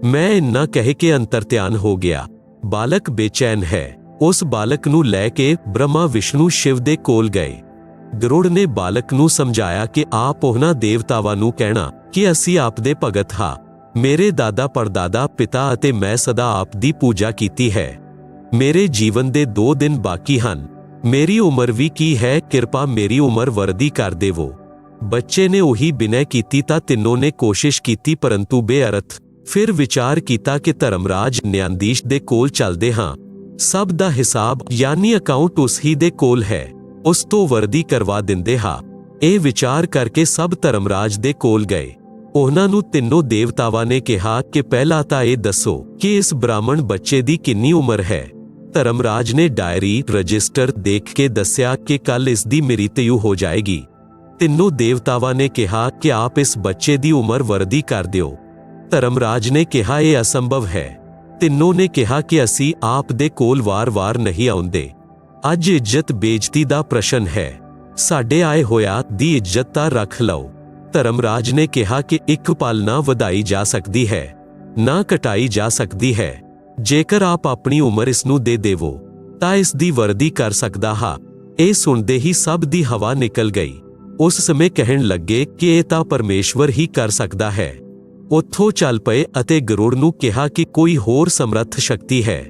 ਮੈਂ ਇੰਨਾ ਕਹਿ ਕੇ ਅੰਤਰਧਿਆਨ ਹੋ ਗਿਆ। ਬਾਲਕ ਬੇਚੈਨ ਹੈ। ਉਸ ਬਾਲਕ ਨੂੰ ਲੈ ਕੇ ਬ੍ਰਹਮਾ ਵਿਸ਼ਨੂੰ ਸ਼ਿਵ ਦੇ ਕੋਲ ਗਏ। ਗਰੁੜ ਨੇ ਬਾਲਕ ਨੂੰ ਸਮਝਾਇਆ ਕਿ ਆਪ ਉਹਨਾਂ ਦੇਵਤਾਵਾਂ ਨੂੰ ਕਹਿਣਾ ਕਿ ਅਸੀਂ ਆਪ ਦੇ ਭਗਤ ਹਾਂ। ਮੇਰੇ ਦਾਦਾ ਪੜਦਾਦਾ ਪਿਤਾ ਅਤੇ ਮੈਂ ਸਦਾ ਆਪ ਦੀ ਪੂਜਾ ਕੀਤੀ ਹੈ। ਮੇਰੇ ਜੀਵਨ ਦੇ 2 ਦਿਨ ਬਾਕੀ ਹਨ। ਮੇਰੀ ਉਮਰ ਵੀ ਕੀ ਹੈ, ਕਿਰਪਾ ਮੇਰੀ ਉਮਰ ਵਰਦੀ ਕਰ ਦੇਵੋ। ਬੱਚੇ ਨੇ ਉਹੀ ਬਿਨੈ ਕੀਤੀ ਤਾਂ ਤਿੰਨੋਂ ਨੇ ਕੋਸ਼ਿਸ਼ ਕੀਤੀ ਪਰੰਤੂ ਬੇਅਰਥ। ਫਿਰ ਵਿਚਾਰ ਕੀਤਾ ਕਿ ਧਰਮਰਾਜ ਨਿਆਂਦੀਸ਼ ਦੇ ਕੋਲ ਚੱਲਦੇ ਹਾਂ। ਸਭ ਦਾ ਹਿਸਾਬ ਯਾਨੀ ਅਕਾਊਂਟ ਉਸ ਹੀ ਦੇ ਕੋਲ ਹੈ, ਉਸ ਤੋਂ ਵਰਦੀ ਕਰਵਾ ਦਿੰਦੇ ਹਾਂ। ਇਹ ਵਿਚਾਰ ਕਰਕੇ ਸਭ ਧਰਮਰਾਜ ਦੇ ਕੋਲ ਗਏ। ਉਹਨਾਂ ਨੂੰ ਤਿੰਨੋਂ ਦੇਵਤਾਵਾਂ ਨੇ ਕਿਹਾ ਕਿ ਪਹਿਲਾਂ ਤਾਂ ਇਹ ਦੱਸੋ ਕਿ ਇਸ ਬ੍ਰਾਹਮਣ ਬੱਚੇ ਦੀ ਕਿੰਨੀ ਉਮਰ ਹੈ। ਧਰਮਰਾਜ ਨੇ ਡਾਇਰੀ ਰਜਿਸਟਰ ਦੇਖ ਕੇ ਦੱਸਿਆ ਕਿ ਕੱਲ ਇਸ ਦੀ ਮ੍ਰਿਤਯੂ ਹੋ ਜਾਏਗੀ। ਤਿੰਨੋਂ ਦੇਵਤਾਵਾਂ ਨੇ ਕਿਹਾ ਕਿ ਆਪ ਇਸ ਬੱਚੇ ਦੀ ਉਮਰ ਵਰਦੀ ਕਰ ਦਿਓ। ਧਰਮਰਾਜ ਨੇ ਕਿਹਾ ਇਹ ਅਸੰਭਵ ਹੈ। ਤਿੰਨੋਂ ਨੇ ਕਿਹਾ ਕਿ ਅਸੀਂ ਆਪ ਦੇ ਕੋਲ ਵਾਰ-ਵਾਰ ਨਹੀਂ ਆਉਂਦੇ। ਅੱਜ ਇੱਜ਼ਤ ਬੇਇੱਜ਼ਤੀ ਦਾ ਪ੍ਰਸ਼ਨ ਹੈ। ਸਾਡੇ ਆਏ ਹੋਇਆ ਦੀ ਇੱਜ਼ਤ ਤਾਂ ਰੱਖ ਲਓ। ਧਰਮਰਾਜ ਨੇ ਕਿਹਾ ਕਿ ਇੱਕ ਪਲ ਨਾ ਵਧਾਈ ਜਾ ਸਕਦੀ ਹੈ, ਨਾ ਘਟਾਈ ਜਾ ਸਕਦੀ ਹੈ। ਜੇਕਰ ਆਪ ਆਪਣੀ ਉਮਰ ਇਸ ਨੂੰ ਦੇ ਦੇਵੋ ਤਾਂ ਇਸ ਦੀ ਵਰਦੀ ਕਰ ਸਕਦਾ ਹਾਂ। ਇਹ ਸੁਣਦੇ ਹੀ ਸਭ ਦੀ ਹਵਾ ਨਿਕਲ ਗਈ। ਉਸ ਸਮੇਂ ਕਹਿਣ ਲੱਗੇ ਕਿ ਇਹ ਤਾਂ ਪਰਮੇਸ਼ਵਰ ਹੀ ਕਰ ਸਕਦਾ ਹੈ। ਉੱਥੋਂ ਚੱਲ ਪਏ ਅਤੇ ਗਰੁੜ ਨੂੰ ਕਿਹਾ ਕਿ ਕੋਈ ਹੋਰ ਸਮਰੱਥ ਸ਼ਕਤੀ ਹੈ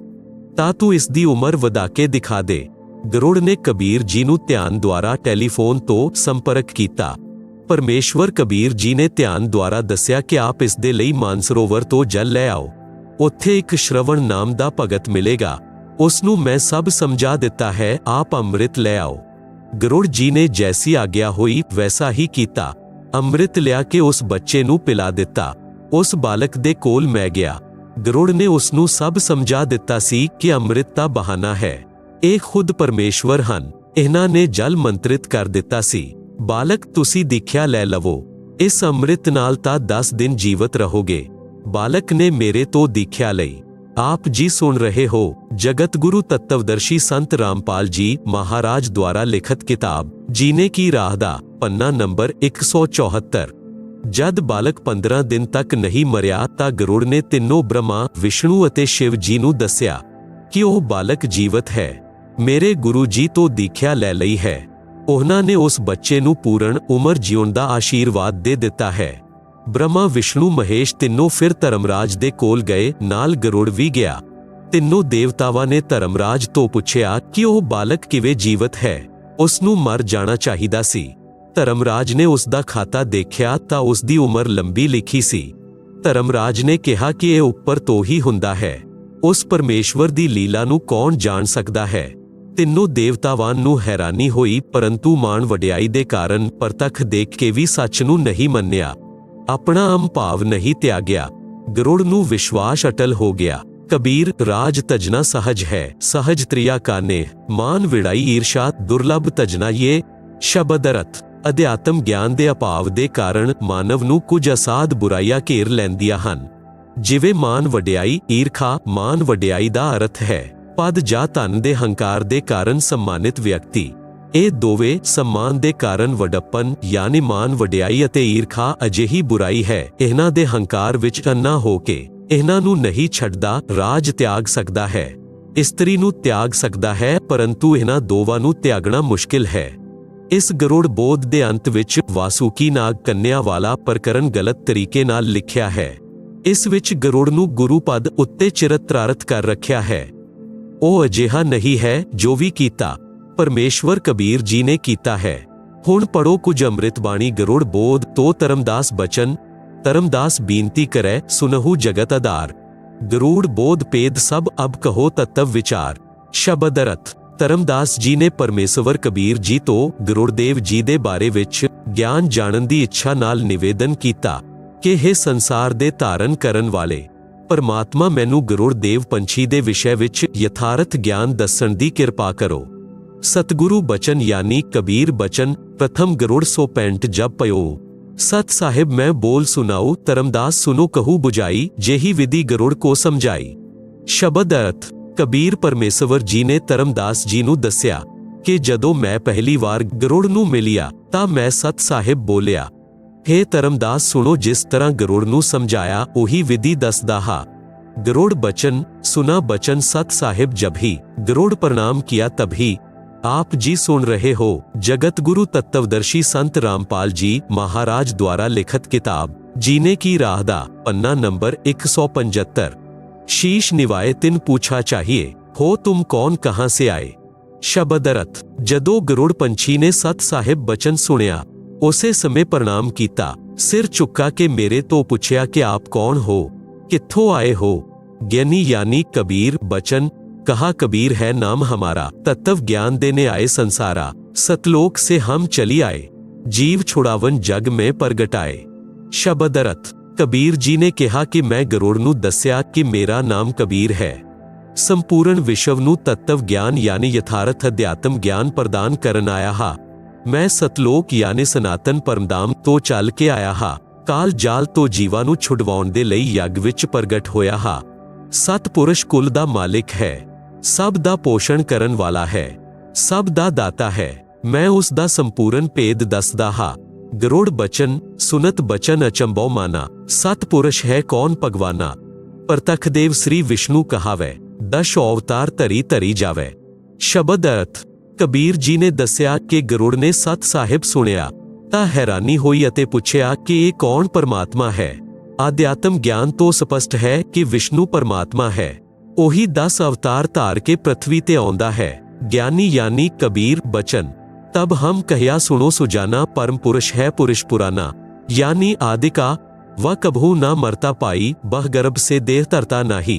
ਤਾਂ ਤੂੰ ਇਸ ਦੀ ਉਮਰ ਵਧਾ ਕੇ ਦਿਖਾ ਦੇ। ਗਰੁੜ ਨੇ ਕਬੀਰ ਜੀ ਨੂੰ ਧਿਆਨ ਦੁਆਰਾ ਟੈਲੀਫੋਨ ਤੋਂ ਸੰਪਰਕ ਕੀਤਾ। ਪਰਮੇਸ਼ਵਰ ਕਬੀਰ ਜੀ ਨੇ ਧਿਆਨ ਦੁਆਰਾ ਦੱਸਿਆ ਕਿ ਆਪ ਇਸ ਦੇ ਲਈ ਮਾਨਸਰੋਵਰ ਤੋਂ ਜਲ ਲੈ ਆਓ। ਉੱਥੇ ਇੱਕ ਸ਼ਰਵਣ ਨਾਮ ਦਾ ਭਗਤ ਮਿਲੇਗਾ, ਉਸ ਨੂੰ ਮੈਂ ਸਭ ਸਮਝਾ ਦਿੱਤਾ ਹੈ। ਆਪ ਅੰਮ੍ਰਿਤ ਲੈ ਆਓ। ਗਰੁੜ ਜੀ ਨੇ ਜੈਸੀ ਆਗਿਆ ਹੋਈ ਵੈਸਾ ਹੀ ਕੀਤਾ। ਅੰਮ੍ਰਿਤ ਲਿਆ ਕੇ ਉਸ ਬੱਚੇ ਨੂੰ ਪਿਲਾ ਦਿੱਤਾ। ਉਸ ਬਾਲਕ ਦੇ ਕੋਲ ਮੈਂ ਗਿਆ। ਗਰੁੜ ਨੇ ਉਸ ਨੂੰ ਸਭ ਸਮਝਾ ਦਿੱਤਾ ਸੀ ਕਿ ਅੰਮ੍ਰਿਤ ਦਾ ਬਹਾਨਾ ਹੈ, ਇਹ ਖੁਦ ਪਰਮੇਸ਼ਵਰ ਹਨ। ਇਹਨਾਂ ਨੇ ਜਲ ਮੰਤਰਿਤ ਕਰ ਦਿੱਤਾ ਸੀ। ਬਾਲਕ ਤੁਸੀਂ ਦੀਖਿਆ ਲੈ ਲਵੋ, ਇਸ ਅੰਮ੍ਰਿਤ ਨਾਲ ਤਾਂ 10 ਦਿਨ ਜੀਵਤ ਰਹੋਗੇ। ਬਾਲਕ ਨੇ ਮੇਰੇ ਤੋਂ ਦੀਖਿਆ ਲਈ। ਆਪ ਜੀ ਸੁਣ ਰਹੇ ਹੋ ਜਗਤ ਗੁਰੂ ਤੱਤਵਦਰਸ਼ੀ ਸੰਤ ਰਾਮਪਾਲ ਜੀ ਮਹਾਰਾਜ ਦੁਆਰਾ ਲਿਖਤ ਕਿਤਾਬ ਜੀਨੇ ਕੀ ਰਾਹ ਦਾ ਪੰਨਾ ਨੰਬਰ 174। ਜਦ ਬਾਲਕ 15 ਦਿਨ ਤੱਕ ਨਹੀਂ ਮਰਿਆ ਤਾਂ ਗਰੁੜ ਨੇ ਤਿੰਨੋਂ ਬ੍ਰਹਮਾ ਵਿਸ਼ਨੂੰ ਅਤੇ ਸ਼ਿਵ ਜੀ ਨੂੰ ਦੱਸਿਆ ਕਿ ਉਹ ਬਾਲਕ ਜੀਵਤ ਹੈ। ਮੇਰੇ ਗੁਰੂ ਜੀ ਤੋਂ ਦੀਖਿਆ ਲੈ ਲਈ ਹੈ। ਉਹਨਾਂ ਨੇ ਉਸ ਬੱਚੇ ਨੂੰ ਪੂਰਨ ਉਮਰ ਜਿਉਣ ਦਾ ਆਸ਼ੀਰਵਾਦ ਦੇ ਦਿੱਤਾ ਹੈ। ਬ੍ਰਹਮਾ ਵਿਸ਼ਨੂੰ ਮਹੇਸ਼ ਤਿੰਨੋਂ ਫਿਰ ਧਰਮਰਾਜ ਦੇ ਕੋਲ ਗਏ, ਨਾਲ ਗਰੁੜ ਵੀ ਗਿਆ। ਤਿੰਨੋਂ ਦੇਵਤਾਵਾਂ ਨੇ ਧਰਮਰਾਜ ਤੋਂ ਪੁੱਛਿਆ ਕਿ ਉਹ ਬਾਲਕ ਕਿਵੇਂ ਜੀਵਤ ਹੈ, ਉਸ ਨੂੰ ਮਰ ਜਾਣਾ ਚਾਹੀਦਾ ਸੀ। ਧਰਮਰਾਜ ਨੇ ਉਸ ਦਾ ਖਾਤਾ ਦੇਖਿਆ ਤਾਂ ਉਸ ਦੀ ਉਮਰ ਲੰਬੀ ਲਿਖੀ ਸੀ। ਧਰਮਰਾਜ ਨੇ ਕਿਹਾ ਕਿ ਇਹ ਉੱਪਰ ਤੋਂ ਹੀ ਹੁੰਦਾ ਹੈ, ਉਸ ਪਰਮੇਸ਼ਵਰ ਦੀ ਲੀਲਾ ਨੂੰ ਕੌਣ ਜਾਣ ਸਕਦਾ ਹੈ। ਤਿੰਨੋਂ ਦੇਵਤਾਵਾਂ ਨੂੰ ਹੈਰਾਨੀ ਹੋਈ ਪਰੰਤੂ ਮਾਣ ਵਡਿਆਈ ਦੇ ਕਾਰਨ ਪ੍ਰਤੱਖ ਦੇਖ ਕੇ ਵੀ ਸੱਚ ਨੂੰ ਨਹੀਂ ਮੰਨਿਆ, ਆਪਣਾ ਅਹੰਭਾਵ ਨਹੀਂ ਤਿਆਗਿਆ। ਗਰੁੜ ਨੂੰ ਵਿਸ਼ਵਾਸ ਅਟਲ ਹੋ ਗਿਆ। ਕਬੀਰ ਰਾਜ ਤਜਨਾ ਸਹਜ ਹੈ, ਸਹਜ ਤ੍ਰਿਆ ਕਾਨੇ, ਮਾਨ ਵਿੜਾਈ ਈਰਸ਼ਾ ਦੁਰਲਭ ਤਜਨਾ ਇਹ। ਸ਼ਬਦ ਅਰਥ ਅਧਿਆਤਮ ਗਿਆਨ ਦੇ ਅਭਾਵ ਦੇ ਕਾਰਨ ਮਾਨਵ ਨੂੰ ਕੁਝ ਅਸਾਧ ਬੁਰਾਈਆਂ ਘੇਰ ਲੈਂਦੀਆਂ ਹਨ। ਜਿਵੇਂ ਮਾਨ ਵਡਿਆਈ, ਈਰਖਾ। ਮਾਨ ਵਡਿਆਈ ਦਾ ਅਰਥ ਹੈ ਪਦ ਜਾਂ ਧਨ ਦੇ ਹੰਕਾਰ ਦੇ ਕਾਰਨ ਸਨਮਾਨਿਤ ਵਿਅਕਤੀ। ਇਹ ਦੋਵੇਂ ਸਨਮਾਨ ਦੇ ਕਾਰਨ ਵਡੱਪਨ ਯਾਨੀ ਮਾਨ ਵਡਿਆਈ ਅਤੇ ਈਰਖਾ ਅਜਿਹੀ ਬੁਰਾਈ ਹੈ, ਇਹਨਾਂ ਦੇ ਹੰਕਾਰ ਵਿੱਚ ਅੰਨਾ ਹੋ ਕੇ ਇਹਨਾਂ ਨੂੰ ਨਹੀਂ ਛੱਡਦਾ। ਰਾਜ ਤਿਆਗ ਸਕਦਾ ਹੈ, ਇਸਤਰੀ ਨੂੰ ਤਿਆਗ ਸਕਦਾ ਹੈ, ਪਰੰਤੂ ਇਹਨਾਂ ਦੋਵਾਂ ਨੂੰ ਤਿਆਗਣਾ ਮੁਸ਼ਕਿਲ ਹੈ। ਇਸ ਗਰੁੜ ਬੋਧ ਦੇ ਅੰਤ ਵਿੱਚ ਵਾਸੂਕੀ ਨਾਗ ਕੰਨਿਆ ਵਾਲਾ ਪ੍ਰਕਰਨ ਗਲਤ ਤਰੀਕੇ ਨਾਲ ਲਿਖਿਆ ਹੈ। ਇਸ ਵਿੱਚ ਗਰੁੜ ਨੂੰ ਗੁਰੂ ਪਦ ਉੱਤੇ ਚਿਰਤਰਾਰਥ ਕਰ ਰੱਖਿਆ ਹੈ। ਉਹ ਅਜਿਹਾ ਨਹੀਂ ਹੈ ਜੋ ਵੀ ਕੀਤਾ ਪਰਮੇਸ਼ਵਰ ਕਬੀਰ ਜੀ ਨੇ ਕੀਤਾ ਹੈ। ਹੁਣ ਪੜੋ ਕੁਝ ਅੰਮ੍ਰਿਤ ਬਾਣੀ ਗਰੁੜ ਬੋਧ ਤੋਂ ਧਰਮਦਾਸ ਬਚਨ। ਧਰਮਦਾਸ ਬੇਨਤੀ ਕਰੈ ਸੁਨਹੁ ਜਗਤ ਆਧਾਰ, ਗਰੂੜ ਬੋਧ ਭੇਦ ਸਭ ਅਬ ਕਹੋ ਤਤਵ ਵਿਚਾਰ। ਸ਼ਬਦ ਅਰਥ ਧਰਮਦਾਸ ਜੀ ਨੇ ਪਰਮੇਸ਼ਵਰ ਕਬੀਰ ਜੀ ਤੋਂ ਗਰੁੜਦੇਵ ਜੀ ਦੇ ਬਾਰੇ ਵਿੱਚ ਗਿਆਨ ਜਾਣਨ ਦੀ ਇੱਛਾ ਨਾਲ ਨਿਵੇਦਨ ਕੀਤਾ ਕਿ ਇਹ ਸੰਸਾਰ ਦੇ ਧਾਰਨ ਕਰਨ ਵਾਲੇ ਪਰਮਾਤਮਾ ਮੈਨੂੰ ਗਰੁੜਦੇਵ ਪੰਛੀ ਦੇ ਵਿਸ਼ੇ ਵਿੱਚ ਯਥਾਰਥ ਗਿਆਨ ਦੱਸਣ ਦੀ ਕਿਰਪਾ ਕਰੋ। ਸਤਿਗੁਰੂ ਬਚਨ ਯਾਨੀ ਕਬੀਰ ਬਚਨ ਪ੍ਰਥਮ ਗਰੁੜ 165 ਜਪ ਪਇਓ। ਸਤ ਸਾਹਿਬ ਮੈਂ ਬੋਲ ਸੁਨਾਉ, ਧਰਮਦਾਸ ਸੁਨੋ ਕਹੂ ਬੁਝਾਈ, ਜਿਹੀ ਵਿਧੀ ਗਰੁੜ ਕੋ ਸਮਝਾਈ। ਸ਼ਬਦ ਅਰਥ ਕਬੀਰ ਪਰਮੇਸ਼ਵਰ ਜੀ ਨੇ ਧਰਮਦਾਸ ਜੀ ਨੂੰ ਦੱਸਿਆ ਕਿ ਜਦੋਂ ਮੈਂ ਪਹਿਲੀ ਵਾਰ ਗਰੁੜ ਨੂੰ ਮਿਲਿਆ ਤਾਂ ਮੈਂ ਸਤ ਸਾਹਿਬ ਬੋਲਿਆ, ਹੇ ਧਰਮਦਾਸ ਸੁਣੋ, ਜਿਸ ਤਰ੍ਹਾਂ ਗਰੁੜ ਨੂੰ ਸਮਝਾਇਆ ਉਹੀ ਵਿਧੀ ਦੱਸਦਾ ਹਾਂ। ਗਰੁੜ ਬਚਨ ਸੁਨਾ ਬਚਨ ਸਤ ਸਾਹਿਬ ਜਬਹੀ, ਗਰੁੜ ਪ੍ਰਣਾਮ ਕੀਆ ਤਬਹੀ। आप जी सुन रहे हो जगत गुरु तत्वदर्शी संत रामपाल जी महाराज द्वारा लिखित किताब जीने की राह दा पन्ना नंबर 175। शीश निवाए तिन पूछा चाहिए हो तुम कौन कहां से आए। शबद अर्थ जदों गरुड़ पंछी ने सत साहिब बचन सुनिया उसे समय प्रणाम कीता, सिर चुका के मेरे तो पूछया कि आप कौन हो, कित्थों आए हो। ज्ञानी यानी कबीर बचन कहा कबीर है नाम हमारा, तत्व ज्ञान देने आए संसारा, सतलोक से हम चली आए, जीव छुड़ावन जग में प्रगटाए। शबद अर्थ कबीर जी ने कहा कि मैं गरुड़ नूं दस्या कि मेरा नाम कबीर है, संपूर्ण विश्व नूं तत्व ज्ञान यानी यथार्थ अध्यात्म ज्ञान प्रदान करन आया हा। मैं सतलोक यानी सनातन परमधाम तो चल के आया हा, काल जाल तो जीवां नूं छुड़वाउण दे लई यग विच प्रगट होया हा। सतपुरुष कुल दा मालिक है, सब दा पोषण करन वाला है, सब दा दाता है, मैं उस दा संपूर्ण भेद दसदा हा। गरुड़ बचन सुनत बचन अचंभो माना, सतपुरुष है कौन भगवाना। प्रतख देव श्री विष्णु कहावे, दश अवतार धरी धरी जावे। शबद अर्थ कबीर जी ने दस्या कि गरुड़ ने सत साहिब सुनिया तां हैरानी होई अते पुछया कि ये कौन परमात्मा है। आध्यात्म ज्ञान तो स्पष्ट है कि विष्णु परमात्मा है, ओही 10 अवतार धार के पृथ्वी ते आउंदा है। ज्ञानी यानी कबीर बचन तब हम कहया सुनो सुजाना, परम पुरुष है पुरुष पुराना, यानी आदि का वह कभू ना मरता पाई, बह गर्भ से देह तरता नाही।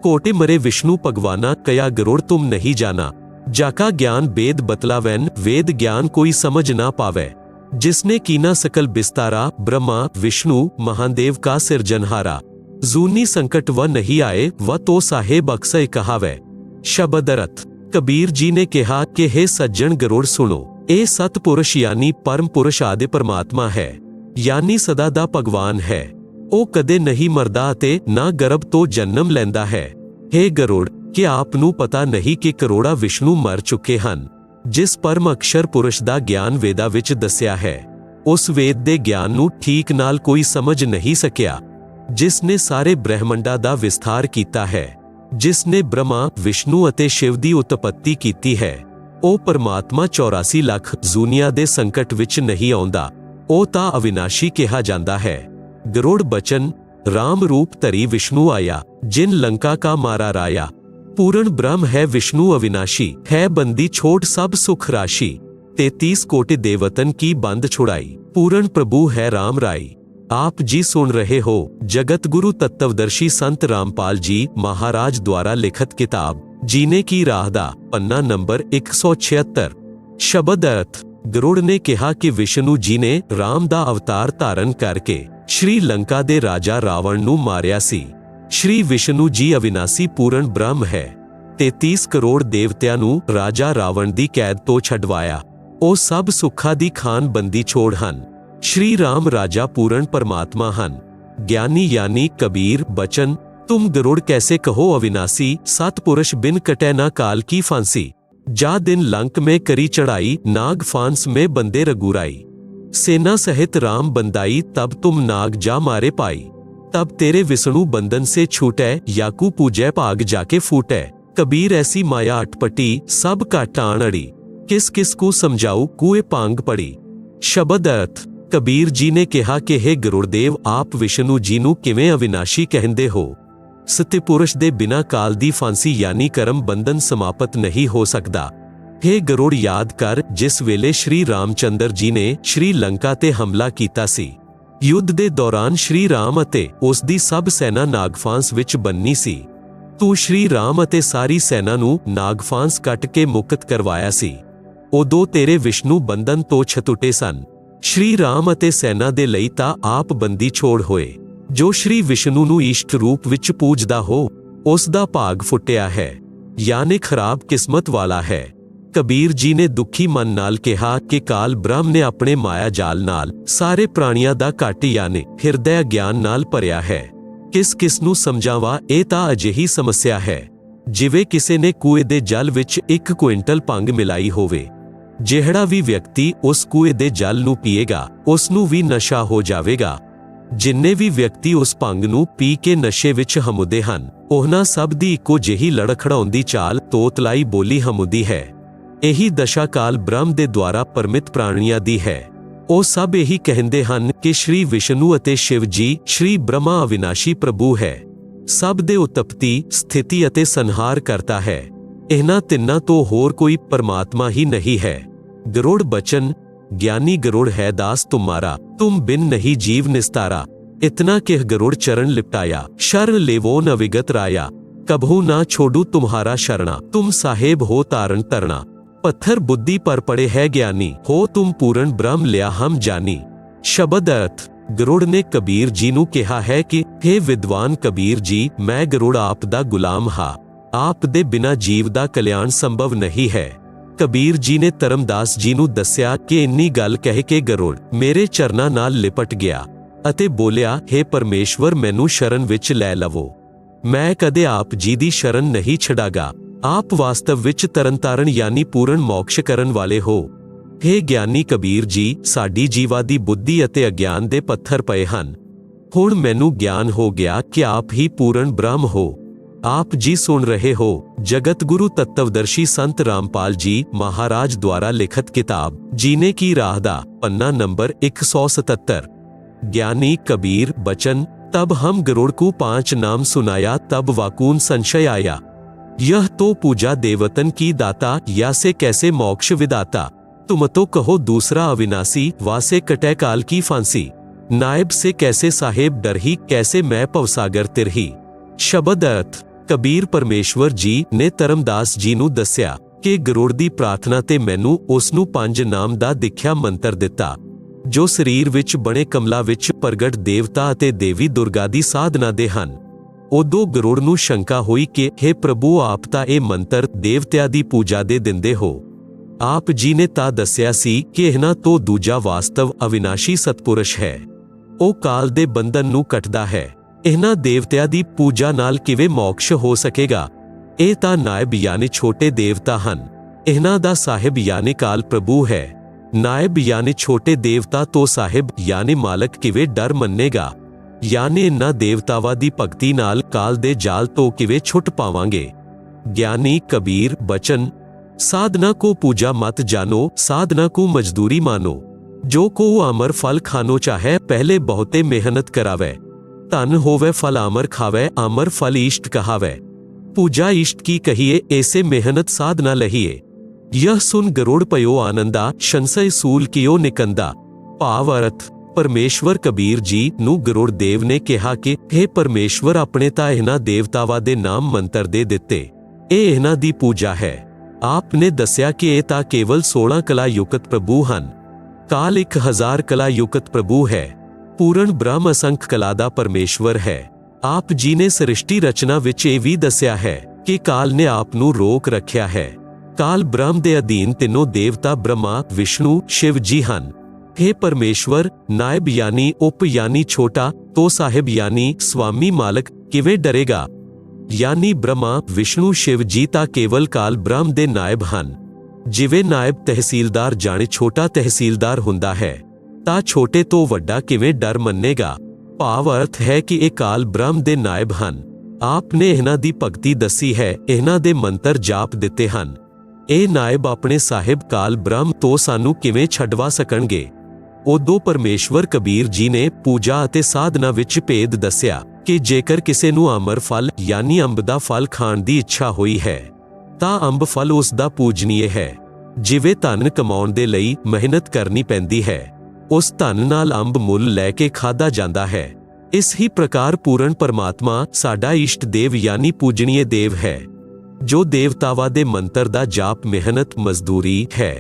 कोटि मरे विष्णु भगवाना, कया गरुड़ तुम नहीं जाना। जाका ज्ञान वेद बतलावैन, वेद ज्ञान कोई समझ ना पावे। जिसने कीना सकल बिस्तारा, ब्रह्मा विष्णु महादेव का सिरजनहारा। जूनी संकट वह नहीं आए, वह तो साहेब अक्सय कहावे। शबद अर्थ कबीर जी ने कहा कि हे सज्जन गरुड़ सुनो, ए सतपुरुष यानी परम पुरुष आदि परमात्मा है, यानी सदा दा भगवान है। ओ कदे नहीं मरदा अते ना गर्भ तो जन्म लैंदा है। हे गरुड़, कि आप नूं पता नहीं कि करोड़ा विष्णु मर चुके हन। जिस परम अक्षर पुरुष दा ज्ञान वेदा विच दस्या है, उस वेद दे ज्ञान नूं ठीक नाल कोई समझ नहीं सकिया। जिसने सारे ब्रह्मंडा दा विस्तार कीता है, जिसने ब्रह्मा विष्णु अते शिव दी उत्पत्ति कीती है, ओ परमात्मा 84 लाख जूनिया दे संकट विच नहीं आउंदा, ओ तां अविनाशी कहा जांदा है। गरुड़ बचन राम रूप धरी विष्णु आया, जिन लंका का मारा राया। पूर्ण ब्रह्म है विष्णु अविनाशी, है बंदी छोड़ सब सुख राशि। 33 कोटि देवतन की बंद छुड़ाई, पूर्ण प्रभु है राम राई। आप जी सुन रहे हो जगत गुरु तत्वदर्शी संत रामपाल जी महाराज द्वारा लिखित किताब जीने की राह दा पन्ना नंबर 176। शबद अर्थ गरुड़ ने कहा कि विष्णु जी ने राम दा अवतार धारण करके ਸ਼੍ਰੀ ਲੰਕਾ ਦੇ ਰਾਜਾ ਰਾਵਣ ਨੂੰ ਮਾਰਿਆ ਸੀ। ਸ਼੍ਰੀ ਵਿਸ਼ਨੂੰ ਜੀ ਅਵਿਨਾਸੀ ਪੂਰਨ ਬ੍ਰਹਮ ਹੈ। 33 ਕਰੋੜ ਦੇਵਤਿਆਂ ਨੂੰ ਰਾਜਾ ਰਾਵਣ ਦੀ ਕੈਦ ਤੋਂ ਛਡਵਾਇਆ। ਉਹ ਸਭ ਸੁੱਖਾਂ ਦੀ ਖਾਨ ਬੰਦੀ ਛੋੜ ਹਨ। ਸ਼੍ਰੀ ਰਾਮ ਰਾਜਾ ਪੂਰਨ ਪਰਮਾਤਮਾ ਹਨ। ਗਿਆਨੀ ਯਾਨੀ ਕਬੀਰ ਬਚਨ तुम गरुड़ कैसे कहो अविनाशी, सतपुरुष बिन कटे ना काल की फांसी। जा दिन लंक में करी चढ़ाई, नाग फांस में बंदे रघुराई। सेना सहित राम बंदाई, तब तुम नाग जा मारे पाई। तब तेरे विष्णु बंधन से छूटे, याकू पूजै भाग जाके फूटे। कबीर ऐसी माया अटपटी, सब काटान अड़ी। किस किस को समझाऊ, कुए पांग पड़ी। शब्द अर्थ कबीर जी ने कहा कि हे गरुड़देव, आप विष्णु जी नू किवें अविनाशी कहंदे हो। सत्यपुरुष दे बिना काल दी फांसी यानी कर्म बंधन समाप्त नहीं हो सकता। हे गरुड़ याद कर, जिस वेले श्री रामचंद्र जी ने श्री लंका ते हमला कीता सी। युद्ध दे दौरान श्री राम अते उस दी सब सेना नागफांस विच बन्नी सी। तू श्री राम अते सारी सेना नू नागफांस कट के मुक्त करवाया सी। उदों तेरे विष्णु बंधन तो छतुटे सन। श्री राम अते सेना दे लई तां आप बंदी छोड़ होए। जो श्री विष्णु नू इष्ट रूप विच पूजदा हो, उस दा भाग फुटिया है, यानी खराब किस्मत वाला है। कबीर जी ने दुखी मन नाल कहा कि काल ब्रह्म ने अपने माया जाल नाल सारे प्राणियां दा घट यानी हिरदय ज्ञान नाल भरिया है। किस किस नू समझावा, ਇਹ ਤਾਂ ਅਜਿਹੀ ਸਮੱਸਿਆ ਹੈ ਜਿਵੇਂ ਕਿਸੇ ਨੇ ਕੂਏ ਦੇ ਜਲ ਵਿੱਚ 1 ਕੁਇੰਟਲ ਭੰਗ ਮਿਲਾਈ ਹੋਵੇ। ਜਿਹੜਾ ਵੀ ਵਿਅਕਤੀ ਉਸ ਕੂਏ ਦੇ ਜਲ ਨੂੰ ਪੀਏਗਾ, ਉਸ ਨੂੰ ਵੀ ਨਸ਼ਾ ਹੋ ਜਾਵੇਗਾ। ਜਿੰਨੇ ਵੀ ਵਿਅਕਤੀ ਉਸ ਭੰਗ ਨੂੰ ਪੀ ਕੇ ਨਸ਼ੇ ਵਿੱਚ ਹਮੁਦੇ ਹਨ, ਉਹਨਾਂ ਸਭ ਦੀ ਇੱਕੋ ਜਿਹੀ ਲੜਖੜਾਉਂਦੀ ਚਾਲ, ਤੋਤਲਾਈ ਬੋਲੀ ਹਮੁਦੀ ਹੈ। ਇਹੀ ਦਸ਼ਾ ਕਾਲ ਬ੍ਰਹਮ ਦੇ ਦੁਆਰਾ ਪਰਮਿਤ ਪ੍ਰਾਣੀਆਂ ਦੀ ਹੈ। ਉਹ ਸਭ ਇਹੀ ਕਹਿੰਦੇ ਹਨ ਕਿ ਸ਼੍ਰੀ ਵਿਸ਼ਨੂੰ ਅਤੇ ਸ਼ਿਵ ਜੀ ਸ਼੍ਰੀ ਬ੍ਰਹਮਾ ਅਵਿਨਾਸ਼ੀ ਪ੍ਰਭੂ ਹੈ। ਸਭ ਦੇ ਉਤਪਤੀ, ਸਥਿਤੀ ਅਤੇ ਸੰਹਾਰ ਕਰਤਾ ਹੈ। ਇਹਨਾਂ ਤਿੰਨਾਂ ਤੋਂ ਹੋਰ ਕੋਈ ਪਰਮਾਤਮਾ ਹੀ ਨਹੀਂ ਹੈ। ਗਰੁੜ ਬਚਨ ज्ञानी गरुड़ है दास तुम्हारा, तुम बिन नहीं जीव निस्तारा। इतना किह गरुड़ चरण लिपटाया, शरण लेवो न विगत राया। कभू ना छोड़ू तुम्हारा शरणा, तुम साहेब हो तारण तरना। पत्थर बुद्धि पर पड़े है ज्ञानी, हो तुम पूर्ण ब्रह्म लिया हम जानी। शब्द अर्थ गरुड़ ने कबीर जी नू कहा है कि हे विद्वान कबीर जी, मैं गरुड़ आप दा गुलाम हा। आप दे बिना जीव दा कल्याण संभव नहीं है। कबीर जी ने धर्मदास जी नू दस्या कि इन्नी गल कह के गरुड़ मेरे चरना नाल लिपट गया अते बोलिया, हे परमेश्वर, मैनू शरण विच लै लवो। मैं कदे आप जी दी शरण नहीं छड़ागा। आप वास्तव विच तरनतारण यानी पूर्ण मोक्ष करन वाले हो। हे ज्ञानी कबीर जी, साडी जीवा दी बुद्धि अते अज्ञान दे पत्थर पए हन। हुण मैनू ज्ञान हो गया कि आप ही पूर्ण ब्रह्म हो। आप जी सुन रहे हो जगत गुरु तत्वदर्शी संत रामपाल जी महाराज द्वारा लिखित किताब जीने की राह दा पन्ना नंबर 177। ज्ञानी कबीर बचन तब हम गरुड़ को 5 नाम सुनाया, तब वाकून संशय आया। यह तो पूजा देवतन की दाता, या से कैसे मोक्ष विदाता। तुम तो कहो दूसरा अविनाशी, वासे कटे काल की फांसी। नायब से कैसे साहेब डरही, कैसे मैं पवसागर तिरही। शब्द अर्थ कबीर परमेश्वर जी ने धर्मदास जी नू दस्या कि गरुड़ दी प्रार्थना ते मैनू उस नू 5 नाम दा दिख्या मंत्र दिता, जो शरीर विच बने कमला विच प्रगट देवता अते देवी दुर्गा दी साधना दे हन। उदों गरुड़ नू शंका होई कि हे प्रभु, आप तां इह मंत्र देवत्या दी पूजा दे दिंदे हो। आप जी ने तां दस्या सी कि इन्हां तो दूजा वास्तव अविनाशी सतपुरुष है। ਉਹ ਕਾਲ ਦੇ ਬੰਧਨ ਨੂੰ ਕੱਟਦਾ ਹੈ। ਇਹਨਾਂ ਦੇਵਤਿਆਂ ਦੀ ਪੂਜਾ ਨਾਲ ਕਿਵੇਂ ਮੋਕਸ਼ ਹੋ ਸਕੇਗਾ। ਇਹ ਤਾਂ ਨਾਇਬ ਯਾਨੀ ਛੋਟੇ ਦੇਵਤਾ ਹਨ। ਇਹਨਾਂ ਦਾ ਸਾਹਿਬ ਯਾਨੀ ਕਾਲ ਪ੍ਰਭੂ ਹੈ। ਨਾਇਬ ਯਾਨੀ ਛੋਟੇ ਦੇਵਤਾ ਤੋਂ ਸਾਹਿਬ ਯਾਨੀ ਮਾਲਕ ਕਿਵੇਂ ਡਰ ਮੰਨੇਗਾ। ਯਾਨੀ ਇਹਨਾਂ ਦੇਵਤਾਵਾਂ ਦੀ ਭਗਤੀ ਨਾਲ ਕਾਲ ਦੇ ਜਾਲ ਤੋਂ ਕਿਵੇਂ ਛੁੱਟ ਪਾਵਾਂਗੇ। ਗਿਆਨੀ ਕਬੀਰ ਬਚਨ साधना को पूजा मत जानो, साधना को मजदूरी मानो। जो को अमर फल खानो चाहे, पहले बहुते मेहनत करावे। धन होवे फल अमर खावे, अमर फल इष्ट कहावे। पूजा इष्ट की कहिए, ऐसे मेहनत साधना लहिए। यह सुन गरुड़ पयो आनंदा, संशय सूल कियो निकंदा। भाव अर्थ परमेश्वर कबीर जी नू गरुड़ देव ने कहा कि हे परमेश्वर, अपने तां इन्हां देवतावां दे नाम मंत्र दे दिते, ਇਹ ਇਹਨਾਂ ਦੀ पूजा है। आप ने दस्या कि ਇਹ ਤਾਂ ਕੇਵਲ 16 ਕਲਾ ਯੁਕਤ ਪ੍ਰਭੂ ਹਨ। ਕਾਲ 1000 ਕਲਾ ਯੁਕਤ ਪ੍ਰਭੂ ਹੈ। ਪੂਰਨ ਬ੍ਰਹਮ ਅਸੰਖ ਕਲਾ ਦਾ ਪਰਮੇਸ਼ਵਰ ਹੈ। ਆਪ ਜੀ ਨੇ ਸ੍ਰਿਸ਼ਟੀ ਰਚਨਾ ਵਿੱਚ ਇਹ ਵੀ ਦੱਸਿਆ ਹੈ ਕਿ ਕਾਲ ਨੇ ਆਪ ਨੂੰ ਰੋਕ ਰੱਖਿਆ ਹੈ। ਕਾਲ ਬ੍ਰਹਮ ਦੇ ਅਧੀਨ ਤਿੰਨੋਂ ਦੇਵਤਾ ਬ੍ਰਹਮਾ, ਵਿਸ਼ਨੂੰ, ਸ਼ਿਵ ਜੀ ਹਨ। हे ਪਰਮੇਸ਼ਵਰ, ਨਾਇਬ ਯਾਨੀ ਉਪ ਯਾਨੀ ਛੋਟਾ ਤੋ ਸਾਹਿਬ ਯਾਨੀ ਸਵਾਮੀ ਮਾਲਕ ਕਿਵੇਂ ਡਰੇਗਾ? ਯਾਨੀ ਬ੍ਰਹਮਾ, ਵਿਸ਼ਨੂੰ, ਸ਼ਿਵ ਜੀ ਤਾਂ ਕੇਵਲ ਕਾਲ ਬ੍ਰਹਮ ਦੇ ਨਾਇਬ ਹਨ। ਜਿਵੇਂ ਨਾਇਬ ਤਹਿਸੀਲਦਾਰ ਜਾਣੇ ਛੋਟਾ ਤਹਿਸੀਲਦਾਰ ਹੁੰਦਾ ਹੈ, ਤਾਂ ਛੋਟੇ ਤੋਂ ਵੱਡਾ ਕਿਵੇਂ ਡਰ ਮੰਨੇਗਾ? ਭਾਵ ਅਰਥ ਹੈ ਕਿ ਇਹ ਕਾਲ ਬ੍ਰਹਮ ਦੇ ਨਾਇਬ ਹਨ। ਆਪ ਨੇ ਇਹਨਾਂ ਦੀ ਭਗਤੀ ਦੱਸੀ ਹੈ, ਇਹਨਾਂ ਦੇ ਮੰਤਰ ਜਾਪ ਦਿੱਤੇ ਹਨ। ਇਹ ਨਾਇਬ ਆਪਣੇ ਸਾਹਿਬ ਕਾਲ ਬ੍ਰਹਮ ਤੋਂ ਸਾਨੂੰ ਕਿਵੇਂ ਛਡਵਾ ਸਕਣਗੇ? ਉਦੋਂ ਪਰਮੇਸ਼ਵਰ ਕਬੀਰ ਜੀ ਨੇ ਪੂਜਾ ਅਤੇ ਸਾਧਨਾ ਵਿੱਚ ਭੇਦ ਦੱਸਿਆ ਕਿ ਜੇਕਰ ਕਿਸੇ ਨੂੰ ਅਮਰ ਫਲ ਯਾਨੀ ਅੰਬ ਦਾ ਫਲ ਖਾਣ ਦੀ ਇੱਛਾ ਹੋਈ ਹੈ ਤਾਂ ਅੰਬ ਫਲ ਉਸ ਦਾ ਪੂਜਨੀਏ ਹੈ। ਜਿਵੇਂ ਧਨ ਕਮਾਉਣ ਦੇ ਲਈ ਮਿਹਨਤ ਕਰਨੀ ਪੈਂਦੀ ਹੈ, ਉਸ ਧਨ ਨਾਲ ਅੰਬ ਮੁੱਲ ਲੈ ਕੇ ਖਾਧਾ ਜਾਂਦਾ ਹੈ। ਇਸ ਹੀ ਪ੍ਰਕਾਰ ਪੂਰਨ ਪਰਮਾਤਮਾ ਸਾਡਾ ਇਸ਼ਟ ਦੇਵ ਯਾਨੀ ਪੂਜਨੀਏ ਦੇਵ ਹੈ। ਜੋ ਦੇਵਤਾਵਾਂ ਦੇ ਮੰਤਰ ਦਾ ਜਾਪ ਮਿਹਨਤ ਮਜ਼ਦੂਰੀ ਹੈ,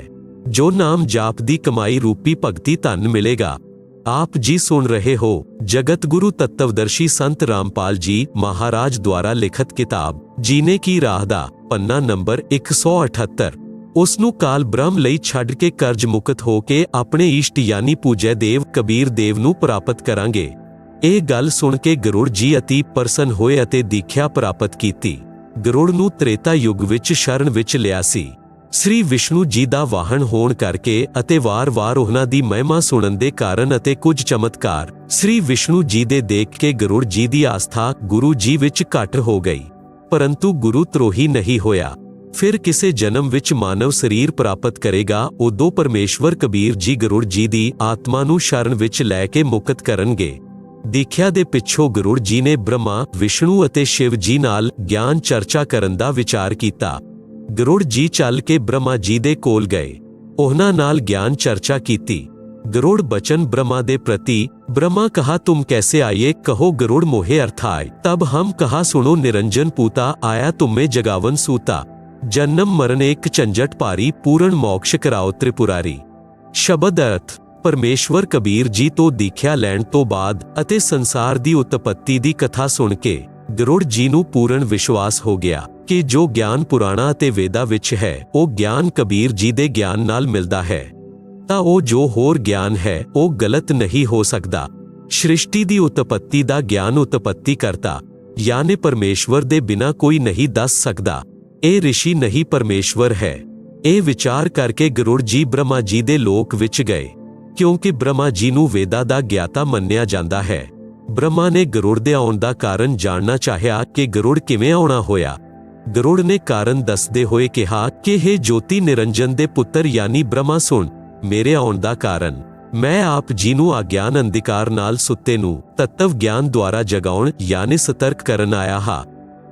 ਜੋ ਨਾਮ ਜਾਪ ਦੀ ਕਮਾਈ ਰੂਪੀ ਭਗਤੀ ਧਨ ਮਿਲੇਗਾ। ਆਪ ਜੀ ਸੁਣ ਰਹੇ ਹੋ ਜਗਤ ਗੁਰੂ ਤੱਤਵਦਰਸ਼ੀ ਸੰਤ ਰਾਮਪਾਲ ਜੀ ਮਹਾਰਾਜ ਦੁਆਰਾ ਲਿਖਤ ਕਿਤਾਬ ਜੀਨੇ ਕੀ ਰਾਹ ਦਾ ਪੰਨਾ ਨੰਬਰ 178। ਉਸ ਨੂੰ ਕਾਲ ਬ੍ਰਹਮ ਲਈ ਛੱਡ ਕੇ ਕਰਜ਼ ਮੁਕਤ ਹੋ ਕੇ ਆਪਣੇ ਇਸ਼ਟ ਯਾਨੀ ਪੂਜੈ ਦੇਵ ਕਬੀਰ ਦੇਵ ਨੂੰ ਪ੍ਰਾਪਤ ਕਰਾਂਗੇ। ਇਹ ਗੱਲ ਸੁਣ ਕੇ ਗਰੁੜ ਜੀ ਅਤੀ ਪ੍ਰਸੰਨ ਹੋਏ ਅਤੇ ਦੀਖਿਆ ਪ੍ਰਾਪਤ ਕੀਤੀ। ਗਰੁੜ ਨੂੰ ਤ੍ਰੇਤਾ ਯੁੱਗ ਵਿੱਚ ਸ਼ਰਨ ਵਿੱਚ ਲਿਆ ਸੀ। ਸ੍ਰੀ ਵਿਸ਼ਨੂੰ ਜੀ ਦਾ ਵਾਹਨ ਹੋਣ ਕਰਕੇ ਅਤੇ ਵਾਰ-ਵਾਰ ਉਹਨਾਂ ਦੀ ਮਹਿਮਾ ਸੁਣਨ ਦੇ ਕਾਰਨ ਅਤੇ ਕੁਝ ਚਮਤਕਾਰ ਸ੍ਰੀ ਵਿਸ਼ਨੂੰ ਜੀ ਦੇ ਦੇਖ ਕੇ ਗਰੁੜ ਜੀ ਦੀ ਆਸਥਾ ਗੁਰੂ ਜੀ ਵਿੱਚ ਘੱਟ ਹੋ ਗਈ, ਪਰੰਤੂ ਗੁਰੂ ਤਰੋਹੀ ਨਹੀਂ ਹੋਇਆ। ਫਿਰ ਕਿਸੇ ਜਨਮ ਵਿੱਚ ਮਾਨਵ ਸਰੀਰ ਪ੍ਰਾਪਤ ਕਰੇਗਾ, ਉਦੋਂ ਪਰਮੇਸ਼ਵਰ ਕਬੀਰ ਜੀ ਗਰੁੜ ਜੀ ਦੀ ਆਤਮਾ ਨੂੰ ਸ਼ਰਨ ਵਿੱਚ ਲੈ ਕੇ ਮੁਕਤ ਕਰਨਗੇ। ਦੀਖਿਆ ਦੇ ਪਿੱਛੋਂ ਗਰੁੜ ਜੀ ਨੇ ਬ੍ਰਹਮਾ, ਵਿਸ਼ਨੂੰ ਅਤੇ ਸ਼ਿਵ ਜੀ ਨਾਲ ਗਿਆਨ ਚਰਚਾ ਕਰਨ ਦਾ ਵਿਚਾਰ ਕੀਤਾ। ਗਰੁੜ ਜੀ ਚੱਲ ਕੇ ਬ੍ਰਹਮਾ ਜੀ ਦੇ ਕੋਲ ਗਏ, ਉਹਨਾਂ ਨਾਲ ਗਿਆਨ ਚਰਚਾ ਕੀਤੀ। गरुड़ बचन ब्रह्मा दे प्रति। ब्रह्मा कहा तुम कैसे आए, कहो गरुड़ मोहे अर्थाय। तब हम कहा सुनो निरंजन पूता, आया तुम्हें जगावन सूता। जन्म मरण एक झंझट भारी, पूर्ण मोक्ष कराओ त्रिपुरारी। शब्द अर्थ परमेश्वर कबीर जी तो दीख्या लैण तो बाद अते संसार दी उत्पत्ति दी कथा सुन के गरुड़ जी नूं पूर्ण विश्वास हो गया कि जो ज्ञान पुराणा अते वेदा विच है वो ज्ञान कबीर जी दे ज्ञान नाल मिलदा है, तां वो जो होर ज्ञान है वो गलत नहीं हो सकदा। सृष्टि दी उत्पत्ति दा ज्ञान उत्पत्ति करता यानी परमेश्वर दे बिना कोई नहीं दस सकदा। ए ऋषि नहीं परमेश्वर है। ए विचार करके गरुड़ जी ब्रह्मा जी दे लोक विच गए, क्योंकि ब्रह्मा जी नूं वेदा दा ज्ञाता मन्निया जांदा है। ब्रह्मा ने गरुड़ दे आउण दा कारण जानना चाहिया कि गरुड़ किवें आउणा होया। गरुड़ ने कारण दसदे होए कहा कि हे ज्योति निरंजन दे पुत्र यानी ब्रह्मा सुन मेरे आउण दा कारण। मैं आप जी नूं अज्ञान अंधिकार नाल सुत्ते नूं तत्व ज्ञान द्वारा जगाउण यानी सतर्क करन आया हा।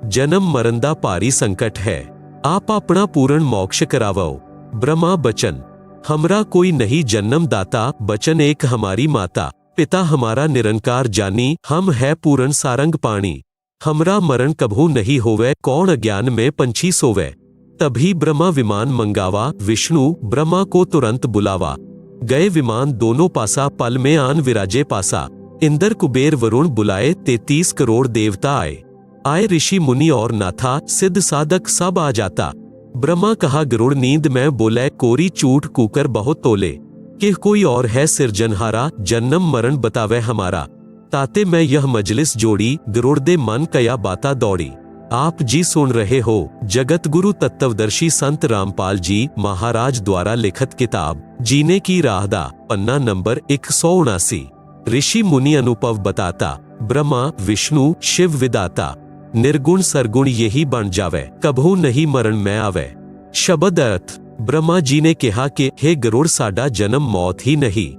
जन्म मरण दा भारी संकट है, आप अपना पूर्ण मोक्ष करावो। ब्रह्मा बचन हमरा कोई नहीं जन्म दाता, बचन एक हमारी माता। पिता हमारा निरंकार जानी, हम है पूर्ण सारंग पानी। हमरा मरण कभू नहीं होवे, कौन अज्ञान में पंछी सोवे। तभी ब्रह्मा विमान मंगावा, विष्णु ब्रह्मा को तुरंत बुलावा। गए विमान दोनों पासा, पल में आन विराजे पासा। इंद्र कुबेर वरुण बुलाए, 33 करोड़ देवता आए। आए ऋषि मुनि और नाथा, सिद्ध साधक सब आ जाता। ब्रह्मा कहा गरुड़ नींद में बोले, कोरी चूट कूकर बहुत तोले। कि कोई और है सिरजनहारा, जन्म मरण बतावे हमारा। ताते मैं यह मजलिस जोड़ी, गरुड़ दे मन कया बाता दौड़ी। आप जी सुन रहे हो जगत गुरु तत्वदर्शी संत रामपाल जी महाराज द्वारा लिखित किताब जीने की राह दा पन्ना नंबर 179। ऋषि मुनि अनुभव बताता, ब्रह्मा विष्णु शिव विदाता। निर्गुण सरगुण यही बन जावे, कभू नहीं मरण में आवे। शब्द अर्थ ब्रह्मा जी ने कहा कि हे गरुड़ साडा जन्म मौत ही नहीं,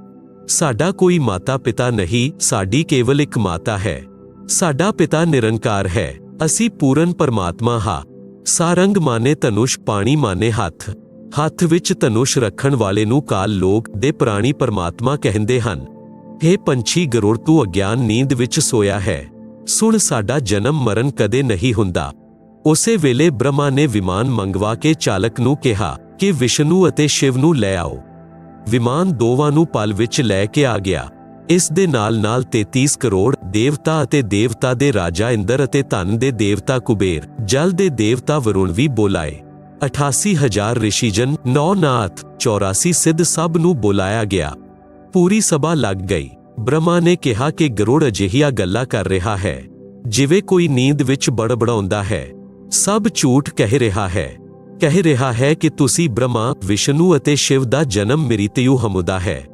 साडा कोई माता पिता नहीं, साडी केवल एक माता है। साडा पिता निरंकार है, असी पूਰਨ परमात्मा हा। सारंग माने धनुष, पानी माने हथ। हथ विच धनुष रखण वाले नूं काल लोक दे प्राणी परमात्मा कहंदे हन। हे पंछी गरुड़ तू अज्ञान नींद विच सोया है, सुन साडा जन्म मरण कदे नहीं हुंदा। उसे वेले ब्रह्मा ने विमान मंगवा के चालक नूं कहा कि विष्णु अते शिव नूं लै आओ। विमान दोवां नूं पल विच लै के आ गया। ਇਸ ਦੇ ਨਾਲ-ਨਾਲ 33 ਕਰੋੜ ਦੇਵਤਾ ਅਤੇ ਦੇਵਤਾ ਦੇ ਰਾਜਾ ਇੰਦਰ ਅਤੇ ਧਨ ਦੇ ਦੇਵਤਾ ਕੁਬੇਰ, ਜਲ ਦੇ ਦੇਵਤਾ ਵਰੁਣ ਵੀ ਬੁਲਾਏ। 88,000 ਰਿਸ਼ੀਜਨ, 9 ਨਾਥ, 84 ਸਿੱਧ ਸਭ ਨੂੰ ਬੁਲਾਇਆ ਗਿਆ। ਪੂਰੀ ਸਭਾ ਲੱਗ ਗਈ। ਬ੍ਰਹਮਾ ਨੇ ਕਿਹਾ ਕਿ ਗਰੁੜ ਅਜਿਹੀਆਂ ਗੱਲਾਂ ਕਰ ਰਿਹਾ ਹੈ ਜਿਵੇਂ ਕੋਈ ਨੀਂਦ ਵਿੱਚ ਬੜਬੜਾਉਂਦਾ ਹੈ। ਸਭ ਝੂਠ ਕਹਿ ਰਿਹਾ ਹੈ ਕਿ ਤੁਸੀਂ ਬ੍ਰਹਮਾ, ਵਿਸ਼ਨੂੰ ਅਤੇ ਸ਼ਿਵ ਦਾ ਜਨਮ ਮ੍ਰਿਤਯੂ ਹਮੁਦਾ ਹੈ।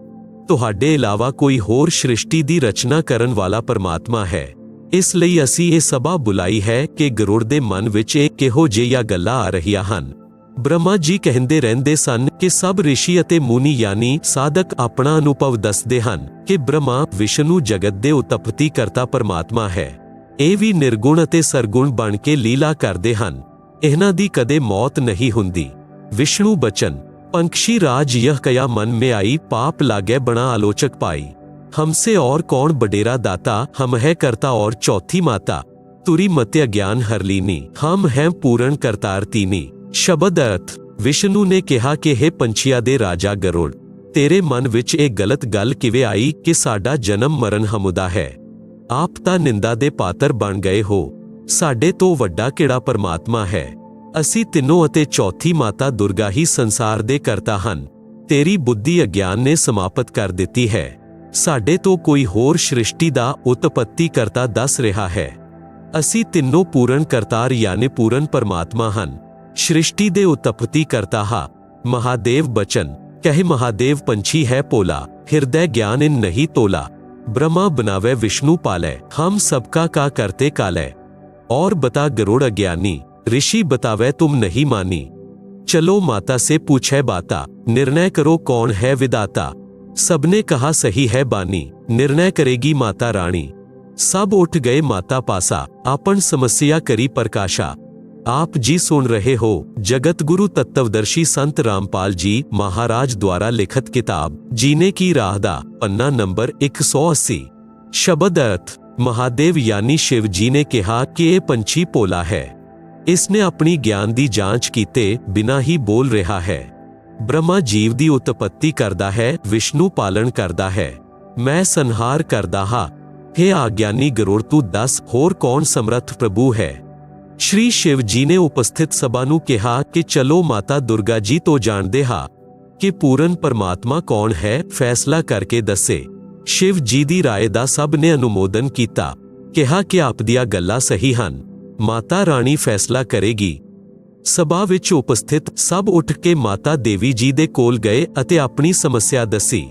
ਤੁਹਾਡੇ ਇਲਾਵਾ ਕੋਈ ਹੋਰ ਸ੍ਰਿਸ਼ਟੀ ਦੀ ਰਚਨਾ ਕਰਨ ਵਾਲਾ ਪਰਮਾਤਮਾ ਹੈ। ਇਸ ਲਈ ਅਸੀਂ ਇਹ ਸਭਾ ਬੁਲਾਈ ਹੈ ਕਿ ਗਰੁੜ ਦੇ ਮਨ ਵਿੱਚ ਇਹ ਕਿਹੋ ਜਿਹੀਆਂ ਗੱਲਾਂ ਆ ਰਹੀਆਂ ਹਨ। ਬ੍ਰਹਮਾ ਜੀ ਕਹਿੰਦੇ ਰਹਿੰਦੇ ਸਨ ਕਿ ਸਭ ਰਿਸ਼ੀ ਅਤੇ ਮੁਨੀ ਯਾਨੀ ਸਾਧਕ ਆਪਣਾ ਅਨੁਭਵ ਦੱਸਦੇ ਹਨ ਕਿ ਬ੍ਰਹਮਾ, ਵਿਸ਼ਨੂੰ ਜਗਤ ਦੇ ਉਤਪਤੀ ਕਰਤਾ ਪਰਮਾਤਮਾ ਹੈ। ਇਹ ਵੀ ਨਿਰਗੁਣ ਅਤੇ ਸਰਗੁਣ ਬਣ ਕੇ ਲੀਲਾ ਕਰਦੇ ਹਨ। ਇਹਨਾਂ ਦੀ ਕਦੇ ਮੌਤ ਨਹੀਂ ਹੁੰਦੀ। ਵਿਸ਼ਨੂੰ ਬਚਨ, ਪੰਕਸ਼ੀ ਰਾਜ ਯਹ ਕਇਆ ਮਨ ਮੇ ਆਈ, ਪਾਪ ਲਾਗੇ ਬਣਾ ਆਲੋਚਕ ਪਾਈ। हमसे और कौन बडेरा दाता, हम है करता और चौथी माता। तुरी मत्य ज्ञान हरलीनी, हम हैं पूर्ण करतार तीनी। शब्द अर्थ, ਵਿਸ਼ਨੂੰ ਨੇ ਕਿਹਾ ਕਿ हे ਪੰਛੀਆਂ ਦੇ ਰਾਜਾ ਗਰੁੜ, ਤੇਰੇ ਮਨ ਵਿੱਚ ਇਹ ਗਲਤ ਗੱਲ ਕਿਵੇਂ ਆਈ ਕਿ ਸਾਡਾ ਜਨਮ ਮਰਨ ਹਮੁਦਾ ਹੈ। ਆਪ ਤਾਂ ਨਿੰਦਾ ਦੇ ਪਾਤਰ ਬਣ ਗਏ ਹੋ। ਸਾਡੇ ਤੋਂ ਵੱਡਾ ਕਿਹੜਾ ਪਰਮਾਤਮਾ ਹੈ। ਅਸੀਂ ਤਿੰਨੋਂ ਅਤੇ ਚੌਥੀ ਮਾਤਾ ਦੁਰਗਾ ਹੀ ਸੰਸਾਰ ਦੇ ਕਰਤਾ ਹਨ। ਤੇਰੀ ਬੁੱਧੀ ਅਗਿਆਨ ਨੇ ਸਮਾਪਤ ਕਰ ਦਿੱਤੀ ਹੈ। ਸਾਡੇ ਤੋਂ ਕੋਈ ਹੋਰ ਸ੍ਰਿਸ਼ਟੀ ਦਾ ਉਤਪਤੀ ਕਰਤਾ ਦੱਸ ਰਿਹਾ ਹੈ। ਅਸੀਂ ਤਿੰਨੋਂ ਪੂਰਨ ਕਰਤਾਰ ਯਾਨੀ ਪੂਰਨ ਪਰਮਾਤਮਾ ਹਨ। ਸ੍ਰਿਸ਼ਟੀ ਦੇ ਉਤਪਤੀ ਕਰਤਾ ਹਾਂ। महादेव बचन, कहे महादेव पंछी है पोला, हृदय ज्ञान इन नहीं तोला। ब्रह्मा बनावे विष्णु पाले, हम सबका का करते काले। और बता गरुड़ अज्ञानी, ऋषि बतावे तुम नहीं मानी। चलो माता से पूछे बाता, निर्णय करो कौन है विदाता। सबने कहा सही है बानी, निर्णय करेगी माता रानी। सब उठ गए माता पासा, आपन समस्या करी प्रकाशा। आप जी सुन रहे हो जगत गुरु तत्वदर्शी संत रामपाल जी महाराज द्वारा लिखित किताब जीने की राह दा, पन्ना नंबर 180। शब्द अर्थ, महादेव यानी शिव जी ने कहा कि यह पंछी पोला है। इसने अपनी ज्ञान दी जांच कीते बिना ही बोल रहा है। ब्रह्मा जीव दी उत्पत्ति करदा है, विष्णु पालन करदा है, मैं संहार करदा हा। हे आज्ञानी गरुड़ तू दस होर कौन समर्थ प्रभु है। श्री शिव जी ने उपस्थित सभा नूं कहा कि चलो माता दुर्गा जी तो जानदे हा कि पूਰਨ परमात्मा कौन है, फैसला करके दसे। शिव जी दी राय दा सब ने अनुमोदन कीता, कहा कि आप दियां गल्लां सही हन, माता रानी फैसला करेगी। सभा विच उपस्थित सब उठ के माता देवी जी दे कोल गए अते अपनी समस्या दसी।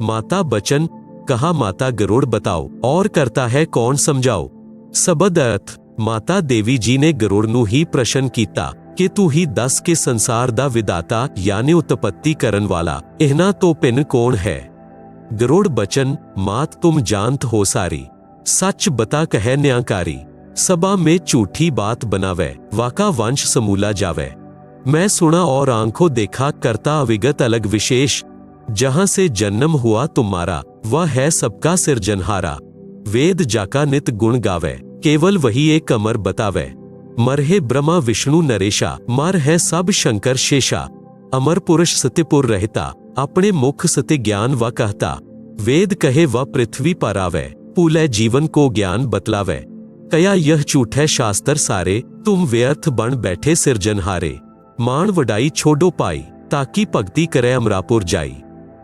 माता बचन, कहा माता गरुड़ बताओ और करता है कौन समझाओ। शब्द अर्थ, माता देवी जी ने गरुड़ नूं ही प्रश्न कीता कि तू ही दस के संसार दा विदाता यानी उत्पत्ति करन वाला इहना तो भिन्न कौन है। गरुड़ बचन, मात तुम जानत हो सारी, सच बता कहे न्यायकारी। सभा में झूठी बात बनावे, वाका वंश समूला जावे। मैं सुना और आंखों देखा, करता अविगत अलग विशेष। जहां से जन्म हुआ तुम्हारा, वह है सबका सिरजनहारा। वेद जाका नित गुण गावे, केवल वही एक अमर बतावे। मर है ब्रह्मा विष्णु नरेशा, मर है सब शंकर शेषा। अमर पुरुष सत्यपुर रहता, अपने मुख सत्य ज्ञान व कहता। वेद कहे व पृथ्वी पर आवे, पूले जीवन को ज्ञान बतलावे। कया यह झूठ है शास्त्र सारे, तुम व्यर्थ बन बैठे सिरजनहारे। मान वडाई छोड़ो पाई, ताकि भक्ति करे अमरापुर जाई।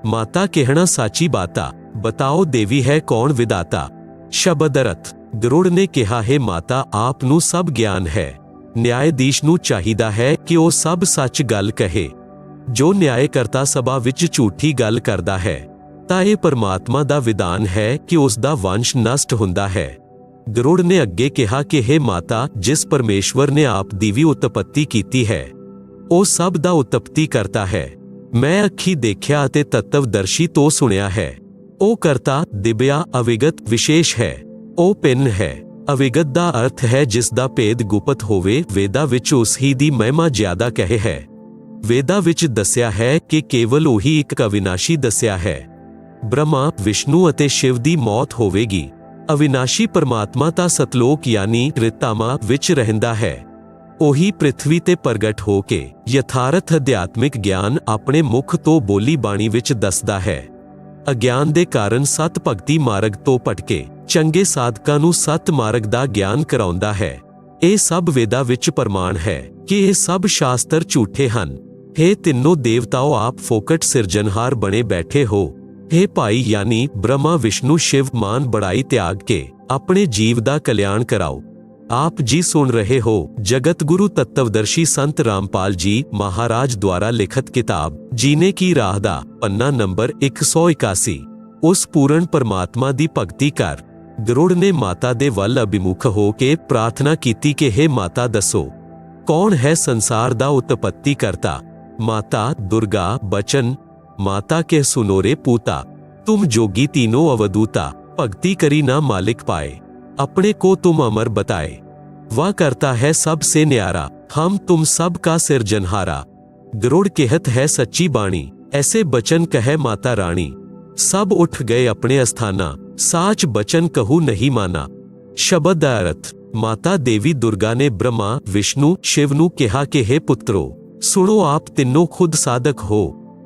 माता कहना साची बाता, बताओ देवी है कौन विदाता। शब्द अर्थ, गरुड़ ने कहा है माता आप नूं सब ज्ञान है। न्यायाधीश नूं चाहिदा है कि ਉਹ ਸਭ ਸੱਚ ਗੱਲ ਕਹੇ। ਜੋ ਨਿਆਂ ਕਰਤਾ ਸਭਾ ਵਿੱਚ ਝੂਠੀ ਗੱਲ ਕਰਦਾ ਹੈ ਤਾਂ ਇਹ ਪਰਮਾਤਮਾ ਦਾ ਵਿਧਾਨ ਹੈ ਕਿ ਉਸ ਦਾ ਵੰਸ਼ ਨਸ਼ਟ ਹੁੰਦਾ ਹੈ। ਗਰੁੜ ਨੇ ਅੱਗੇ ਕਿਹਾ ਕਿ हे ਮਾਤਾ, ਜਿਸ ਪਰਮੇਸ਼ਵਰ ਨੇ ਆਪ ਦੀ ਵੀ ਉਤਪਤੀ ਕੀਤੀ ਹੈ ਉਹ ਸਭ ਦਾ ਉਤਪਤੀ ਕਰਤਾ ਹੈ। ਮੈਂ ਅੱਖੀ ਦੇਖਿਆ ਅਤੇ ਤਤਵਦਰਸ਼ੀ ਤੋਂ ਸੁਣਿਆ ਹੈ। ਉਹ ਕਰਤਾ ਦਿਵਿਆ ਅਵਿਗਤ ਵਿਸ਼ੇਸ਼ ਹੈ। ਉਹ ਪਿੰਨ ਹੈ। ਅਵਿਗਤ ਦਾ ਅਰਥ ਹੈ ਜਿਸ ਦਾ ਭੇਦ ਗੁਪਤ ਹੋਵੇ। ਵੇਦਾਂ ਵਿੱਚ ਉਸ ਹੀ ਦੀ ਮਹਿਮਾ ਜ਼ਿਆਦਾ ਕਹੇ ਹੈ। ਵੇਦਾਂ ਵਿੱਚ ਦੱਸਿਆ ਹੈ ਕਿ ਕੇਵਲ ਉਹੀ ਇੱਕ ਅਵਿਨਾਸ਼ੀ ਦੱਸਿਆ ਹੈ। ਬ੍ਰਹਮਾ, ਵਿਸ਼ਨੂੰ ਅਤੇ ਸ਼ਿਵ ਦੀ ਮੌਤ ਹੋਵੇਗੀ। ਅਵਿਨਾਸ਼ੀ ਪਰਮਾਤਮਾ ਤਾਂ ਸਤਲੋਕ ਯਾਨੀ ਰਿਤਾਮਾ ਵਿੱਚ ਰਹਿੰਦਾ ਹੈ। ਉਹੀ ਪ੍ਰਿਥਵੀ ਤੇ ਪ੍ਰਗਟ ਹੋ ਕੇ ਯਥਾਰਥ ਅਧਿਆਤਮਿਕ ਗਿਆਨ ਆਪਣੇ ਮੁਖ ਤੋਂ ਬੋਲੀ ਬਾਣੀ ਵਿੱਚ ਦੱਸਦਾ ਹੈ। ਅਗਿਆਨ ਦੇ ਕਾਰਨ ਸਤ ਭਗਤੀ ਮਾਰਗ ਤੋਂ ਭਟਕੇ ਚੰਗੇ ਸਾਧਕਾਂ ਨੂੰ ਸਤ ਮਾਰਗ ਦਾ ਗਿਆਨ ਕਰਾਉਂਦਾ ਹੈ। ਇਹ ਸਭ ਵੇਦਾਂ ਵਿੱਚ ਪ੍ਰਮਾਣ ਹੈ ਕਿ ਇਹ ਸਭ ਸ਼ਾਸਤਰ ਝੂਠੇ ਹਨ। हे ਤਿੰਨੋਂ ਦੇਵਤਾਓ, ਆਪ ਫੋਕਟ ਸਿਰਜਣਹਾਰ ਬਣੇ ਬੈਠੇ ਹੋ। हे ਭਾਈ ਯਾਨੀ ਬ੍ਰਹਮਾ ਵਿਸ਼ਨੂੰ ਸ਼ਿਵ ਮਾਨ ਬੜਾਈ ਤਿਆਗ ਕੇ ਆਪਣੇ ਜੀਵ ਦਾ ਕਲਿਆਣ ਕਰਾਓ। आप जी सुन रहे हो जगत गुरु तत्वदर्शी संत रामपाल जी महाराज द्वारा लिखित किताब जीने की राह दा पन्ना नंबर 181। उस पूर्ण परमात्मा दी भगती कर गरुड़ ने माता दे वल अभिमुख हो के प्रार्थना कीती कि हे माता दसो कौन है संसार दा उत्पत्ति करता। माता दुर्गा बचन माता के सुनोरे पूता तुम जोगी तीनों अवधूता भक्ति करी ना मालिक पाए अपने को तुम अमर बताए। वह करता है सबसे न्यारा हम तुम सब का सिरजनहारा। गरुड़ कहत है सच्ची बाणी ऐसे बचन कहे माता रानी। सब उठ गए अपने अस्थाना साच बचन कहू नहीं माना। शब्द दा अर्थ माता देवी दुर्गा ने ब्रह्मा विष्णु शिव नू कहा कि हे पुत्रो सुनो आप तीनों खुद साधक हो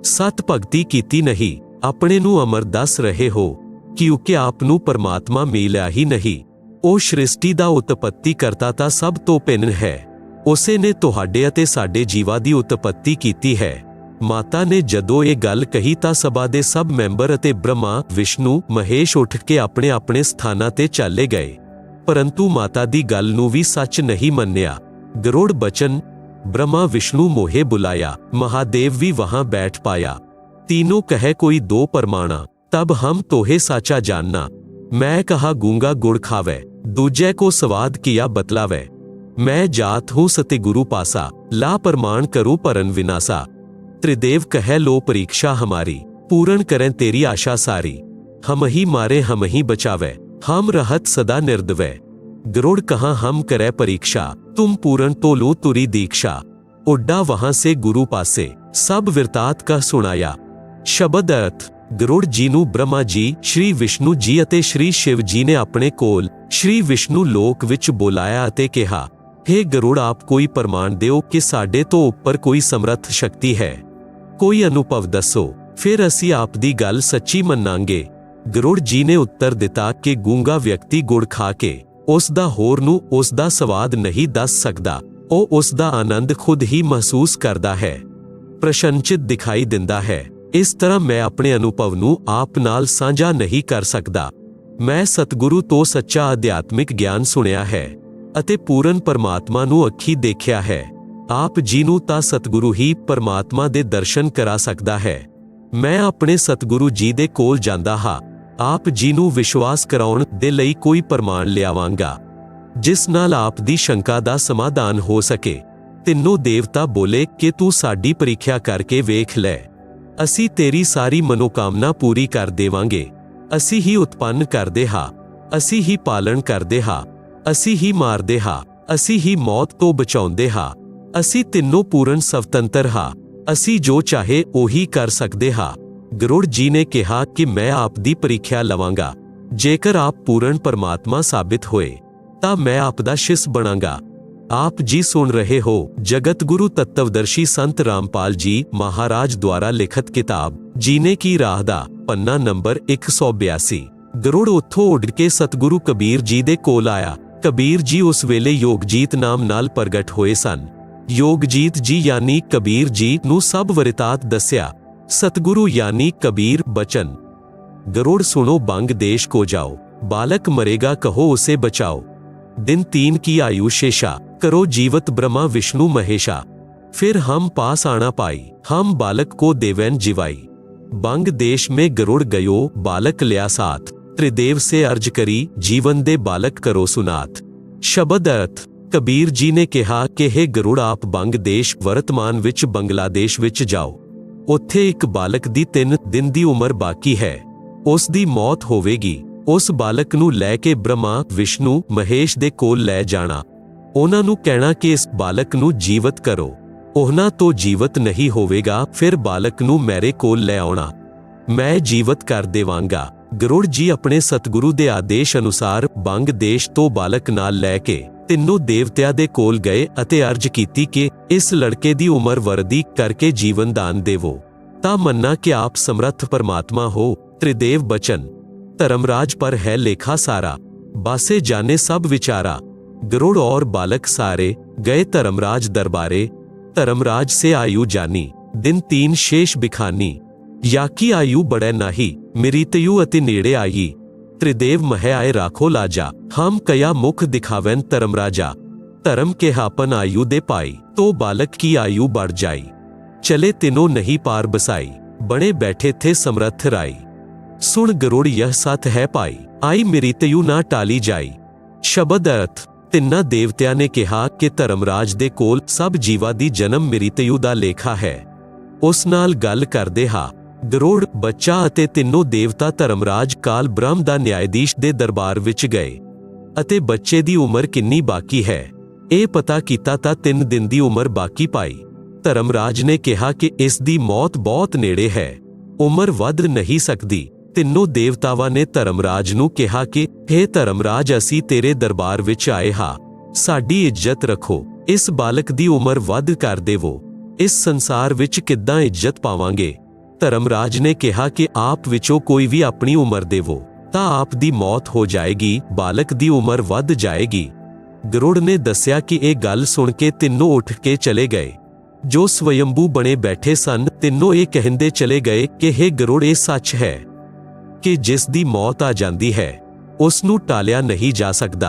सत भगती कीती नहीं अपने नू अमर दस रहे हो क्योंकि आप नू परमात्मा मिलिया ही नहीं। ਉਹ ਸ੍ਰਿਸ਼ਟੀ ਦਾ ਉਤਪੱਤੀ ਕਰਤਾ ਤਾਂ ਸਭ ਤੋਂ ਭਿੰਨ ਹੈ। ਉਸੇ ਨੇ ਤੁਹਾਡੇ ਅਤੇ ਸਾਡੇ ਜੀਵਾਂ ਦੀ ਉਤਪੱਤੀ ਕੀਤੀ ਹੈ। ਮਾਤਾ ਨੇ ਜਦੋਂ ਇਹ ਗੱਲ ਕਹੀ ਤਾਂ ਸਭਾ ਦੇ ਸਭ ਮੈਂਬਰ ਅਤੇ ਬ੍ਰਹਮਾ ਵਿਸ਼ਨੂੰ ਮਹੇਸ਼ ਉੱਠ ਕੇ ਆਪਣੇ ਆਪਣੇ ਸਥਾਨਾਂ ਤੇ ਚਾਲੇ ਗਏ, ਪਰੰਤੂ ਮਾਤਾ ਦੀ ਗੱਲ ਨੂੰ ਵੀ ਸੱਚ ਨਹੀਂ ਮੰਨਿਆ। गरुड़ बचन ब्रह्मा विष्णु मोहे बुलाया महादेव भी वहां बैठ पाया। तीनों कहे कोई दो परमाणा तब हम तोहे साचा जानना। मैं कहा गूंगा गुड़ खावे दूजे को स्वाद किया बतलावे। मैं जात हूँ सतगुरु पासा ला प्रमाण करूँ परन विनासा। त्रिदेव कहे लो परीक्षा हमारी पूर्ण करें तेरी आशा सारी। हम ही मारे हम ही बचावे हम रहत सदा निर्दवै। गरुड़ कहाँ हम करे परीक्षा तुम पूर्ण तो लो तुरी दीक्षा। उड्डा वहां से गुरु पासे सब विरतात का सुनाया। शब्द अर्थ गरुड़ जी नू ब्रह्मा जी श्री विष्णु जी अते श्री शिव जी ने अपने कोल श्री विष्णु लोक विच बुलाया अते कहा हे गरुड़ आप कोई प्रमाण दिओ कि साडे तो उपर कोई समर्थ शक्ति है। कोई अनुभव दसो फिर असी आप दी गल सच्ची मन्नांगे। गरुड़ जी ने उत्तर दिता कि गूंगा व्यक्ति गुड़ खा के उस दा होर नू उस दा स्वाद नहीं दस सकदा। ओ उस दा आनंद खुद ही महसूस करदा है प्रशंसित दिखाई दिंदा है। इस तरह मैं अपने अनुभव नू आप नाल साझा नहीं कर सकदा। मैं सतगुरु तो सच्चा अध्यात्मिक ज्ञान सुनिया है अते पूर्ण परमात्मा नू अखी देखिया है। आप जी नू ता सतगुरु ही परमात्मा दे दर्शन करा सकदा है। मैं अपने सतगुरु जी दे कोल जांदा हा। आप जी नू विश्वास कराउण दे लई कोई प्रमाण लियावांगा जिस नाल आप दी शंका दा समाधान हो सके। तिन्नों देवता बोले कि तू साडी परीक्षा करके वेख लै असी तेरी सारी मनोकामना पूरी कर देवांगे। असी ही उत्पन्न करदे हा असी ही पालन करदे हा असी ही मारदे हा असी ही मौत तो बचाउंदे हा। असी तिन्नों पूर्ण स्वतंत्र हा असी जो चाहे ओही कर सकदे हा। गरुड़ जी ने कहा कि मैं आप दी परीक्षा लवांगा। जेकर आप पूर्ण परमात्मा साबित होए ता मैं आप दा शिष्य बनांगा। आप जी सुन रहे हो जगत गुरु तत्वदर्शी संत रामपाल जी महाराज द्वारा लिखित किताब जीने की राह दा पन्ना नंबर 182। गरुड़ उत्थों उड़ के सतगुरु कबीर जी दे कोल आया। कबीर जी उस वेले योगजीत नाम नाल प्रगट होए सन। योगजीत जी यानी कबीर जी नू सब वरितात दस्या। सतगुरु यानी कबीर बचन। गरुड़ सुनो बंग देश को जाओ बालक मरेगा कहो उसे बचाओ। दिन 3 की आयु शेषा करो जीवत ब्रह्मा विष्णु महेशा। फिर हम पास आना पाई हम बालक को देवैन जिवाई। बंग देश में गरुड़ गयो बालक लिया साथ। त्रिदेव से अर्ज करी जीवन दे बालक करो सुनात। शब्द अर्थ कबीर जी ने कहा कि हे गरुड़ आप बंग देश वर्तमान विच बंगलादेश विच जाओ। उत्थे एक बालक दी 3 दिन दी उम्र बाकी है उस दी मौत होवेगी। उस बालक नू लै के ब्रह्मा विष्णु महेश दे कोल लै जाना। उन्हां नू कहना कि इस बालक नू जीवत करो। उन्हां तो जीवत नहीं होवेगा फिर बालक नू मेरे कोल लै आउणा मैं जीवत कर देवांगा। गरुड़ जी अपने सतगुरु दे आदेश अनुसार बंग देश तो बालक नाल लै के ਤਿੰਨੋਂ ਦੇਵਤਿਆਂ ਦੇ ਕੋਲ ਗਏ ਅਤੇ ਅਰਜ਼ ਕੀਤੀ ਕਿ ਇਸ ਲੜਕੇ ਦੀ ਉਮਰ ਵਰਦੀ ਕਰਕੇ ਜੀਵਨ ਦਾਨ ਦੇਵੋ। ਤਾਂ ਮੰਨਾ ਕਿ ਆਪ ਸਮਰੱਥ ਪਰਮਾਤਮਾ ਹੋ त्रिदेव बचन, धर्मराज पर है लेखा सारा, बासे जाने सब विचारा। गरुड़ और बालक सारे गए धर्मराज दरबारे, धर्मराज से आयु जानी, दिन 3 शेष बिखानी। याकी आयु बढ़े नाही, मृत्यु अति नेड़े आई। त्रिदेव मह आए राखो लाजा, हम कया मुख दिखावें धर्मराजा। धर्म के हापन आयु दे पाई, तो बालक की आयु बढ़ जाई। चले तीनों नहीं पार बसाई, बने बैठे थे समर्थ राई। सुन गरुड़ यह सत है पाई, आई मृत्यु ना टाली जाई। शब्द अर्थ, तिन्ना देवतिया ने कहा कि धर्मराज दे कोल सब जीवा दी जन्म मृत्यु दा लेखा है। उस नाल गल करदे हा गरुड़, बच्चा अते तीनों देवता धर्मराज काल ब्रह्म दा न्यायाधीश दे दरबार विच गए अते बच्चे दी उम्र किन्नी बाकी है ਇਹ पता कीता तां 3 दिन दी उम्र बाकी पाई। धर्मराज ने कहा कि इस दी मौत बहुत नेड़े है, उम्र वध नहीं सकती। ਤਿੰਨੋਂ ਦੇਵਤਾਵਾਂ ਨੇ ਧਰਮਰਾਜ ਨੂੰ ਕਿਹਾ ਕਿ हे ਧਰਮਰਾਜ, ਅਸੀਂ ਤੇਰੇ ਦਰਬਾਰ ਵਿੱਚ ਆਏ ਹਾਂ, ਸਾਡੀ ਇੱਜ਼ਤ ਰੱਖੋ, ਇਸ ਬਾਲਕ ਦੀ ਉਮਰ ਵੱਧ ਕਰ ਦੇਵੋ, ਇਸ ਸੰਸਾਰ ਵਿੱਚ ਕਿੱਦਾਂ ਇੱਜ਼ਤ ਪਾਵਾਂਗੇ। ਧਰਮਰਾਜ ਨੇ ਕਿਹਾ ਕਿ ਆਪ ਵਿੱਚੋਂ ਕੋਈ ਵੀ ਆਪਣੀ ਉਮਰ ਦੇਵੋ ਤਾਂ ਆਪ ਦੀ ਮੌਤ ਹੋ ਜਾਏਗੀ, ਬਾਲਕ ਦੀ ਉਮਰ ਵੱਧ ਜਾਏਗੀ। ਗਰੁੜ ਨੇ ਦੱਸਿਆ ਕਿ ਇਹ ਗੱਲ ਸੁਣ ਕੇ ਤਿੰਨੋਂ ਉੱਠ ਕੇ ਚਲੇ ਗਏ। ਜੋ ਸਵਯੰਭੂ ਬਣੇ ਬੈਠੇ ਸਨ, ਤਿੰਨੋਂ ਇਹ ਕਹਿੰਦੇ ਚਲੇ ਗਏ ਕਿ हे ਗਰੁੜ, ਇਹ ਸੱਚ ਹੈ कि जिस दी मौत आ जाती है उसनू टालिया नहीं जा सकता।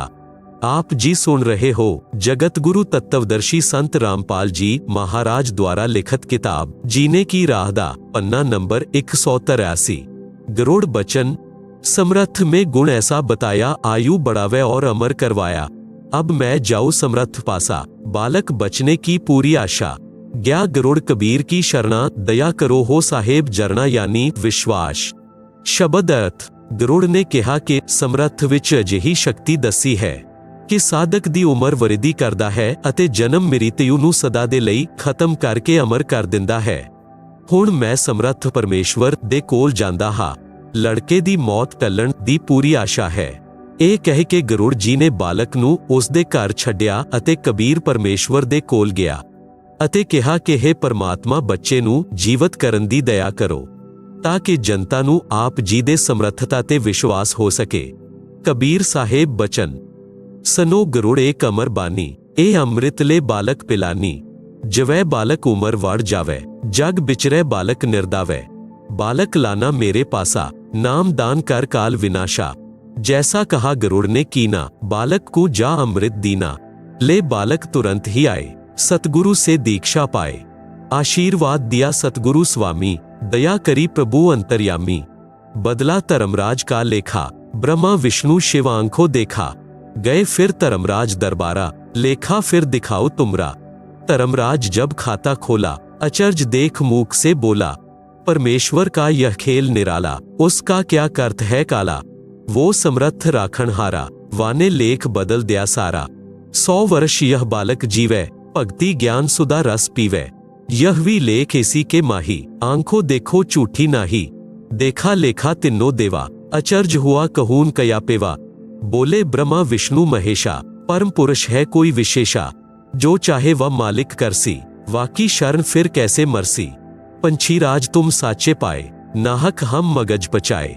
आप जी सुन रहे हो जगत गुरु तत्वदर्शी संत रामपाल जी महाराज द्वारा लिखित किताब जीने की राह दा पन्ना नंबर 183। गरुड़ बचन, समर्थ में गुण ऐसा बताया, आयु बढ़ावे और अमर करवाया। अब मैं जाऊं समर्थ पासा, बालक बचने की पूरी आशा। गया गरुड़ कबीर की शरणा, दया करो हो साहेब जरना, यानी विश्वास। शब्द अर्थ, गरुड़ ने कहा कि समर्थ विच अजिही शक्ति दसी है कि साधक दी उमर वरिधी करदा है अते जन्म मृत्यु नूं सदा दे लई खत्म करके अमर कर दिंदा है। हुण मैं समर्थ परमेश्वर दे कोल जांदा हा, लड़के दी मौत टलण दी पूरी आशा है। ਇਹ ਕਹਿ ਕੇ ਗਰੁੜ ਜੀ ਨੇ ਬਾਲਕ ਨੂੰ ਉਸ ਦੇ ਘਰ ਛੱਡਿਆ ਅਤੇ ਕਬੀਰ ਪਰਮੇਸ਼ਵਰ ਦੇ ਕੋਲ ਗਿਆ ਅਤੇ ਕਿਹਾ ਕਿ हे ਪਰਮਾਤਮਾ, ਬੱਚੇ ਨੂੰ ਜੀਵਤ ਕਰਨ ਦੀ ਦਇਆ ਕਰੋ ਤਾਂ ਕਿ ਜਨਤਾ ਨੂੰ ਆਪ ਜੀ ਦੇ ਸਮਰੱਥਤਾ ਤੇ ਵਿਸ਼ਵਾਸ ਹੋ ਸਕੇ। ਕਬੀਰ ਸਾਹਿਬ ਬਚਨ, ਸਨੋ ਗਰੁੜ ਏਕ ਅਮਰ ਬਾਨੀ, ਇਹ ਅੰਮ੍ਰਿਤ ਲੈ ਬਾਲਕ ਪਿਲਾਨੀ। ਜਵੈ ਬਾਲਕ ਉਮਰ ਵੜ ਜਾਵੇ, ਜਗ ਬਿਚਰੈ ਬਾਲਕ ਨਿਰਦਾਵੈ। बालक लाना मेरे पासा, नाम दान कर काल विनाशा। जैसा कहा गरुड़ ने कीना, बालक को जा अमृत दीना। ले बालक तुरंत ही आए, सतगुरु से दीक्षा पाए। आशीर्वाद दिया सतगुरु स्वामी, दया करी प्रभु अंतर्यामी। बदला धर्मराज का लेखा, ब्रह्मा विष्णु शिव आंखों देखा। गए फिर धर्मराज दरबारा, लेखा फिर दिखाओ तुमरा। धर्मराज जब खाता खोला, अचर्ज देख मूक से बोला, परमेश्वर का यह खेल निराला, उसका क्या कर्त है काला। वो समर्थ राखण हारा, वाने लेख बदल दिया सारा। 100 वर्ष यह बालक जीवे, भक्ति ज्ञान सुधा रस पीवे। यह भी लेख इसी के माही, आंखों देखो झूठी नाही। देखा लेखा तिन्नो देवा, अचर्ज हुआ कहून कया पेवा। बोले ब्रह्मा विष्णु महेशा, परम पुरुष है कोई विशेषा। जो चाहे वह मालिक करसी, वाकी शरण फिर कैसे मरसी। पंछी राज तुम साचे पाए, नाहक हम मगज पचाए।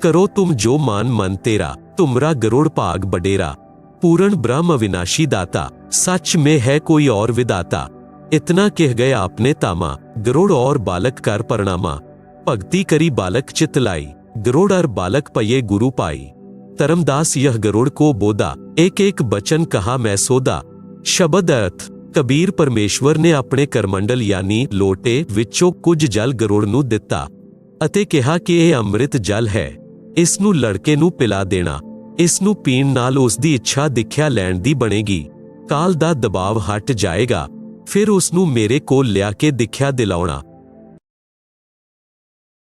करो तुम जो मान मन तेरा, तुमरा गरुड़ भाग बडेरा। पूर्ण ब्रह्म अविनाशी दाता, सच में है कोई और विदाता। इतना कह गए आपने तामा, गरुड़ और बालक कर प्रणामा। भक्ति करी बालक चित लाई, गरुड़ और बालक पये गुरु पाई। धर्मदास यह गरुड़ को बोधा, एक एक बचन कहा मैं सोदा। शब्द अर्थ, कबीर परमेश्वर ने अपने करमंडल यानी लोटे विचों कुछ जल गरुड़ नूं दिता ਅਤੇ ਕਿਹਾ ਕਿ ਇਹ ਅੰਮ੍ਰਿਤ ਜਲ ਹੈ, ਇਸ ਨੂੰ ਲੜਕੇ ਨੂੰ ਪਿਲਾ ਦੇਣਾ। ਇਸ ਨੂੰ ਪੀਣ ਨਾਲ ਉਸ ਦੀ ਇੱਛਾ ਦਿਖਿਆ ਲੈਣ ਦੀ ਬਣੇਗੀ, ਕਾਲ ਦਾ ਦਬਾਅ ਹਟ ਜਾਏਗਾ। ਫਿਰ ਉਸ ਨੂੰ ਮੇਰੇ ਕੋਲ ਲਿਆ ਕੇ ਦਿਖਿਆ ਦਿਲਾਉਣਾ।